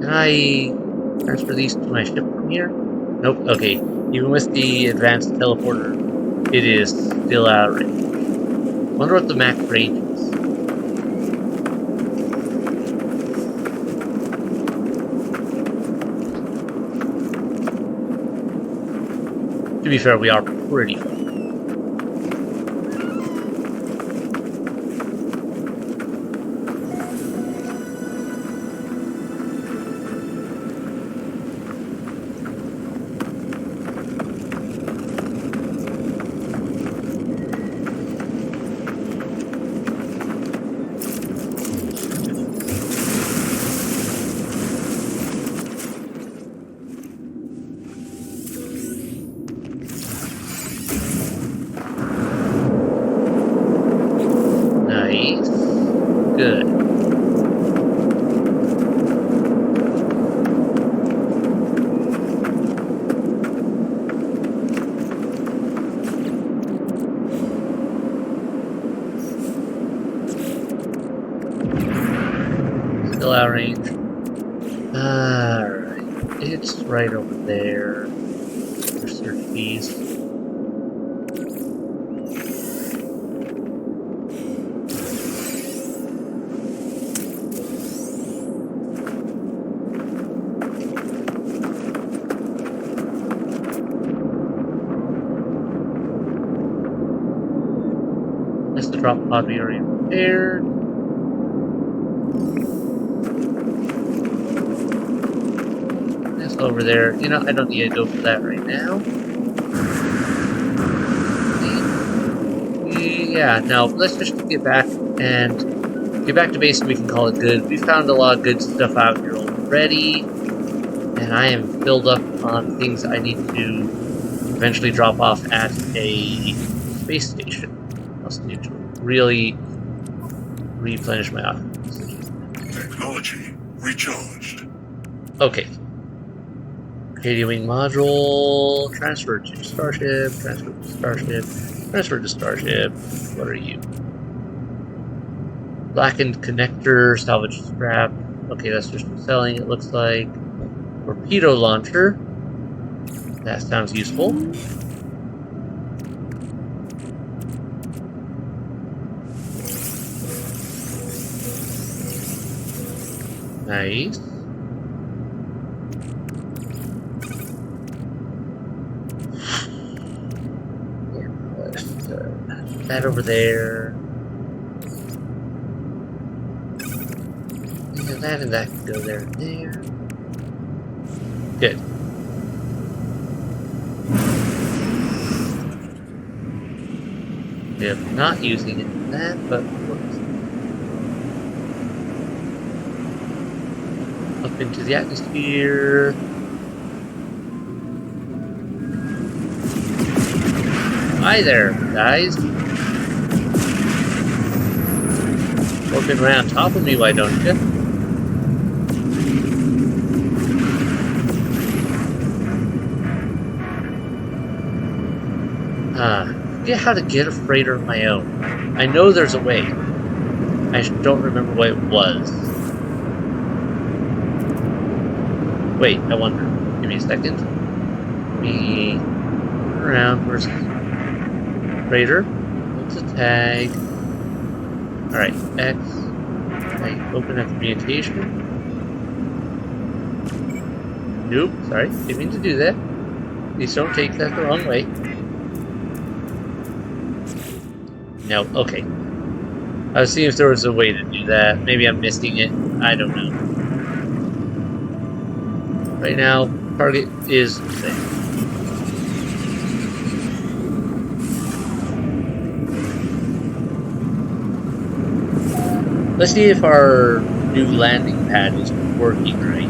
Can I transfer these to my ship from here? Nope. Okay. Even with the advanced teleporter, it is still out of range. Wonder what the max range is. To be fair, we are pretty far. Good. Still out of range. Alright. It's right over there. Research fees. drop pod we already repaired. That's over there. You know, I don't need to go for that right now. Yeah, no, let's just get back to base and we can call it good. We found a lot of good stuff out here already, and I am filled up on things I need to eventually drop off at a space station. I also need to really replenish my oxygen. Technology recharged. Okay. Radioing module, transfer to Starship, transfer to Starship, transfer to Starship. What are you? Blackened connector, salvage scrap. Okay, that's just for selling, it looks like. Torpedo launcher. That sounds useful. Nice. Yeah, let's put that over there. Yeah, that and that can go there and there. Good. We are not using it in that, but whoops. Up into the atmosphere. Hi there, guys. Working around top of me, why don't you? I forget how to get a freighter of my own. I know there's a way. I don't remember what it was. Wait, I wonder. Give me a second. Me around versus freighter. What's a tag? Alright, X. I open a communication. Nope, sorry. Didn't mean to do that. Please don't take that the wrong way. No, okay. I was seeing if there was a way to do that. Maybe I'm missing it. I don't know. Right now, target is there. Let's see if our new landing pad is working right.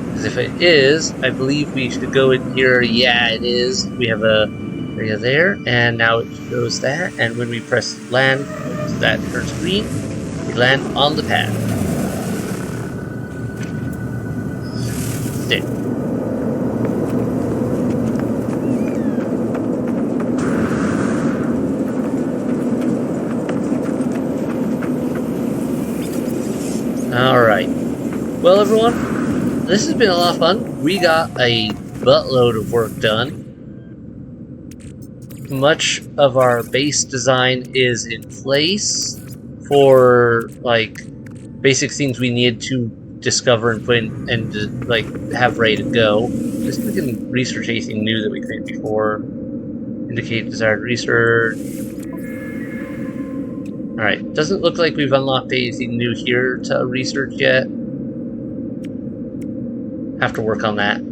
Because if it is, I believe we should go in here. Yeah, it is. We have a area there, and now it shows that. And when we press land, that turns green. We land on the pad. Sick. Alright. Well, everyone, this has been a lot of fun. We got a buttload of work done. Much of our base design is in place for, like, basic things we need to discover and put in and, like, have ready to go. Just we can research anything new that we couldn't before. Indicate desired research. Alright, doesn't look like we've unlocked anything new here to research yet. Have to work on that.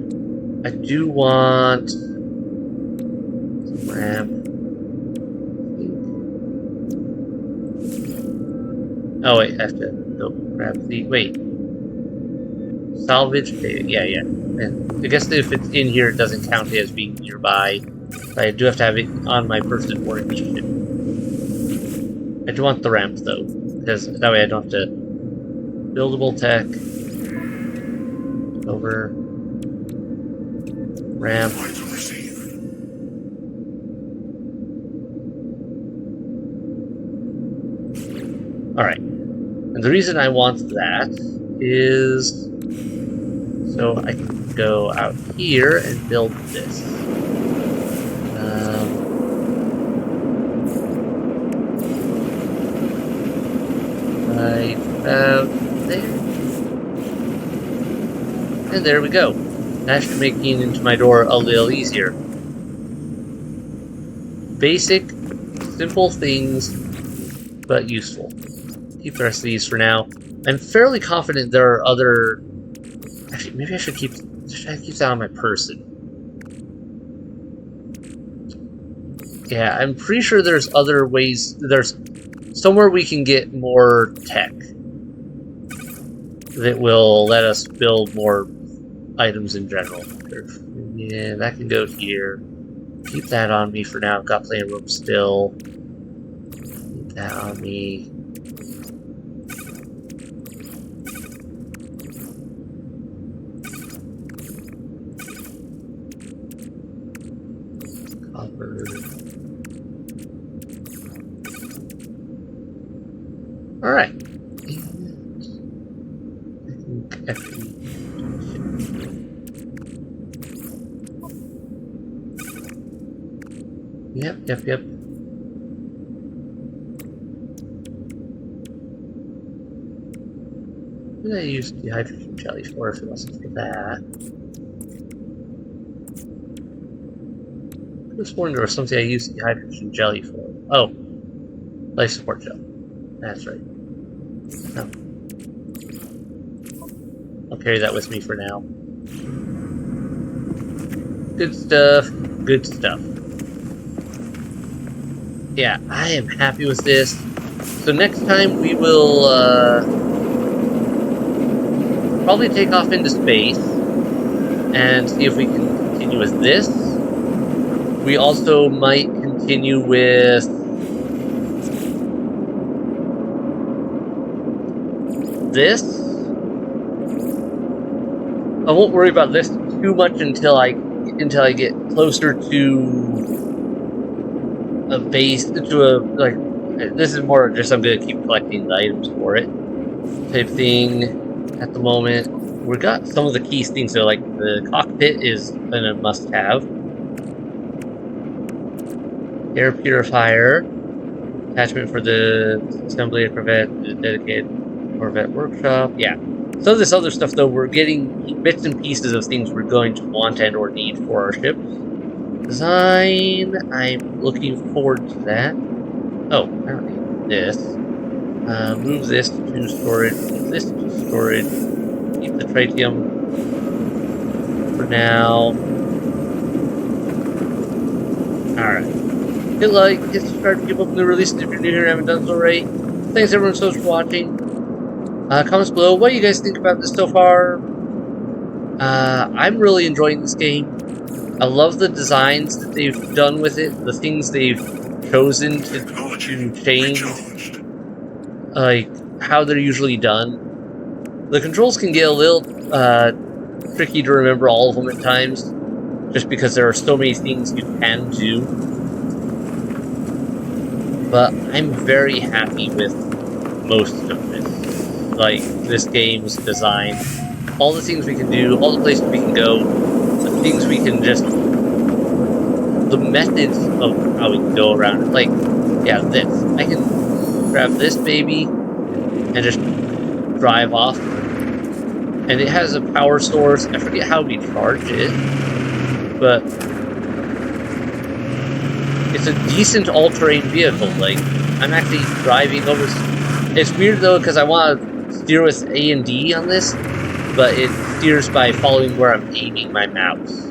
I do want some ramp. Oh wait, I have to go grab the wait. Salvage? Yeah. And I guess if it's in here it doesn't count as being nearby. But I do have to have it on my first important ship. I do want the ramp though, because that way I don't have to buildable tech over ramp. Alright. And the reason I want that is so I can go out here and build this. Right about there. And there we go. That should make getting into my door a little easier. Basic Simple things, but useful. Keep the rest of these for now. I'm fairly confident there are other... Actually, maybe I should keep that on my person. Yeah, I'm pretty sure there's other ways... There's somewhere we can get more tech that will let us build more items in general. Yeah, that can go here. Keep that on me for now. I've got plenty of room still. Keep that on me. Copper. Alright. I think Yep. What did I use the hydrogen jelly for if it wasn't for that? I was wondering there was something I used the hydrogen jelly for. Oh. Life support gel. That's right. No. I'll carry that with me for now. Good stuff. Good stuff. Yeah, I am happy with this. So next time we will probably take off into space and see if we can continue with this. We also might continue with this. I won't worry about this too much until I get closer to a base, to a, like, this is more just I'm gonna keep collecting the items for it type thing. At the moment, we got some of the key things, so like the cockpit is a must-have. Air purifier, attachment for the assembly of Corvette, the dedicated Corvette workshop. Yeah. Some of this other stuff, though, we're getting bits and pieces of things we're going to want and or need for our ships. Design, I'm looking forward to that. Oh, I don't need this. Move this to storage, move this to storage. Keep the tritium for now. Alright. Hit like, hit subscribe to keep up with new releases if you're new here and haven't done so already. Thanks everyone so much for watching. Comments below, what do you guys think about this so far? I'm really enjoying this game. I love the designs that they've done with it, the things they've chosen to change, like how they're usually done. The controls can get a little tricky to remember all of them at times, just because there are so many things you can do. But I'm very happy with most of this. Like, this game's design. All the things we can do, all the places we can go, the things we can just... the methods of how we can go around it. Like, yeah, this. I can grab this baby and just drive off. And it has a power source. I forget how we charge it, but it's a decent all-terrain vehicle. Like, I'm actually driving over... It's weird, though, because I want to steer with A and D on this, but it steers by following where I'm aiming my mouse.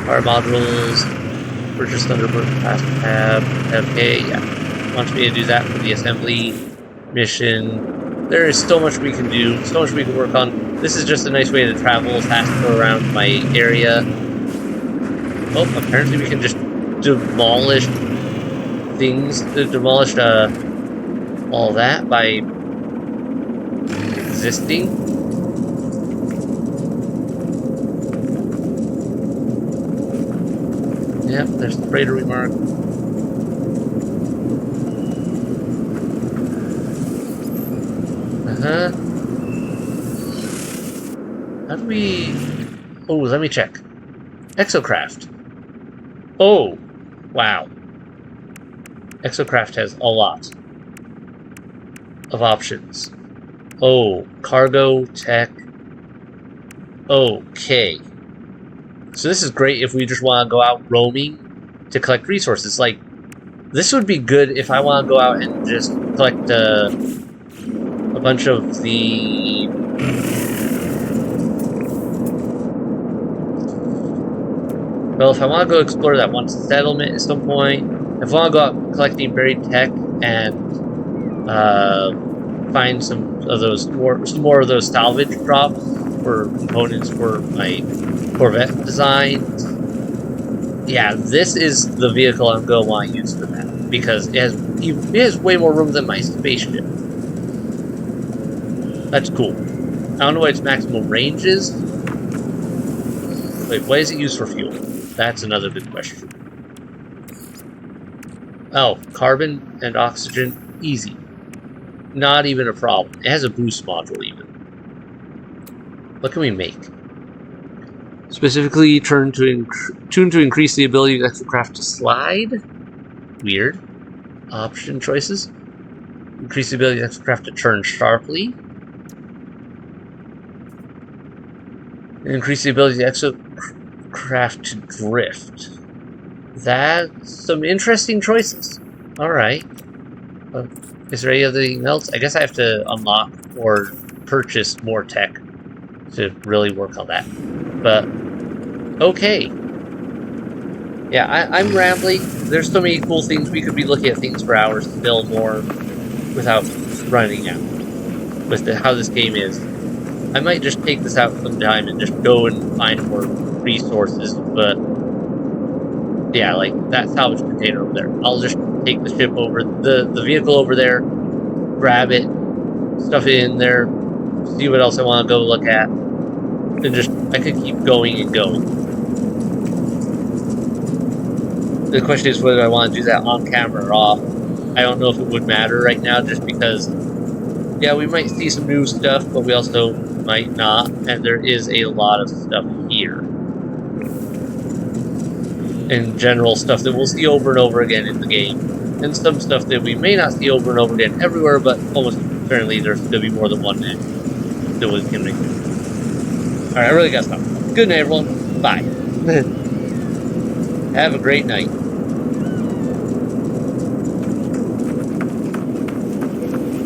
Power modules, purchase Thunderbird class tab, okay, yeah. Wants me to do that for the assembly mission. There is so much we can do, so much we can work on. This is just a nice way to travel faster around my area. Oh, apparently we can just demolish things, demolish all that by existing. Yep, there's the freighter remark. How do we... Oh, let me check. Exocraft. Oh, wow. Exocraft has a lot of options. Oh, cargo, tech. Okay. So this is great if we just want to go out roaming to collect resources. Like, this would be good if I want to go out and just collect a bunch of the... Well, if I want to go explore that one settlement at some point, if I want to go out collecting buried tech and find some more of those salvage drops for components for my Corvette designs, yeah, this is the vehicle I'm going to want to use for that, because it has way more room than my spaceship. That's cool. I don't know what its maximum range is. Wait, what is it used for fuel? That's another good question. Oh, carbon and oxygen, easy. Not even a problem. It has a boost module even. What can we make? Specifically tuned to increase the ability of the exocraft to slide. Weird. Option choices. Increase the ability of the exocraft to turn sharply. Increase the ability of the exocraft to drift. That's some interesting choices. Alright. Is there anything else? I guess I have to unlock or purchase more tech to really work on that. But, okay. Yeah, I'm rambling. There's so many cool things. We could be looking at things for hours still more without running out with how this game is. I might just take this out sometime and just go and find more resources, but yeah, like that salvage container over there. I'll just take the ship over, the vehicle over there, grab it, stuff it in there, see what else I want to go look at, and just, I could keep going and going. The question is whether I want to do that on camera or off. I don't know if it would matter right now, just because, yeah, we might see some new stuff, but we also might not, and there is a lot of stuff here. In general, stuff that we'll see over and over again in the game, and some stuff that we may not see over and over again everywhere, but almost certainly there's going to be more than one that we can make. Alright, I really gotta stop. Good night, everyone. Bye. Have a great night.